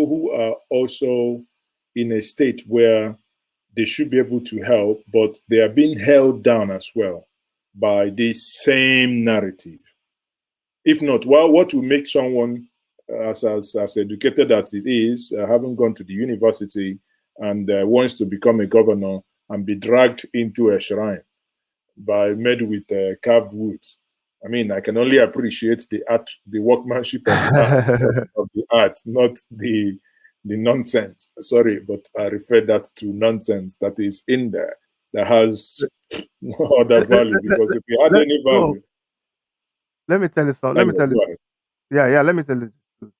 who are also in a state where they should be able to help, but they are being held down as well by this same narrative. If not, well, what will make someone as educated as it is, having gone to the university and wants to become a governor and be dragged into a shrine made with carved wood? I mean, I can only appreciate the art, the workmanship of the art, not the nonsense. Sorry, but I refer that to nonsense that is in there that has no other value. Because if you had any value, let me tell you something. Let me tell you. Yeah. Let me tell you the truth.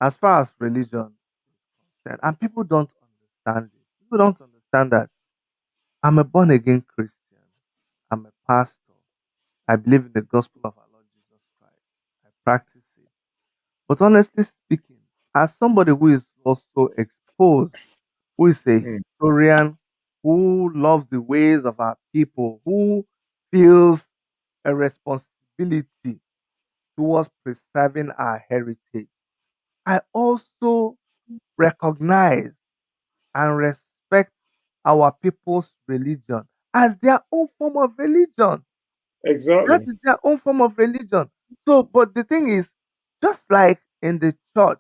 As far as religion is concerned, and people don't understand it. People don't understand that I'm a born again Christian. I'm a pastor. I believe in the gospel of our Lord Jesus Christ. I practice it. But honestly speaking, as somebody who is also exposed, who is a historian, who loves the ways of our people, who feels a responsibility towards preserving our heritage, I also recognize and respect our people's religion as their own form of religion. exactly. That is their own form of religion. So, but the thing is, just like in the church,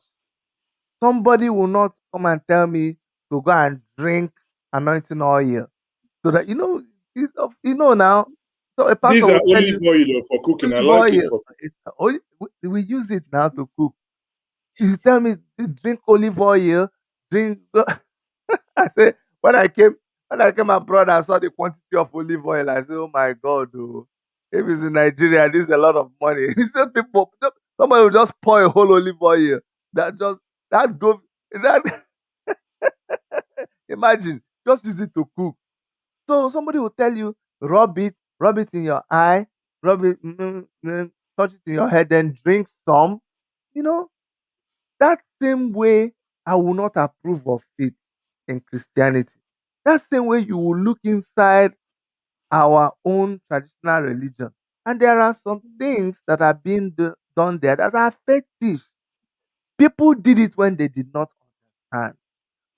somebody will not come and tell me to go and drink anointing oil. So that now. So a These pastor are will tell olive you oil for cooking. I olive like it oil. for We use it now to cook. You tell me to drink olive oil, drink. I say when I came abroad, I saw the quantity of olive oil. I said, "Oh my God, oh, if it's in Nigeria, this is a lot of money." He said, somebody will just pour a whole olive oil. That go that imagine just use it to cook. So somebody will tell you, rub it in your eye, rub it, touch it in your head, then drink some. You know, that same way I will not approve of it in Christianity. That same way you will look inside our own traditional religion. And there are some things that are being done there that are fetish. People did it when they did not understand.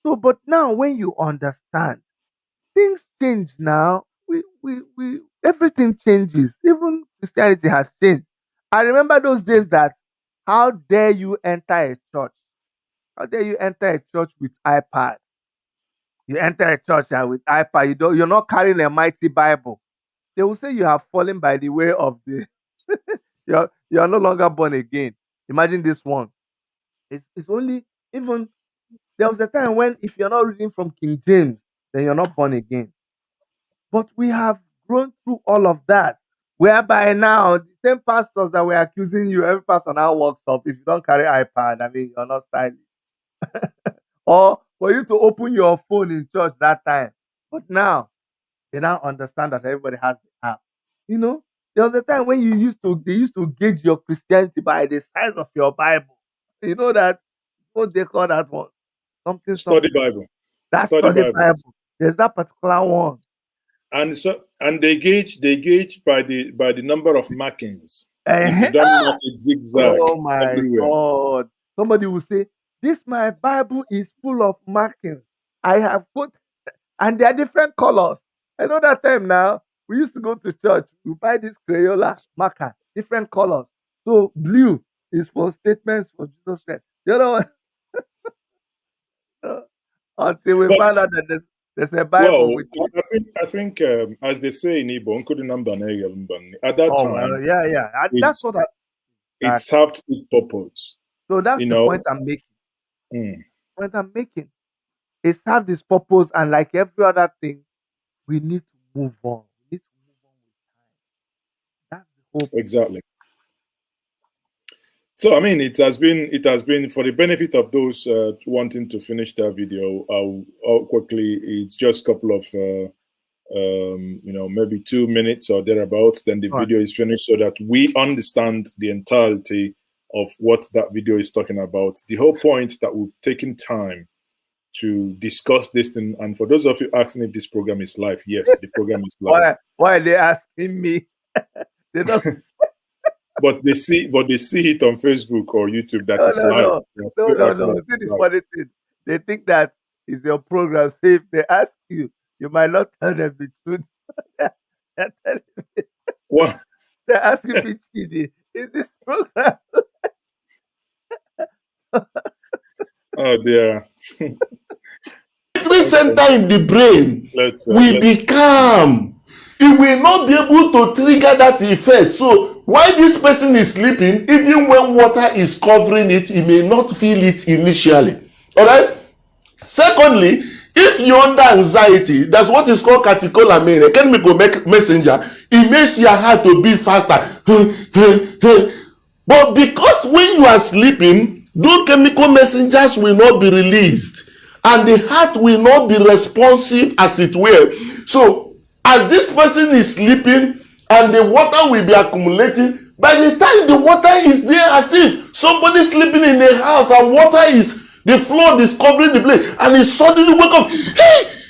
So, but now when you understand, things change now. We everything changes. Even Christianity has changed. I remember those days that how dare you enter a church? How dare you enter a church with iPad? You enter a church and with iPad, you're not carrying a mighty Bible. They will say you have fallen by the way of the you're no longer born again. Imagine this one. It's only even there was a time when if you're not reading from King James, then you're not born again. But we have grown through all of that. Whereby now the same pastors that were accusing you, every pastor now walks up. If you don't carry iPad, I mean you're not stylish. Or for you to open your phone in church that time. But now they now understand that everybody has the app. You know, there was a time when they used to gauge your Christianity by the size of your Bible. You know that what they call that one? Something study something. Bible. That Study study Bible. Bible. There's that particular one. And they gauge by the number of markings. If you don't mark it zigzag Oh my everywhere. God. Somebody will say, this my Bible is full of markings. I have put, and they are different colors. I know that time now, we used to go to church, we buy this Crayola marker, different colors. So blue is for statements for Jesus Christ. The other one, until we But found out that there's a Bible well, with, I think as they say in Igbo, at that oh, time, well, yeah. That's what it served its purpose. so that's You the know, point I'm making. Mm. Point I'm making. It served its purpose, and like every other thing, we need to move on. We need to move on with time. That's the whole. Exactly. So I mean, it has been for the benefit of those wanting to finish that video. I'll quickly. It's just a couple of maybe 2 minutes or thereabouts. Then the video is finished, so that we understand the entirety of what that video is talking about. The whole point that we've taken time to discuss this thing. And for those of you asking if this program is live, yes, the program is live. Why are they asking me? They don't. But they see it on Facebook or YouTube that is live. No. See the funny thing. They think that is your program. So if they ask you, you might not tell them the truth. They're telling me. What? They're asking me, Chidi, is this program? Oh dear. Center in the brain will be calm. It will not be able to trigger that effect. So while this person is sleeping, even when water is covering it, he may not feel it initially. All right. Secondly, if you're under anxiety, that's what is called catecholamine, a chemical messenger. It makes your heart to beat faster. But because when you are sleeping, those chemical messengers will not be released, and the heart will not be responsive as it were. So as this person is sleeping and the water will be accumulating, by the time the water is there, as if somebody sleeping in a house and water is, the flood is covering the place, and he suddenly wake up, hey!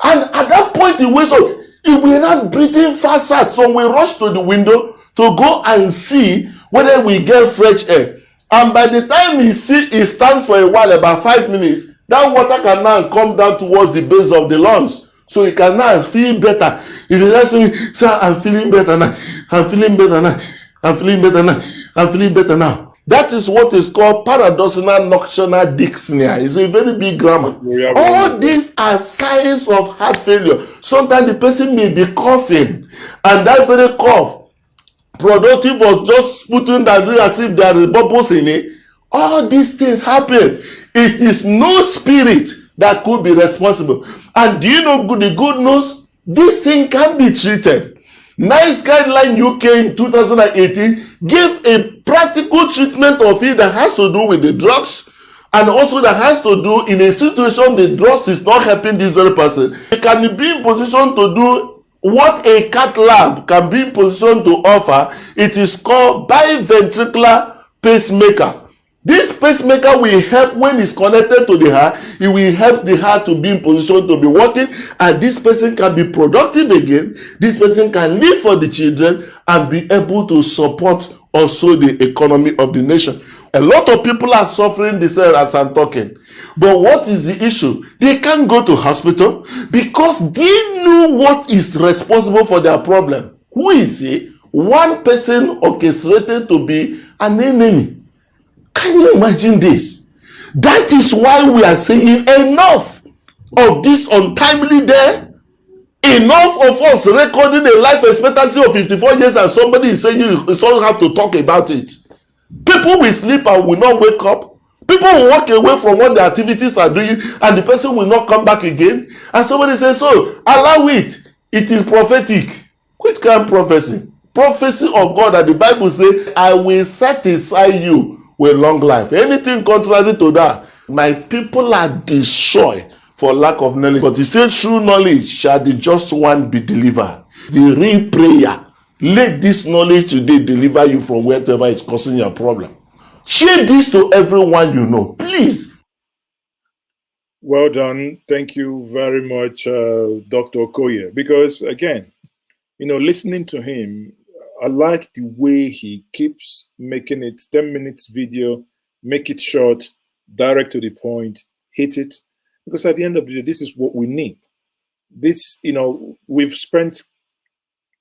And at that point he wakes up, he will not breathing faster. So we rush to the window to go and see whether we get fresh air. And by the time he stands for a while, about 5 minutes, that water can now come down towards the base of the lungs. So he can now feel better. If you ask me, sir, I'm feeling better now. I'm feeling better now. I'm feeling better now. I'm feeling better now. That is what is called paradoxal nocturnal dyspnea. It's a very big grammar. All these are signs of heart failure. Sometimes the person may be coughing, and that very cough, productive of just putting that as if there are bubbles in it. All these things happen. It is no spirit that could be responsible. And do you know the good news? This thing can be treated. NICE Guideline UK in 2018 gave a practical treatment of it that has to do with the drugs, and also that has to do in a situation the drugs is not helping this very person. It can be in position to do what a cath lab can be in position to offer. It is called biventricular pacemaker. This pacemaker will help when it's connected to the heart. It will help the heart to be in position to be working, and this person can be productive again. This person can live for the children and be able to support also the economy of the nation. A lot of people are suffering this as I'm talking. But what is the issue? They can't go to hospital because they know what is responsible for their problem. Who is it? One person orchestrated to be an enemy. Can you imagine this? That is why we are saying enough of this untimely death. Enough of us recording a life expectancy of 54 years and somebody is saying you don't have to talk about it. People will sleep and will not wake up. People will walk away from what the activities are doing and the person will not come back again. And somebody says, so allow it. It is prophetic. Which kind of prophecy? Prophecy of God that the Bible says, I will satisfy you with long life. Anything contrary to that, my people are destroyed for lack of knowledge. But he said, through knowledge shall the just one be delivered. The real prayer, let this knowledge today deliver you from whatever is causing your problem. Share this to everyone you know, please. Well done. Thank you very much, Dr. Okoye. Because again, listening to him, I like the way he keeps making it 10 minutes video, make it short, direct to the point, hit it. Because at the end of the day, this is what we need. This, we've spent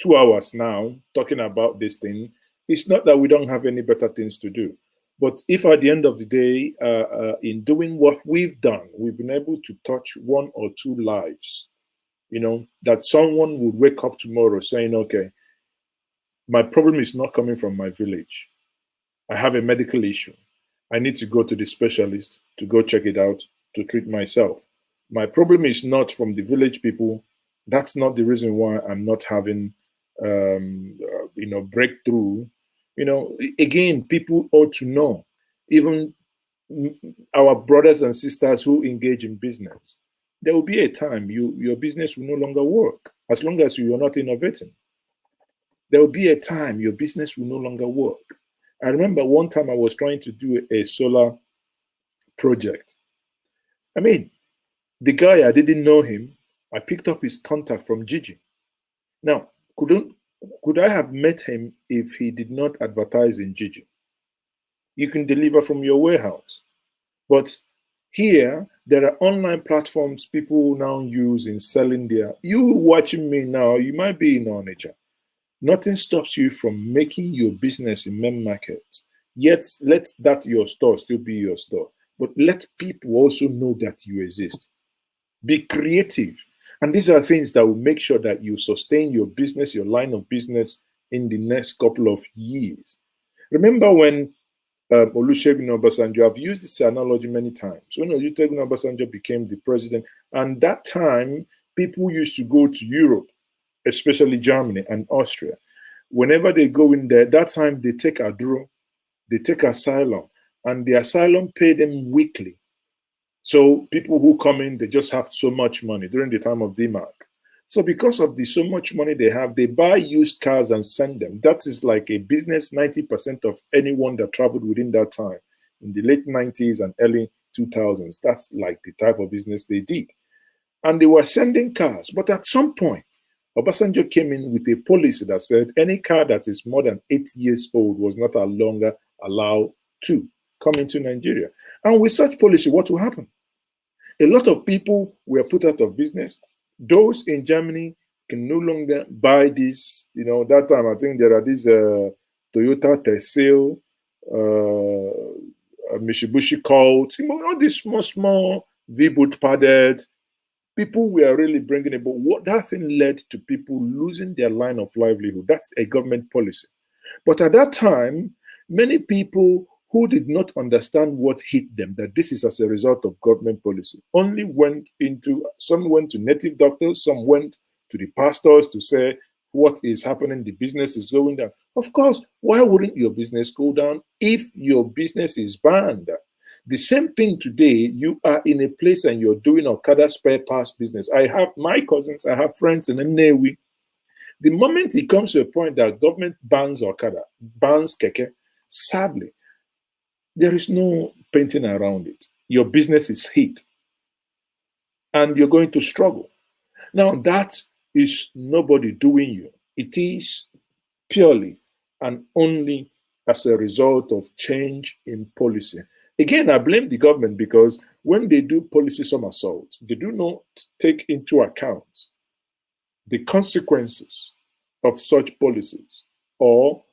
2 hours now talking about this thing. It's not that we don't have any better things to do. But if at the end of the day, in doing what we've done, we've been able to touch 1 or 2 lives, that someone would wake up tomorrow saying, okay, my problem is not coming from my village. I have a medical issue. I need to go to the specialist to go check it out, to treat myself. My problem is not from the village people. That's not the reason why I'm not having, breakthrough. Again, people ought to know, even our brothers and sisters who engage in business, there will be a time your business will no longer work as long as you are not innovating. There will be a time your business will no longer work. I remember one time I was trying to do a solar project. I mean, the guy, I didn't know him. I picked up his contact from Gigi. Now, could I have met him if he did not advertise in Gigi? You can deliver from your warehouse. But here, there are online platforms people now use in selling their. You watching me now, you might be in Onitsha. Nothing stops you from making your business in main market. Yet, let that your store still be your store. But let people also know that you exist. Be creative. And these are things that will make sure that you sustain your business, your line of business in the next couple of years. Remember when Olusegun Obasanjo, I've used this analogy many times. When Olusegun Obasanjo became the president, and that time, people used to go to Europe, especially Germany and Austria. Whenever they go in there, that time they take aduro, they take asylum, and the asylum pay them weekly. So people who come in, they just have so much money during the time of DMARC. So because of the so much money they have, they buy used cars and send them. That is like a business. 90% of anyone that traveled within that time, in the late 90s and early 2000s, that's like the type of business they did. And they were sending cars. But at some point, Obasanjo came in with a policy that said any car that is more than 8 years old was not longer allowed to come into Nigeria. And with such policy, what will happen? A lot of people were put out of business. Those in Germany can no longer buy this. That time, I think there are these Toyota Tercel, Mishibushi cult, all these small V-boot padded people were really bringing it. But what that thing led to people losing their line of livelihood. That's a government policy. But at that time, many people who did not understand what hit them, that this is as a result of government policy, only some went to native doctors, some went to the pastors to say what is happening, the business is going down. Of course, why wouldn't your business go down if your business is banned? The same thing today, you are in a place and you're doing Okada spare parts business. I have my cousins, I have friends in Nnewi. The moment it comes to a point that government bans Okada, bans Keke, sadly, there is no painting around it. Your business is hit and you're going to struggle. Now, that is nobody doing you. It is purely and only as a result of change in policy. Again, I blame the government because when they do policy somersault, they do not take into account the consequences of such policies or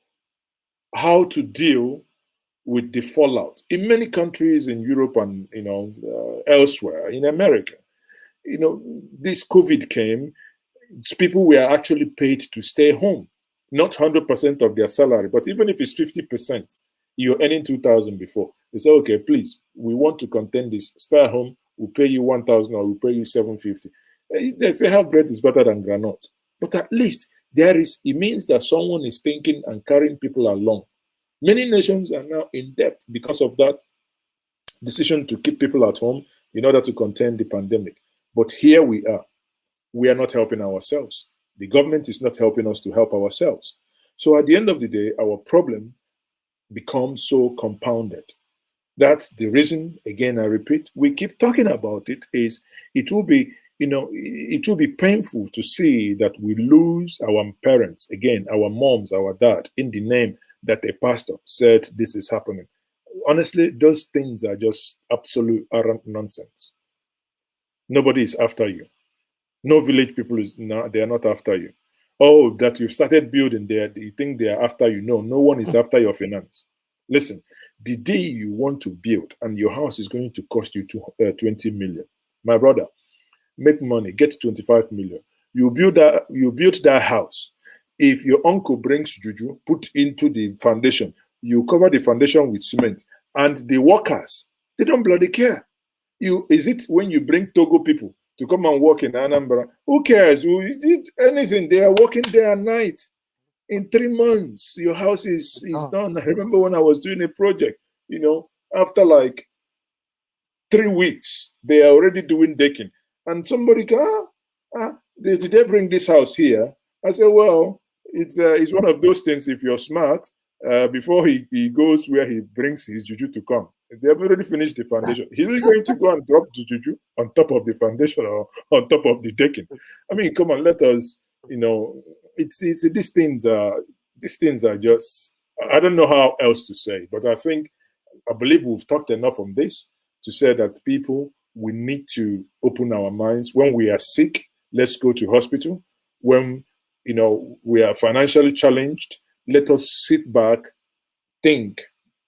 how to deal with the fallout. In many countries in Europe and elsewhere, in America, this COVID came, people were actually paid to stay home, not 100% of their salary, but even if it's 50%, you're earning 2,000 before. They say, okay, please, we want to contain this. Stay at home. We'll pay you 1,000 or we'll pay you 750. They say half bread is better than granite. But at least it means that someone is thinking and carrying people along. Many nations are now in debt because of that decision to keep people at home in order to contain the pandemic. But here we are. We are not helping ourselves. The government is not helping us to help ourselves. So at the end of the day, our problem becomes so compounded. That's the reason, again, I repeat, we keep talking about it, is it will be painful to see that we lose our parents, again, our moms, our dad, in the name that a pastor said this is happening. Honestly, those things are just absolute arrant nonsense. Nobody is after you. No village people they are not after you. Oh, that you've started building there, you think they are after you. No one is after your finance. Listen, the day you want to build and your house is going to cost you 20 million, my brother, make money, get 25 million. You build that house. If your uncle brings juju, put into the foundation, you cover the foundation with cement, and the workers, they don't bloody care. Is it when you bring Togo people to come and work in Anambra? Who cares? Who did anything? They are working day and night. In 3 months, your house is done. I remember when I was doing a project, after like 3 weeks, they are already doing decking. And somebody did they bring this house here? I said, well, it's one of those things. If you're smart, before he goes where he brings his juju to come, they have already finished the foundation. He's going to go and drop the juju on top of the foundation or on top of the decking. I mean, come on, let us, it's these things are just, I don't know how else to say, but I believe we've talked enough on this to say that people, we need to open our minds. When we are sick, let's go to hospital. When we are financially challenged, let us sit back, think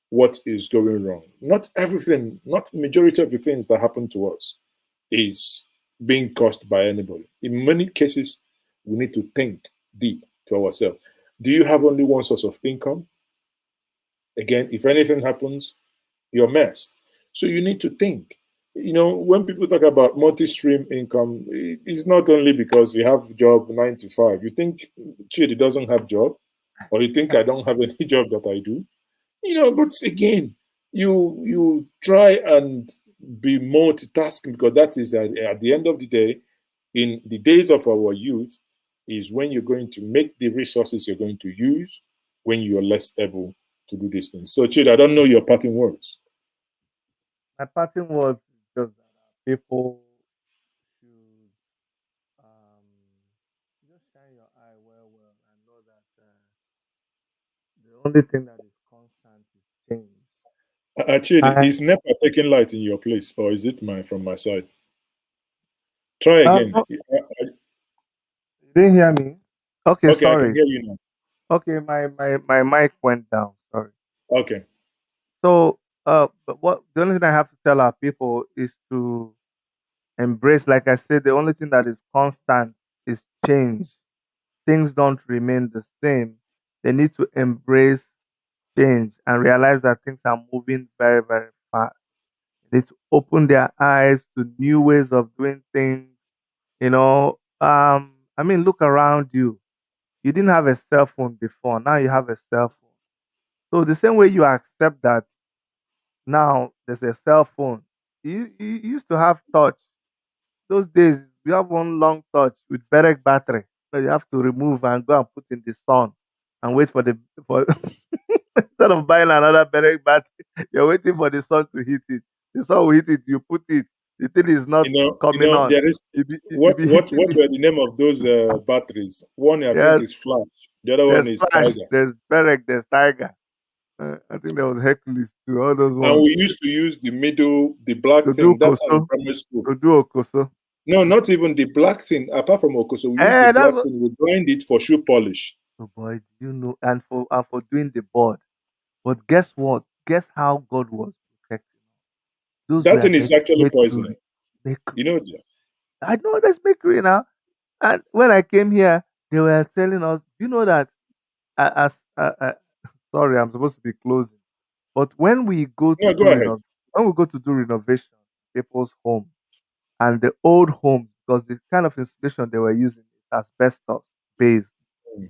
what is going wrong. Not everything, not majority of the things that happen to us is being caused by anybody. In many cases, we need to think deep to ourselves. Do you have only one source of income? Again, if anything happens, you're messed. So you need to think. When people talk about multi-stream income, it's not only because you have job 9 to 5. You think Chidi doesn't have job, or you think I don't have any job that I do. But again, you try and be multitasking, because that is at the end of the day, in the days of our youth, is when you're going to make the resources you're going to use when you're less able to do these things. So Chidi, I don't know your parting words. My parting words is just that people should just shine your eye well and know that the only thing that is constant is change. Actually, is NEPA taking light in your place, or is it from my side? Try again. You didn't hear me? Okay, sorry. I can hear you now. Okay, my mic went down. Sorry. Okay. So, but what the only thing I have to tell our people is to embrace, like I said, the only thing that is constant is change. Things don't remain the same. They need to embrace change and realize that things are moving very, very fast. They need to open their eyes to new ways of doing things. I mean, look around you. You didn't have a cell phone before. Now you have a cell phone. So the same way you accept that now there's a cell phone. You used to have touch. Those days you have one long touch with direct battery. So you have to remove and go and put in the sun and wait for instead of buying another direct battery, you're waiting for the sun to hit it. The sun will hit it, you put it. The thing is not coming on. There is You be what hitting it. were the name of those batteries? One I think Yes, is Flash. The other one there's is Flash, Tiger. there's Berek, there's Tiger. I think there was Hercules too. All those And ones we used to use the black to do thing that time in Koso, primary school. to do Okoso. No, not even the black thing. Apart from Okoso, we use the Eh, that's black what. thing. We grind it for shoe polish. Oh boy, you know, and for doing the board. But guess what? Guess how God was protecting us. Those That were thing is actually poisonous. mercury. You know that. I know there's mercury now. And when I came here, they were telling us, you know that as sorry, I'm supposed to be closing. But when we go to No, go ahead. do renovation in people's homes and the old homes, because the kind of insulation they were using is asbestos based. Mm.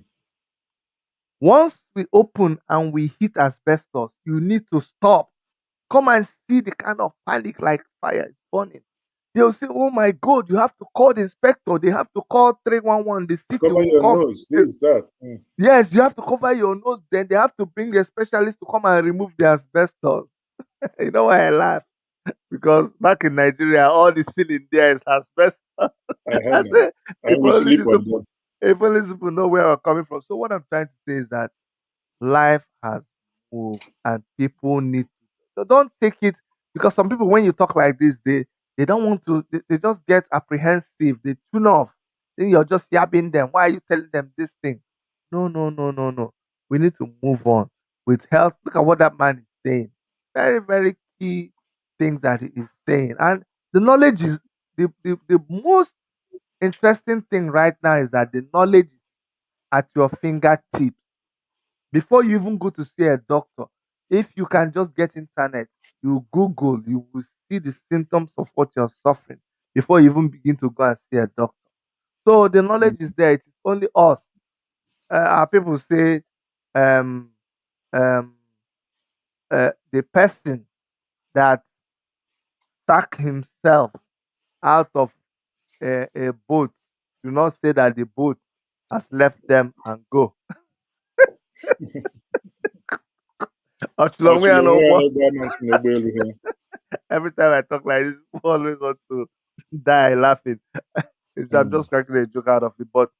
Once we open and we hit asbestos, you need to stop. Come and see the kind of panic like fire is burning. They'll say, "Oh my God, you have to call the inspector. They have to call 311. The city Cover will your come." nose. This, that. Mm. Yes, you have to cover your nose. Then they have to bring a specialist to come and remove the asbestos. You know why I laugh? Because back in Nigeria, all the ceiling there is asbestos. I I heard that. say, And we sleep on them. if only these people know where we're coming from. So what I'm trying to say is that life has moved and people need to. So don't take it because some people, when you talk like this, they don't want to. They just get apprehensive. They tune off. Then you're just yabbing them. Why are you telling them this thing? No, no, no, no, no. We need to move on with health. Look at what that man is saying. Very, very key things that he is saying. And the knowledge is the most interesting thing right now is that the knowledge is at your fingertips. Before you even go to see a doctor, if you can just get internet, you Google, you will see the symptoms of what you're suffering before you even begin to go and see a doctor. So the knowledge is there. It is only us. Our people say um, um, the person that stuck himself out of a boat, do not say that the boat has left them and go. Ọchụlụ ya n'ụgbọ. Every time I talk like this, people always want to die laughing. I'm just cracking a joke out of it. But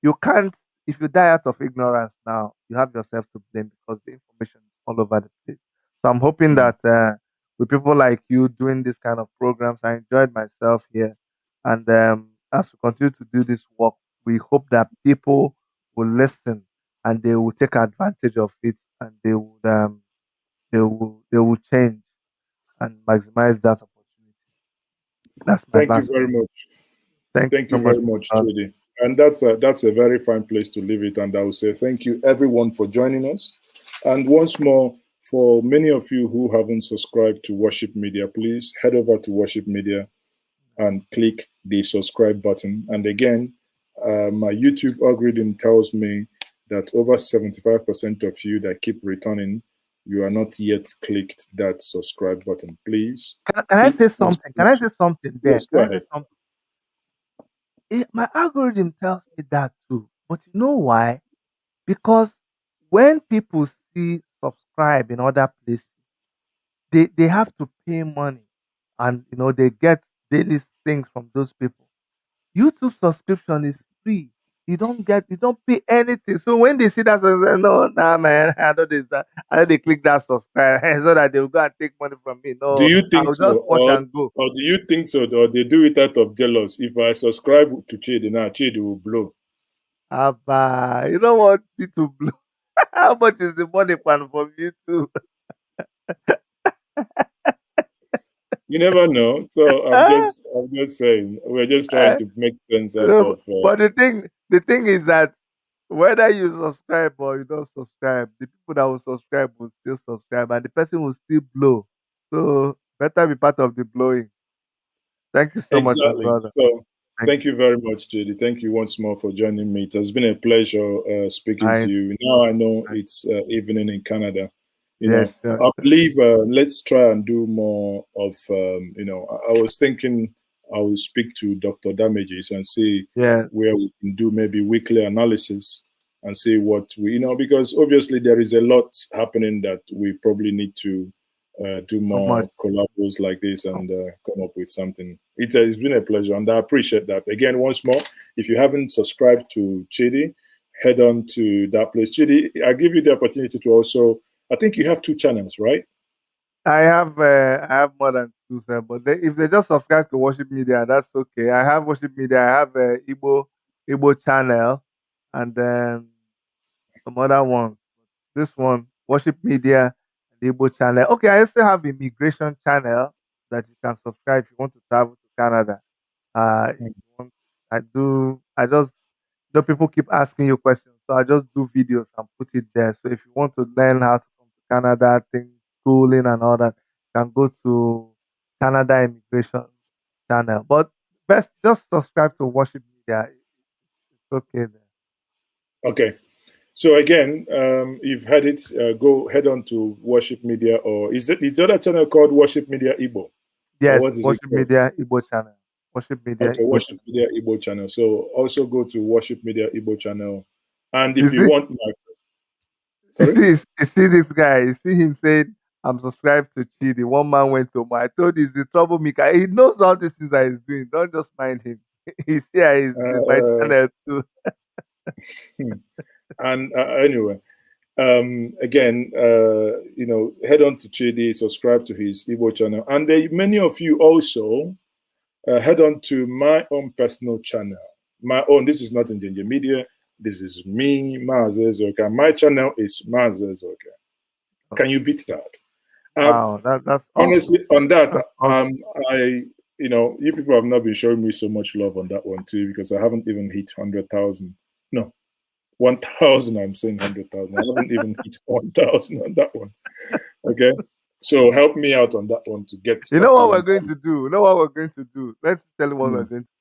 you can't, if you die out of ignorance now, you have yourself to blame because the information is all over the place. So I'm hoping that with people like you doing this kind of programs, I enjoyed myself here. And as we continue to do this work, we hope that people will listen and they will take advantage of it and they will change and maximize that opportunity. That's my Thank you last. very much. Thank Thank you you so much. very much, Chidi. And that's a very fine place to leave it. And I will say thank you everyone for joining us. And once more, for many of you who haven't subscribed to Worship Media, please head over to Worship Media and click the subscribe button. And again, my YouTube algorithm tells me that over 75% of you that keep returning, you are not yet clicked that subscribe button. Please. Can I say something? Can I say something there? Yes, go ahead. My algorithm tells me that too. But you know why? Because when people see subscribe in other places, they have to pay money and they get daily things from those people. YouTube subscription is free. You don't pay anything. So when they see that, they say, no, nah, man, I know this, that. I know they click that subscribe so that they will go and take money from me. Do No, you think I'll so? just watch and go. Or do you think so? Or they do it out of jealous? If I subscribe to Chidi now, Chidi will blow. Abba, you don't want me to blow. How much is the money plan from YouTube? You never know. So I'm just saying, we're just trying to make sense out No, of. but the thing is that whether you subscribe or you don't subscribe, the people that will subscribe will still subscribe, and the person will still blow. So better be part of the blowing. Thank you so much, my Exactly. brother. So Thank thank you very much, JD. Thank you once more for joining me. It has been a pleasure speaking I, to you. Now I know it's evening in Canada. You yeah, know, sure. I believe let's try and do more of. I was thinking I will speak to Dr. Damages and see Yeah, where we can do maybe weekly analysis and see what because obviously there is a lot happening that we probably need to do so much. more collabos like this and come up with something. It's been a pleasure, and I appreciate that. Again, once more, if you haven't subscribed to Chidi, head on to that place. Chidi, I give you the opportunity to also. I think you have 2 channels, right? I have more than 2, sir, but if they just subscribe to Worship Media, that's okay. I have Worship Media. I have a Igbo channel, and then some other ones. This one, Worship Media, the Igbo channel. Okay, I also have immigration channel that you can subscribe if you want to travel to Canada. If you want, I just people keep asking you questions, so I just do videos and put it there. So if you want to learn how to come to Canada, things, schooling and all that, you can go to Canada Immigration channel. But best just subscribe to Worship Media. It's okay there. Okay. So again, you've had it. Go head on to Worship Media, or is the other channel called Worship Media Igbo? Yes, What is it Worship called? Media Igbo channel. Worship Media Okay, Igbo Worship channel. Media Igbo channel. So also go to Worship Media Igbo channel, and You if you see, want my sorry, you see this guy. You see him saying, "I'm subscribed to Chidi." One man went to my. I told you he's the troublemaker. He knows all these things that he's doing. Don't just mind him. He's here. He's my uh, channel too. and anyway, again, head on to Chidi, subscribe to his Igbo channel, and many of you also head on to my own personal channel. My own. This is not in Ginger Media. This is me, Maazị Ezeoka. My channel is Maazị Ezeoka. Can you beat that? Wow, that's Honestly, awesome. on that, That's awesome. you people have not been showing me so much love on that one too, because I haven't even hit 100,000. No, 1,000. I'm saying 100,000. I haven't even hit 1,000 on that one. Okay, so help me out on that one to get. You know what we're going to do? You know what we're going to do? Let's tell you what we're Mm. going to do.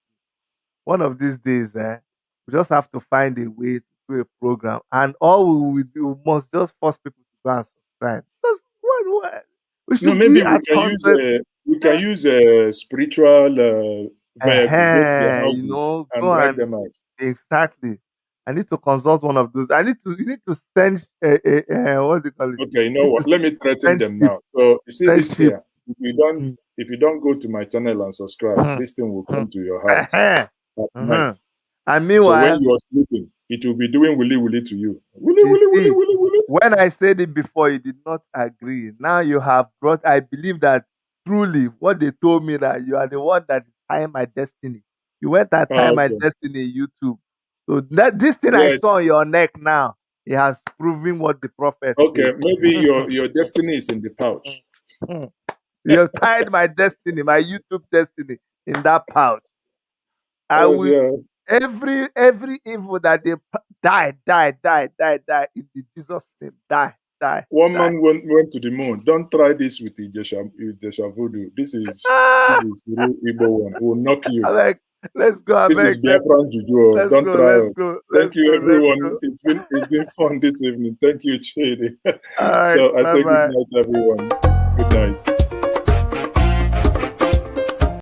One of these days, we just have to find a way to do a program, and all we will do, we must just force people to go and subscribe. Just what? We No, should maybe be at 100. we can use a spiritual vehicle. Go to their You houses know, and go drag and them out. exactly. I need to consult one of those. You need to send what do you call it? Okay, you You know need what? to Let me threaten send them sheep, now. So you see send this sheep. here. Mm, If you don't go to my channel and subscribe, mhm, this thing will mhm. come to your house at night. And So when meanwhile, you are sleeping, it will be doing willy willy to you. Willy you willy willy see, willy willy. when I said it before, you did not agree. Now you have brought, I believe that truly what they told me that you are the one that is tying my destiny. You went and tied my Okay. destiny in YouTube. So that this thing I Yeah. saw on your neck now, it has proven what the prophet Okay. said. Maybe your destiny is in the pouch. You have tied my destiny, my YouTube destiny in that pouch. I Oh will yeah. every evil that they die in the Jesus name. Die. One man went to the moon. Don't try this with Ijesha Voodoo. This Ah, is real Igbo one. It will knock you. Abeg, let's go. This is Abeg, Biafran Juju. let's Don't go. try Let's us. go. Thank Let's you, go. Let's everyone. go. It's been fun this evening. Thank you, Chidi. All right. So I Bye say good bye. night, everyone. Good night.